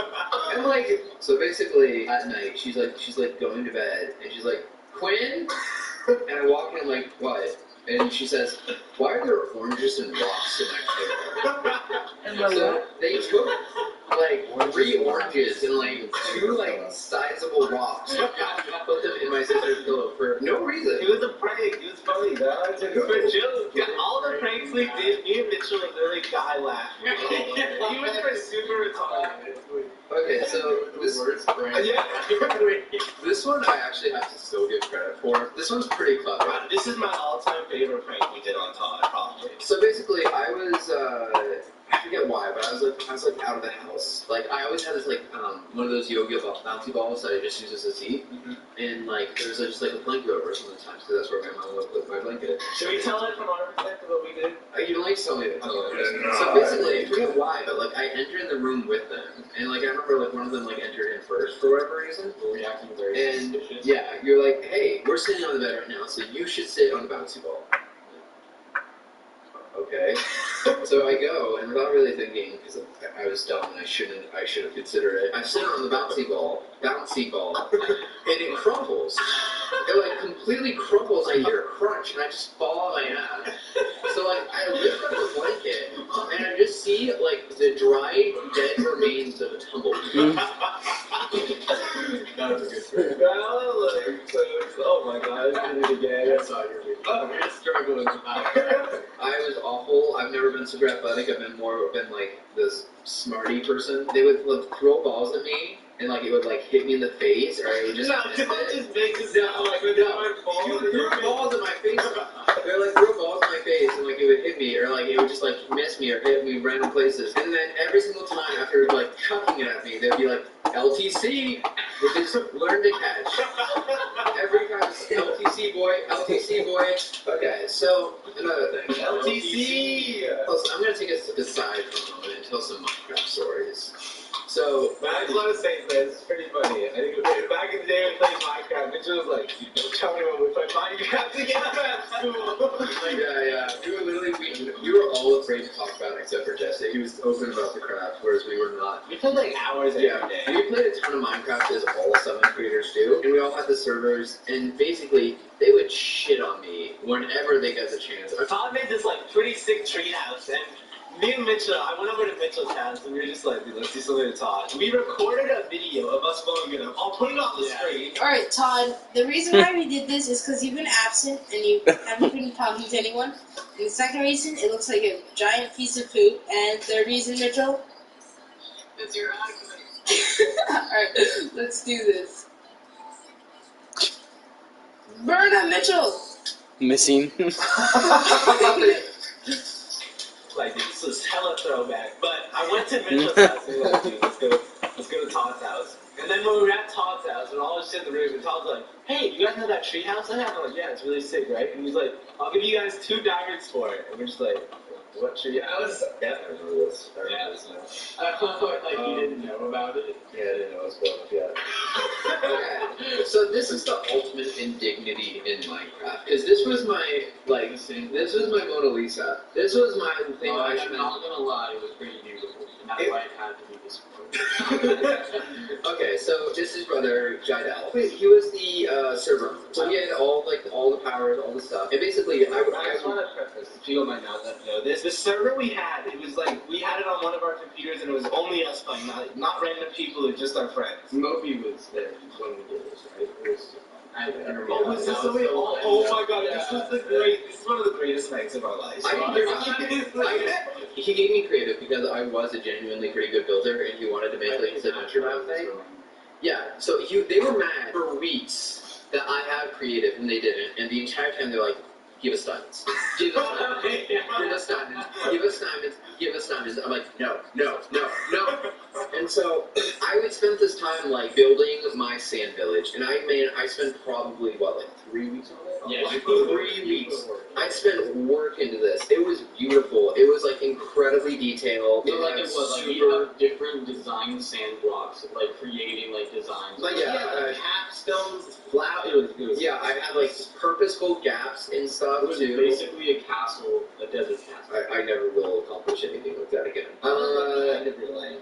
And like, so basically at night, she's like going to bed, and she's like, Quinn? And I walk in, I'm like, what? And she says, why are there oranges and rocks in my hair? So they took like 3 oranges and like 2 like sizable rocks and put them in my sister's pillow for no reason. It was a prank. It was funny, dog. It was for Jill. Yeah, all the pranks we did, me and Mitchell would literally die laughing. He was super retarded. Okay, so this this one I actually have to still give credit for. This one's pretty clever. This is my all-time favorite prank we did on Todd, probably. So basically, I was I forget why, but I was like out of the house. Like I always had this like one of those yoga bouncy balls that I just use as a seat, and like there was just like a blanket over sometimes because that's where my mom would put my blanket. Should we tell it from our perspective what we did? You don't like tell me to tell it. So basically, I forget why, but like I entered the room with them, and like I remember like one of them like entered in first for whatever reason. Reacting very suspicious. Yeah, you're like, hey, we're sitting on the bed right now, so you should sit on the bouncy ball. Okay. So I go, and without really thinking, because I was dumb and I should have considered it, I sit on the bouncy ball, and it crumbles. It like completely crumbles. I hear a crunch, and I just fall on my ass. So like I lift up the blanket, and I just see like the dried, dead remains of a tumbleweed. That was a good trick. Oh my god, I did it again. I saw your video. Oh, you're struggling. I was awful. I've never been super athletic. I've been like this smarty person. They would like, throw balls at me, and like it would like hit me in the face, or I would just don't just make this down like threw balls in my face. They would like throw balls in my face, and like it would hit me, or like it would just like miss me or hit me random places. And then every single time after like chucking it at me, they'd be like LTC, which is learn to catch. Every time LTC boy. Okay, so another thing. LTC! Listen, I'm gonna take us aside for a moment and tell some Minecraft stories. So, I just want to say that it's pretty funny. I think back in the day we played Minecraft, Mitchell was like, don't tell me when we play Minecraft together at school. Yeah. We were all afraid to talk about it except for Jesse. He was open about the craft, whereas we were not. We played like hours every day. We played a ton of Minecraft as all 7th graders do, and we all had the servers, and basically, they would shit on me whenever they got the chance. Todd made this like pretty sick treehouse, and me and Mitchell, I went over to Mitchell's house, and we were just like, dude, let's do something to Todd. We recorded a video of us blowing it up. I'll put it on the screen. Alright, Todd, the reason why we did this is because you've been absent, and you haven't been talking to anyone. And the second reason, it looks like a giant piece of poop. And third reason, Mitchell? It's your accent. Alright, let's do this. Burn him, Mitchell! Missing. Like, this was hella throwback. But I went to Mitchell's house and we were like, dude, let's go to Todd's house. And then when we were at Todd's house and all this shit in the room, and Todd's like, hey, you guys know that tree house I have? I'm like, yeah, it's really sick, right? And he's like, I'll give you guys 2 diamonds for it. And we're just like, what tree house? Yeah, I remember this. I thought like you didn't know about it. Yeah, I didn't know it was going yet. Okay, so this is the ultimate indignity in Minecraft. Because this was my, like, this was my Mona Lisa. This was my thing. I'm not gonna lie, it was pretty beautiful. And that's why it had to be this one. Okay, so this is brother Jidal. He was the server. So he had all the powers, all the stuff. And basically, I just want to preface, if you might not know this, the server we had, it was like, we had it on one of our computers and it was only us playing, not random people, it was just our friends. Moby was there when we did this, right? It was, oh my god, this is one of the greatest nights of our lives. He gave me creative because I was a genuinely pretty good builder and he wanted to make like his adventure map thing. Yeah, so they were mad for weeks that I had creative and they didn't, and the entire time they're like, give us diamonds. Give us diamonds. Give us diamonds. Give us diamonds. Give us diamonds. I'm like, no. And so I would spend this time like building my sand village, and I spent probably what, like 3 weeks on it? Yeah, like 3 weeks. I spent work into this. It was beautiful. It was like incredibly detailed. So like it was like we have different design sand blocks, like creating like designs. Like capstones, flat. It was yeah. I had like purposeful gaps and stuff it was too. basically a castle, a desert castle. I never will accomplish anything like that again.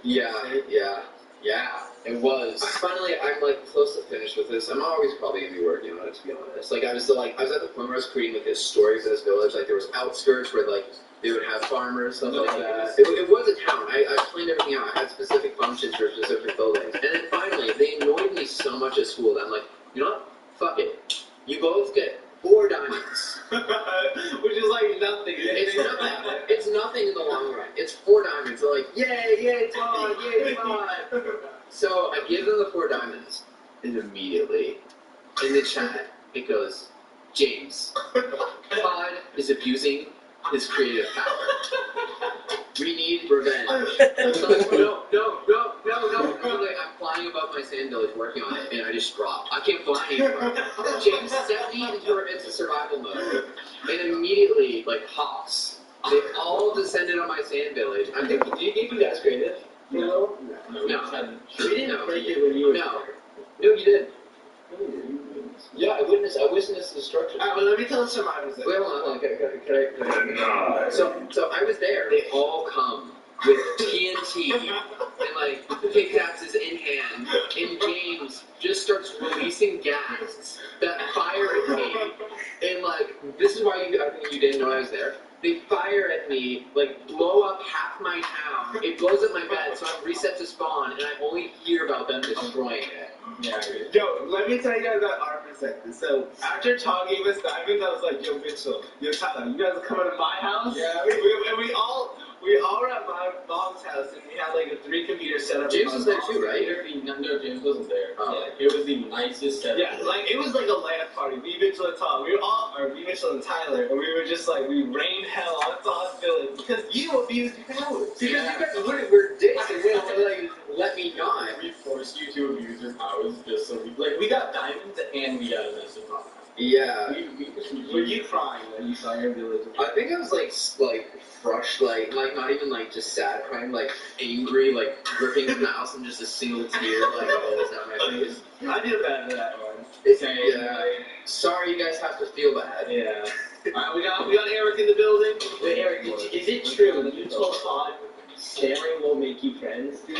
Yeah. It was. I'm like close to finished with this. I'm always probably gonna be working on it, to be honest. Like I was at the point where I was creating like this story for this village. Like there was outskirts where like they would have farmers, stuff like that. It was a town. I planned everything out. I had specific functions for specific buildings. And then finally, they annoyed me so much at school that I'm like, you know what? Fuck it. You both get 4 diamonds. Which is like nothing. It's nothing in the long run. It's 4 diamonds. They're like, yay, Todd, yay, Todd. So I give them the 4 diamonds, and immediately in the chat it goes, James, Todd is abusing his creative power. We need revenge. So no. I'm flying above my sand village working on it, and I just dropped. I can't fly anymore. James set me into survival mode, and immediately, like hops, they all descended on my sand village. I think, do you guys creative? No. We didn't break it when you were No, you did. Yeah, I witnessed the destruction. Alright, well, let me tell the survivors then. Wait, hold on. Can I? So I was there. They all come with TNT and like pickaxes in hand, and James just starts releasing gas that fire at me. And like, this is why I think you didn't know I was there. They fire at me, like blow up half my town. It blows up my bed, so I'm reset to spawn, and I only hear about them destroying it. Yeah. Yo, let me tell you guys about our perspective. So after Todd gave us diamonds, I was like, yo, Mitchell, yo, Tyler, you guys are coming to my house? Yeah. We all were at my mom's house, and we had like a 3 computer setup. James was there too, right? No, James wasn't there. It was the nicest setup. Yeah, like it was like a LAN party. Me, Mitchell, and Todd. Me, Mitchell, and Tyler, and we were just like, we rained hell on Todd's village because you abused your powers. Because you guys were dicks and wouldn't like let me not. We forced you to abuse your powers just so we got diamonds and we got a mess of problems. Yeah. Were you crying when you saw your village? I think I was like crushed, like not even like just sad crying, like angry, like ripping the mouse and just a single tear like rolls down my face. I feel bad for that one. Yeah. Sorry, you guys have to feel bad. Yeah. Alright, we got Eric in the building. Wait, Eric, is it true that you told Todd staring will make you friends? Did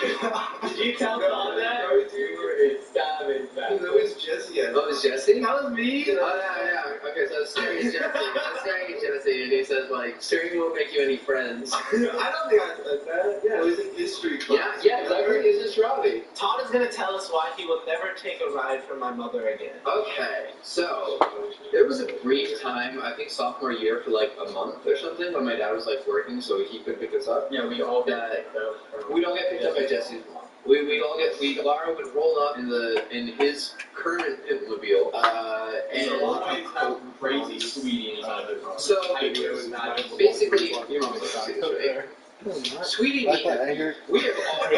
you tell Todd that? Stop it. That was Jesse. Oh, it was Jesse? That was me? Oh, yeah. Okay, so staring at Jesse, and he says, like, staring won't make you any friends. I don't think I said that. Yeah, it was in history class. Yeah, exactly. It's just Robbie. Todd is going to tell us why he will never take a ride from my mother again. Okay, so, there was a brief time, I think sophomore year, for like a month or something, when my dad was like working, so he couldn't pick us up. Yeah, we all got we don't get picked up by Jesse's mom. Lara would roll up in his current Pitmobile, and crazy sweetie inside the car. So basically, your mom was right? Sweetie, we have all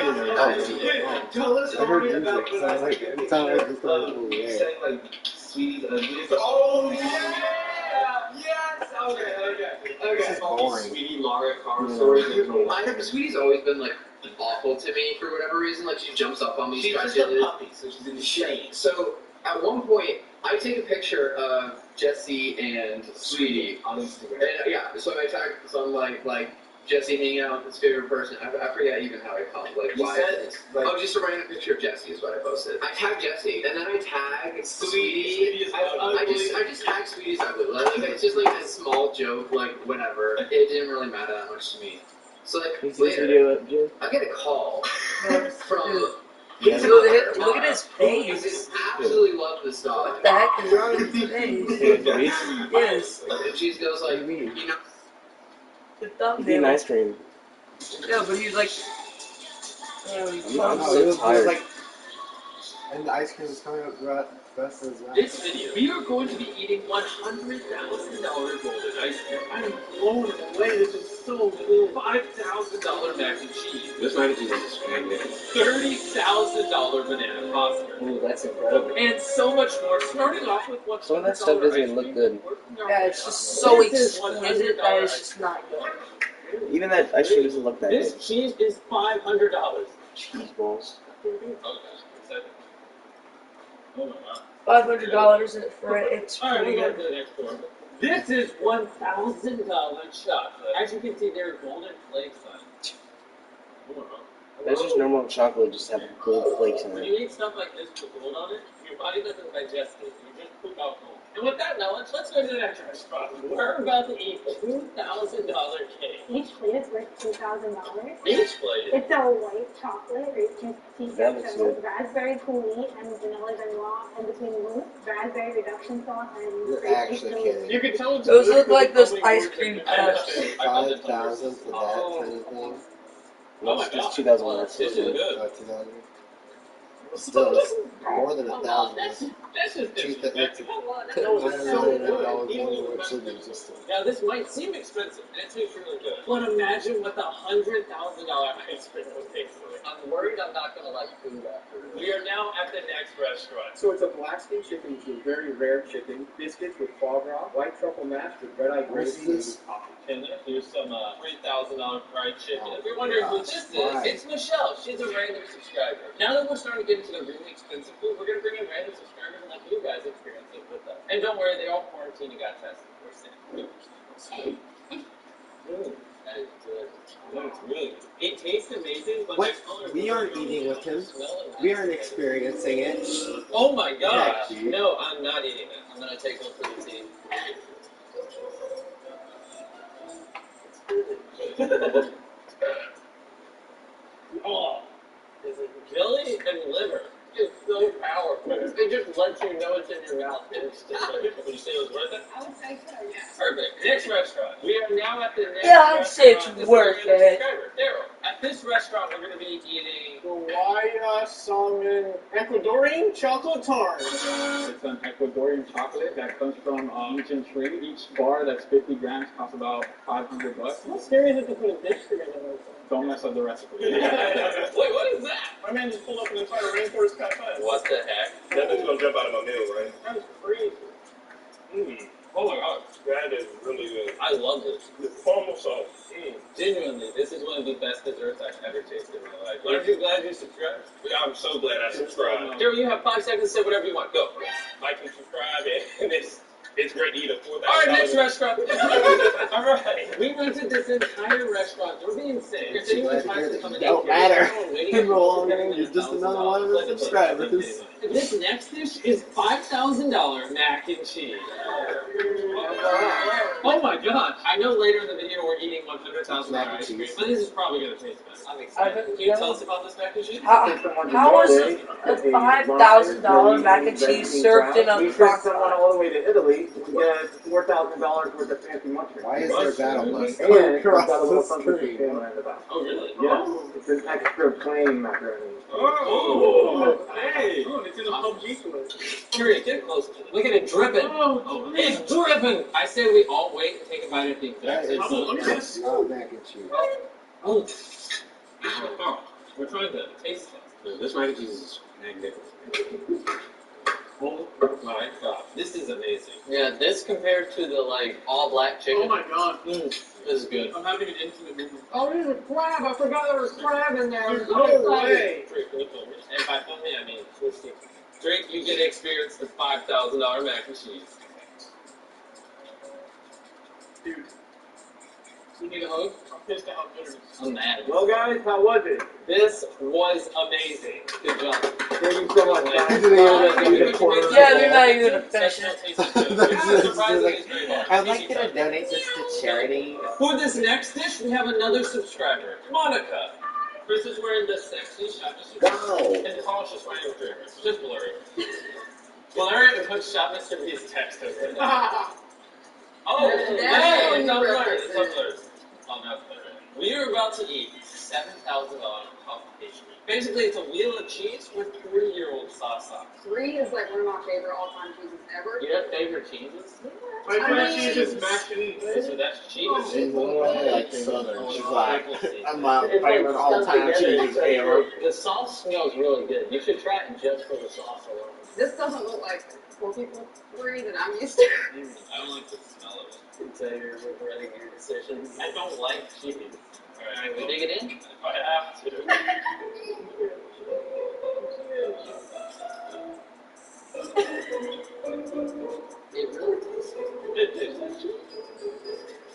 tell us I heard music, it sounded like this you sang like Sweetie's ugly. Oh yeah! Yes! Okay. This is boring. Sweetie Lara car story. Sweetie's always been like awful to me for whatever reason. Like she jumps up on me, she's just a puppy, so she's in the shade. So at one point, I take a picture of Jesse and Sweetie on Instagram. And so I tag, so I'm like Jesse hanging out with his favorite person. I forget even how I called it. Just a random picture of Jesse is what I posted. I tag Jesse, and then I tag Sweetie. I just tag Sweetie's ugly. Like it's just like a small joke, like whatever. It didn't really matter that much to me. So like later, I get a call from. Look at his face. I absolutely love this dog. What the heck is wrong with his face? Yes. And she goes like, you know. The thumbnail. Eating ice cream. Yeah, but he's like. I'm so tired. And the ice cream is coming up best as well. This video, we are going to be eating $100,000 golden ice cream. I'm blown away. This is so cool. $5,000 mac and cheese. This mac and cheese is magnificent. $30,000 banana pasta. Ooh, that's incredible. And so much more. Starting off with what Some of that stuff doesn't even look good. Yeah, it's just so exquisite that it's just not good. Even that ice cream doesn't look that This good. cheese is $500. Cheese balls. $500 for it. It's Alright, pretty we go good. to the next one. This is $1,000 chocolate. As you can see, there are golden flakes on it. That's just normal chocolate, just have gold flakes in When it. you eat stuff like this with gold on it, your body doesn't digest it. You just poop out gold. And with that knowledge, let's go to the next restaurant. We're about to eat $2,000 cake. Each plate is worth $2,000. Each plate. It's a white chocolate Reese's That Pieces looks with good. raspberry coulis and vanilla vanilla, and between mousse, raspberry reduction sauce, and You're grape actually vanilla. kidding. You can tell it's Those good look like because those it's probably ice worth cream it. cups. 5,000 for that kind of thing. Oh my It's god. just 2,000 less. This is good. 2,000. Still, it's more than 1,000. That's just Cheese different. that makes it That was so $999 good. wonder what should be existing. Now this might seem expensive, and it tastes really good. But imagine what the $100,000 ice cream would taste like. I'm worried I'm not gonna like food after. We are now at the next restaurant. So it's a Blaskin chicken, which is a very rare chicken. Biscuits with foie gras, white truffle mash with red-eye What's gravy, and this? coffee. And then here's some $3,000 fried chicken. Oh, If you're wondering who gosh, this why? is, it's Michelle. She's a random subscriber. Now that we're starting to get into the really expensive food, we're going to bring in random subscribers and let you guys experience it with us. And don't worry, they all quarantined and got tested. We're safe. That is good. That's really good. It tastes amazing, but What? the color We aren't eating with him. We aren't experiencing it. Oh my gosh. Yeah, dude. No, I'm not eating it. I'm going to take one for the team. Oh, is it jelly and liver? It's so powerful. It just lets you know it's in your mouth instantly. Would you say it was worth it? I would say so, yes. Perfect. Next restaurant. We are now at the next Yeah, I'd say it's restaurant. This is worth our it. subscriber, Daryl. At this restaurant, we're going to be eating. Guaya salmon Ecuadorian chocolate tart. It's an Ecuadorian chocolate that comes from ancient tree. Each bar that's 50 grams costs about $500. How scary is it to put a dish together like that? Don't mess up the recipe. Wait, what is that? My man just pulled up an entire rainforest cafe. What the heck? Nothing's gonna jump out of my meal, right? That is crazy. Oh my god. That is really good. I love this. The caramel sauce. Genuinely, this is one of the best desserts I've ever tasted in my life. Aren't you glad you subscribed? I'm so glad I subscribed. Daryl, you have 5 seconds to say whatever you want. Go. Like and subscribe, and it's great to eat a $4,000. Alright, next restaurant. Alright. We rented this entire restaurant. We're being sick. You're sitting Glad with to hear time to that come you and don't eat. matter. Waiting In the for long you. run, you're just another one of the subscribers. This next dish is $5,000 mac and cheese. Oh my god! I know later in the video we're eating $100,000 ice cream, but this is probably gonna taste best. I'm excited. Can you tell us about this mac and cheese? How was a $5,000 mac and cheese served in a We sent crock someone pot? all the way to Italy to get $4,000 worth of fancy mushrooms. Why is there battle bus And it's across got a little the something screen? to in the back. Oh really? Yes, it's an extra plain macaroni. Oh, hey! Oh, it's in a PUBG twist. Curious, get close. Look at it dripping. Oh, it's dripping. I say we all wait and take a bite at the That exact same time. is not mac and cheese. Oh. We're trying to taste test. This mac and cheese is magnificent. Oh my god, this is amazing. Yeah, this compared to the like all black chicken. Oh my god. This is good. I'm having an intimate moment. Oh, there's a crab. I forgot there was crab in there. There's No way. Drake, can you film me? And by film me, I mean twisting. Drake, you get to experience the $5,000 mac and cheese. Dude, you need a hug? I'm pissed at how good it is. I'm mad. Well, guys, how was it? This was amazing. Good job. Thank you so much, guys. Yeah, they're not even gonna finish it. I'd like you to donate this to charity. For this next dish, we have another subscriber, Monica. Chris is wearing the sexy shot. Wow. And Paul's just wearing a drink. It's just blurry. Blurry and put shot Mr. B's text over it. Oh, hey, it's unblurred. It's unblurred. Oh, not blurred. We are about to eat $7,000 coffee pastry. Basically, it's a wheel of cheese with 3-year-old sauce on it. 3 is like one of my favorite all-time cheeses ever. You have favorite cheeses? My favorite cheese is mashed cheese. So that's cheese. She's literally like Southern. She's like, I'm my favorite all-time cheese ever. The sauce smells really good. You should try it just for the sauce alone. This doesn't look like 4 people 3 that I'm used to. I don't like the smell of it. So you're regretting your decision. I don't like cheese. Alright, we dig it in? If I have to. It really tastes good. It tastes good.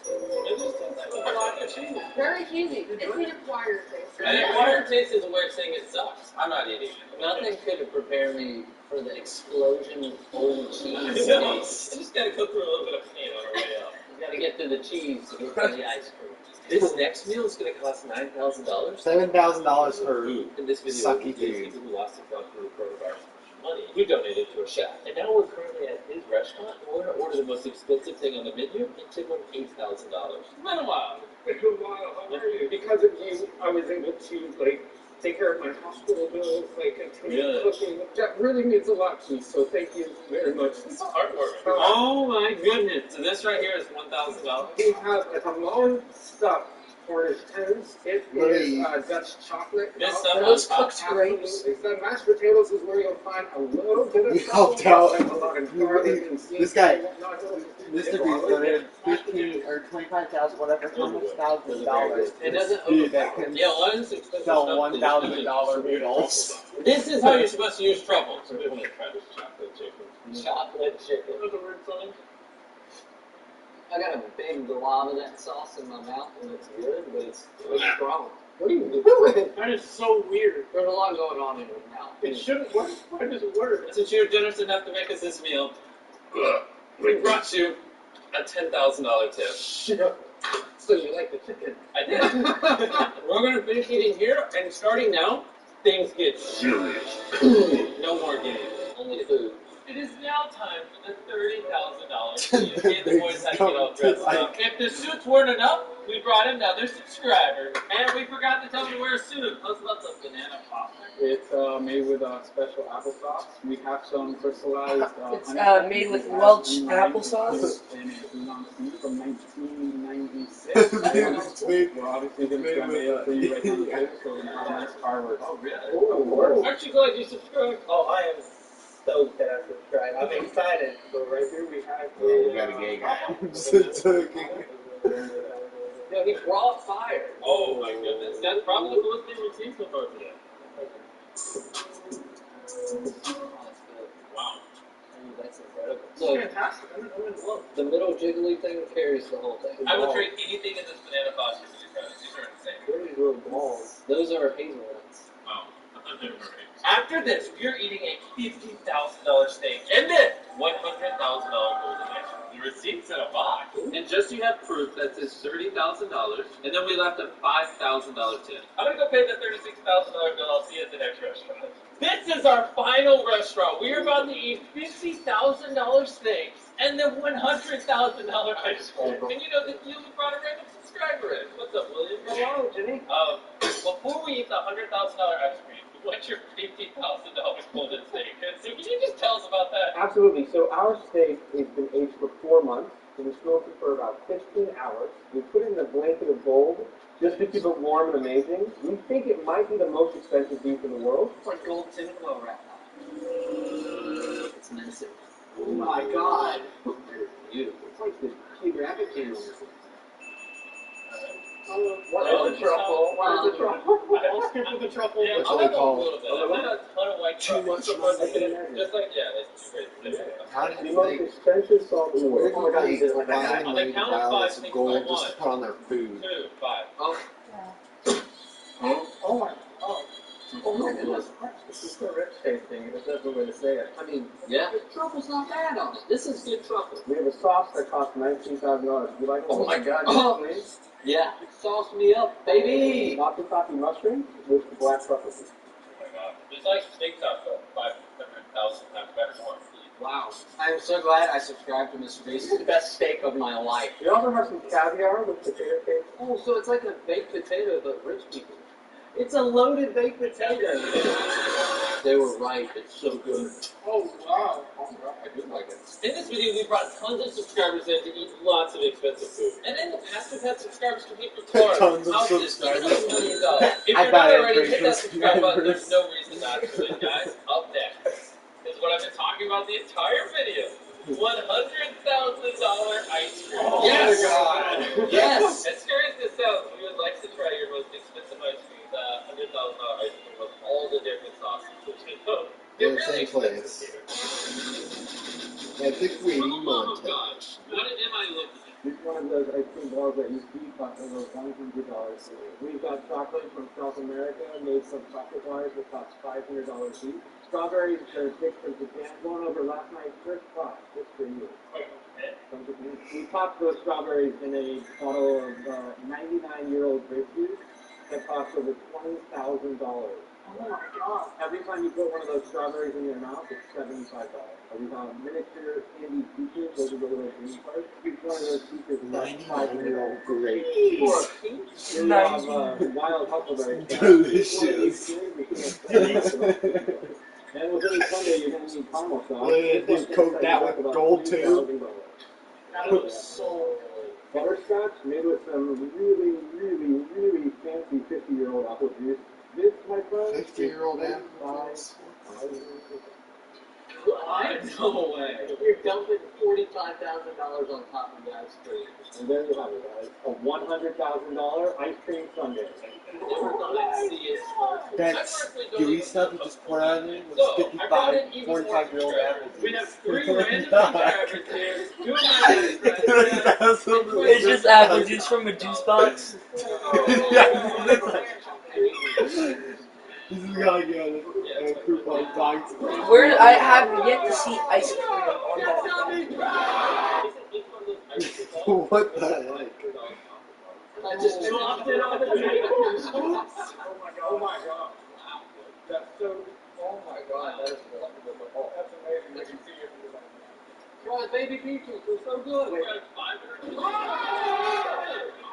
It just tastes like a lot of cheese. Very cheesy. It's an acquired taste. An acquired taste is a way of saying it sucks. I'm not eating it. Nothing could prepare me for the explosion of old cheese taste. I just gotta go through a little bit of pain on our way out. You gotta get through the cheese to get to the ice cream. This next meal is going to cost $9,000. $7,000 for In this video, sucky we food. people who lost their job through coronavirus money. We donated to a chef. And now we're currently at his restaurant. And we're going to order the most expensive thing on the menu and tip him $8,000. It's been a while. It's been a while. How are you? Because of you, I was able to take care of my hospital bills, continue cooking. That really means a lot to me. So thank you very much. It's hard work. Oh my goodness. So this right here is $1,000. We have a Hamon stuffed Cornish hens. It is Dutch chocolate. This Are those cooked grapes? The mashed potatoes is where you'll find a little bit of You helped out. and a lot of garlic and This guy, Mr. Beast donated 15 or 25,000, whatever, $100,000. It doesn't. Dude, that can sell $1,000 meals. This is how you're supposed to use truffle. So we're going to try this chocolate chicken. Chocolate chicken. I got a big glob of that sauce in my mouth, and it's good, but it's strong. What are you doing? That is so weird. There's a lot going on in your mouth. It shouldn't work. Why does it work? Since you're generous enough to make us this meal, we brought you a $10,000 tip. So you like the chicken? I did. We're going to finish eating here, and starting now, things get serious. No more games, only food. It is now time for the $30,000 meal. Me and the boys had to get all dressed up. If the suits weren't enough, we brought another subscriber, and we forgot to tell him to wear a suit. Let's love the banana pop. It's made with special applesauce. We have some crystallized It's made with Welch applesauce. And it's non-sweet from 1996. We're obviously going to try it for you right on the tip, so we're going to have a nice fireworks. Oh, really? Aren't you glad you subscribed? Oh, I am stoked that I subscribed. I'm excited. So right here we have We got a gay guy. Just joking. Yeah, he brought fire. Oh my goodness. That's probably the coolest thing we've seen so far today. Wow. That's incredible. So, fantastic. the middle jiggly thing carries the whole thing. I would trade anything in this banana sauce for these guys. These are insane. Where are these little balls? Those are hazelnuts. Oh, I thought they were hazelnuts. After this, we're eating a $50,000 steak and then $100,000 golden eggs. The receipt's in a box. And just so you have proof, that says $30,000, and then we left a $5,000 tip. I'm gonna go pay the $36,000 bill. I'll see you at the next restaurant. This is our final restaurant. We are about to eat $50,000 steaks and then $100,000 ice cream. And you know the deal, we brought a random subscriber in. What's up, William? Hello, Jimmy. Before we eat the $100,000 ice cream, what's your $50,000 golden steak? So can you just tell us about that? Absolutely. So our steak has been aged for 4 months. It was smoked for about 15 hours. We put it in a blanket of gold just to keep it warm and amazing. We think it might be the most expensive beef in the world. It's like gold tinfoil wrap. It's massive. Oh my god. Beautiful. It's like the geographic channel. What is the truffle? What is the truffle? I'll skip with the truffle. Yeah, That's I'll what we have call a little bit. I've had a ton of white too much truffle. money. Just like, yeah, that's great. How did The you most think expensive salt in the we're world. going to On find the money to count buy of all five, this think gold like just to one. put on their food? 2, 5. Oh my. Oh my goodness. This is so rich tasting. There's no way to say it. I mean, yeah. The truffle's not bad on it. This is good truffle. We have a sauce that costs $19,000. You like it? Oh my god. Oh, please. Yeah. Sauce me up, baby. Matsutake mushrooms with the black truffle. Oh my god. It's like steak sauce, though. 500,000 times better more. Wow. I'm so glad I subscribed to Mr. Beast. This is the best steak of my life. We also have some caviar with potato cake. Oh, so it's like a baked potato, but rich people. It's a loaded baked potato. They were right. It's so good. Oh, wow. I do like it. In this video, we brought tons of subscribers in to eat lots of expensive food. And in the past, we've had subscribers compete for cars, Tons of houses, subscribers. even $1 million. If I you're bet not it already, hit that brings subscribe button. subscribers. There's no reason not to. And guys, up next is what I've been talking about the entire video. $100,000 ice cream. Oh Yes! my God. Yes! As scary as this sounds, we would like to try your most expensive ice cream, the $100,000 ice cream with all the different sauces, which you know, they're really expensive. I think we For the need love more of God, what am I looking at? It's one of those ice cream balls that you see cost over $100. We've got chocolate from South America, made some chocolate bars that cost $500 each. Strawberries are picked from Japan. Going over last night's first class, just for you. From Japan. We popped those strawberries in a bottle of 99-year-old grape juice that cost over $20,000. Oh my god. Every time you put one of those strawberries in your mouth, it's $75. We have miniature candy peaches, those are the little green parts. Each one of those peaches costs $500. Great. Then we have wild huckleberry. Delicious. And with any Sunday, you're going to need caramel sauce. They coat that with gold too. That was so butterscotch made with some really, really, really fancy 50-year-old apple juice. This, my friend, 50-year-old apple juice. No way. You're dumping $45,000 on top of the ice cream. And there you have it, guys. A $100,000 ice cream sundae. Never thought I'd see it. That's gooey stuff you just pour out in it with 45-year-old apple juice. We have 3 random subscribers here. 2 of my best friends. It's just apple juice from a juice box. This is gonna get a coupon box. Where I have yet to see ice cream on that. What the heck? I just dropped it on the table. Oh my god. That's so. Oh my god, that is wonderful. That's amazing. That you see it. God, baby peaches, they're so good. Wait.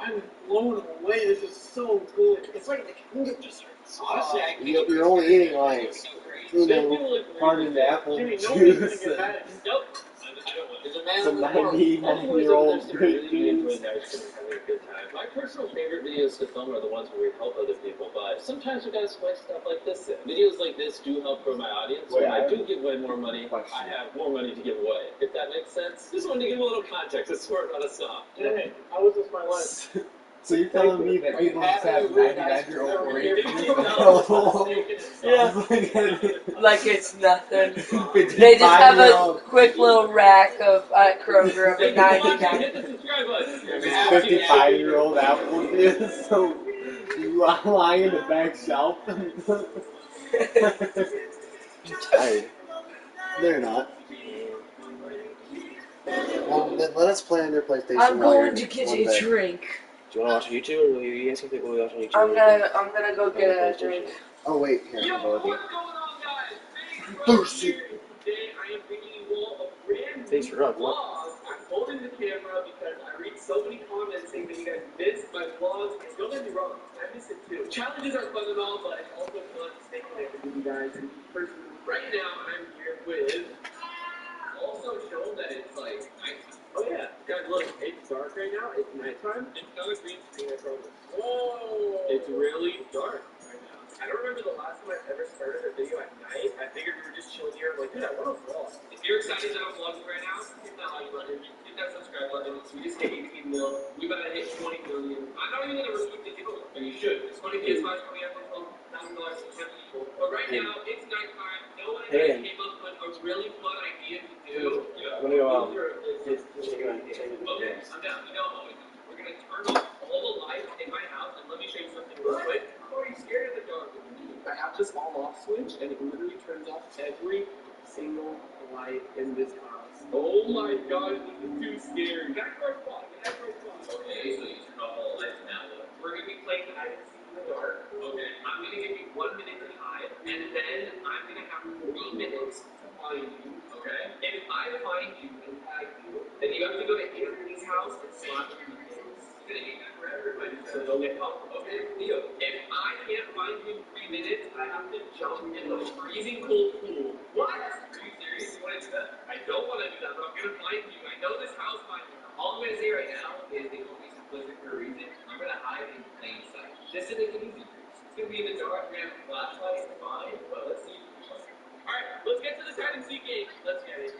I'm Blown away. This is so good. It's like the king of desserts. honestly, I can't. You're only eating like, you know, hardened apple Jimmy, nobody's gonna juice. get mad. Nope. There's a man Some in the world. 90-year-old grape juice. My personal favorite videos to film are the ones where we help other people, but sometimes we gotta splice stuff like this in. Videos like this do help grow my audience. When I do give away more money, I have more money to give away. If that makes sense. Just wanted to give a little context. I swear not a stop. Hey, how was this my life? So you're telling me that people just have 99-year-old grape juice? Yeah. Like it's nothing. They just have a quick little rack of at Kroger of a 99. Hit the subscribe button. 55-year-old apple juice. So you are lying in the back shelf. Tired. They're not. Well, then let us play on your PlayStation. I'm while going you're to get one a day. drink. Do you want to watch YouTube, or you guys can pick what we watch on YouTube? I'm gonna go get a drink. Oh wait, here, Yo, how about you? what's going on, guys? Big Boost Rug here. Today I am bringing you all a brand Thanks new for Rug, vlog. I'm holding the camera because I read so many comments saying that you guys missed my vlogs. And don't get me wrong, I miss it too. Challenges are fun and all, but it's also fun to stay connected with you guys. And personally, right now I'm here with also shown that it's like nighttime. Oh yeah, guys, look, it's dark right now. It's nighttime. It's not a green screen, I promise. Whoa! It's really dark right now. I don't remember the last time I've ever started a video at night. I figured we were just chilling here. I'm like, dude, I want to vlog. If you're excited that I'm vlogging right now, hit that like button, hit that subscribe button. So we just hit 18 mil. We better hit 20 million. I'm not even gonna repeat the giveaway, and you should. It's 20 kids last coming up with $1,000 to 10 people. But right now, it's nighttime. No one came up with a really fun idea to do. I'm gonna go Okay, I'm down. You know, we're gonna turn off all the lights in my house, and let me show you something real quick. How are you scared of the dark? I have this all-off switch, and it literally turns off every single light in this house. Oh my god, this is too scary. Get that first spot. Okay, so you turn off all the lights now. We're gonna be playing hide and seek in the dark. Okay. I'm gonna give you 1 minute to hide, and then I'm gonna have 3 minutes to find you. Okay. And if I find you and tag you, then you have to go to Anthony's house and slap your hands. You're gonna do that for everybody. Okay, Leo, if I can't find you in 3 minutes, I have to jump in the freezing cold pool. What? Are you serious? You want to do that? I don't want to do that, but I'm going to find you. I know this house by you. All I'm going to say right now is they told me simplistic for a reason. I'm going to hide in plain sight. Just to make it easy. It's going to be in the dark. We're going to have flashlights, fine, but let's see. Alright, let's get to this hide and seek game. Let's get it.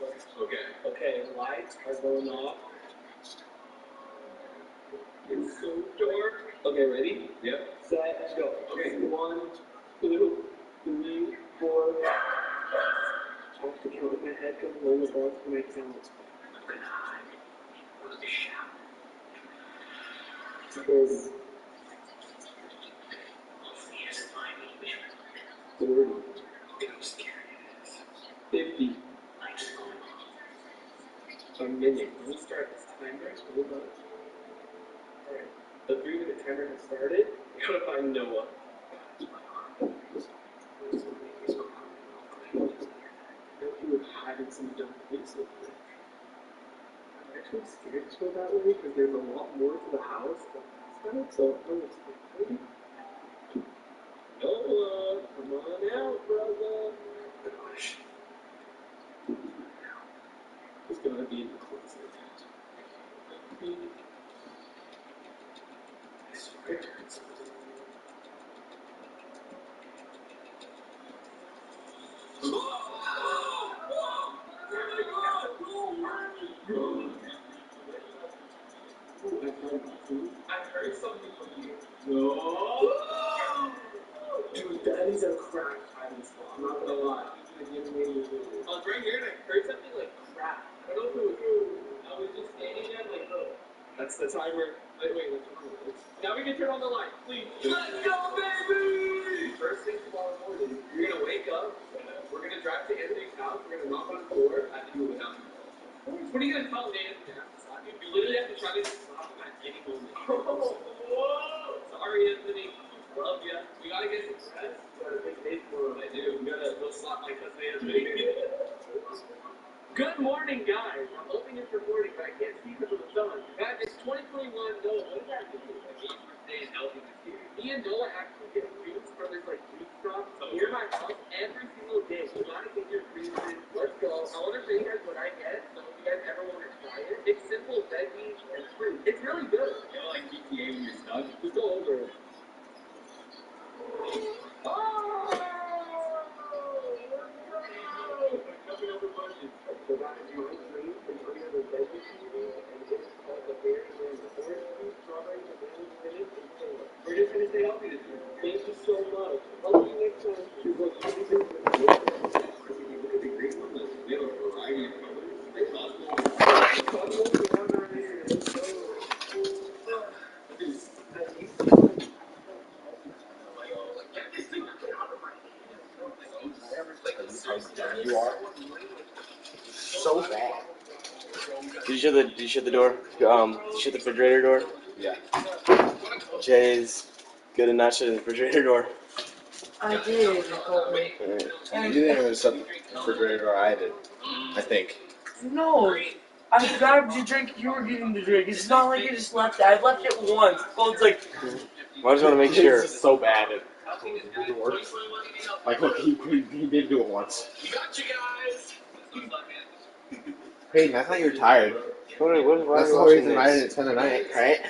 Okay. Okay, lights are going off. It's so dark. Okay, ready? Yep. Set, go. Okay. 1, 2, 3, 4. I have to count with my head because I'm on the ball to make sounds. I'm gonna hide. I'm gonna shout. Because he hasn't find me. 30. I'm scared. 50. A minute. Let me start this timer. Hold on. Alright. The 3-minute timer has started. We gotta find Noah. He was hiding some dumb place over there. I'm actually scared to go that way because there's a lot more to the house than last time, so I'm just like, Noah, come on out, brother. Gosh. He's gonna be in the closet. I swear I heard something. I heard something from you. No. Dude, that is a crack hiding spot. I'm not gonna lie. I was right here and I heard something like crap. I don't know if it was. I was just standing there like, oh. That's the timer. Wait, now we can turn on the light, please. Let's go, baby! First thing tomorrow morning, you're gonna wake up. We're gonna drive to Anthony's house. We're gonna knock on the door. I have to do it without you. What are you gonna tell Dan? You literally have to try to stop him at any moment. Whoa! Sorry, Anthony. Love ya. We gotta get some rest. Gotta make days for what I do. We gotta go slap my cousin Anthony. Good morning, guys. I'm hoping it's recording, but I can't see because of the sun. Guys, it's 2021. Noah, what does that mean? It means we're staying healthy this year. Me and Noah actually get juice from this like juice shop near my house every single day. You gotta get your juices. Let's go. I want to show you guys what I get. So if you guys ever want to try it, it's simple veggies and fruit. It's really good. You know, like GTA when you're stuck. Just go over it. We're just gonna stay healthy this year. Thank you so much. I'll see you next time. Look at the green one. We have a variety of colors. They cost more. You are so bad. Did you shut the door? Did you shut the refrigerator door? Yeah. Jay's good to not shut the refrigerator door. I did. Right. You didn't even shut the refrigerator door, I did. I think. No. I grabbed your drink, you were getting the drink. It's not like you just left it. I left it once. Phone's like... I just want to make sure. It's so bad. It works. Like, look, he did do it once. Hayden, I thought you were tired. That's the whole reason I didn't spend the night, right?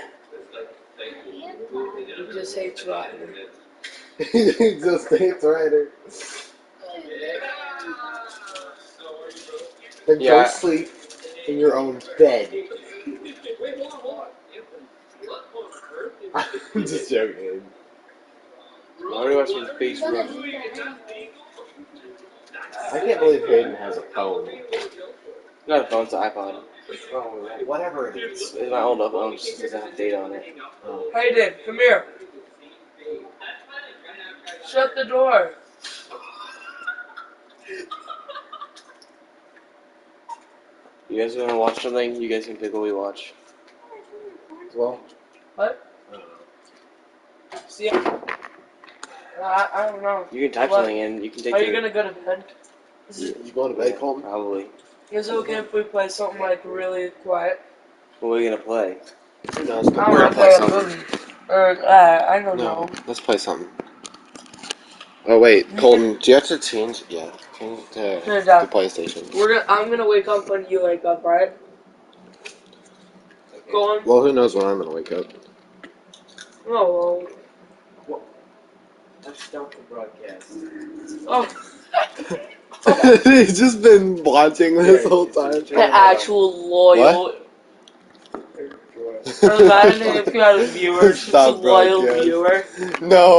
He just hates Ryder. He just hates Ryder. Then go sleep in your own bed. I'm just joking. I already watched his face run. I can't believe Hayden has a phone. Not a phone, it's an iPod. Oh, whatever it is. It's my old phone, just doesn't have data on it. Oh. Hayden, come here. Shut the door. You guys want to watch something? You guys can pick what we watch. Well. What? See, I don't know. You can type something in. You can take. Are you gonna go to bed? You going to bed, Colton? Probably. Is it okay if we play something like really quiet? What are we gonna play? Who knows? I'm We're not gonna play gonna something. I don't know. No, let's play something. Oh wait, Colton, do you have to change? Yeah, change it to the PlayStation. I'm gonna wake up when you wake up, right? Go on. Well, who knows when I'm gonna wake up? Oh well. Let's start the broadcast. Oh. He's just been watching this whole time. The actual loyal. What? Imagine if you had a viewer, just a Stop loyal broadcast. viewer. No.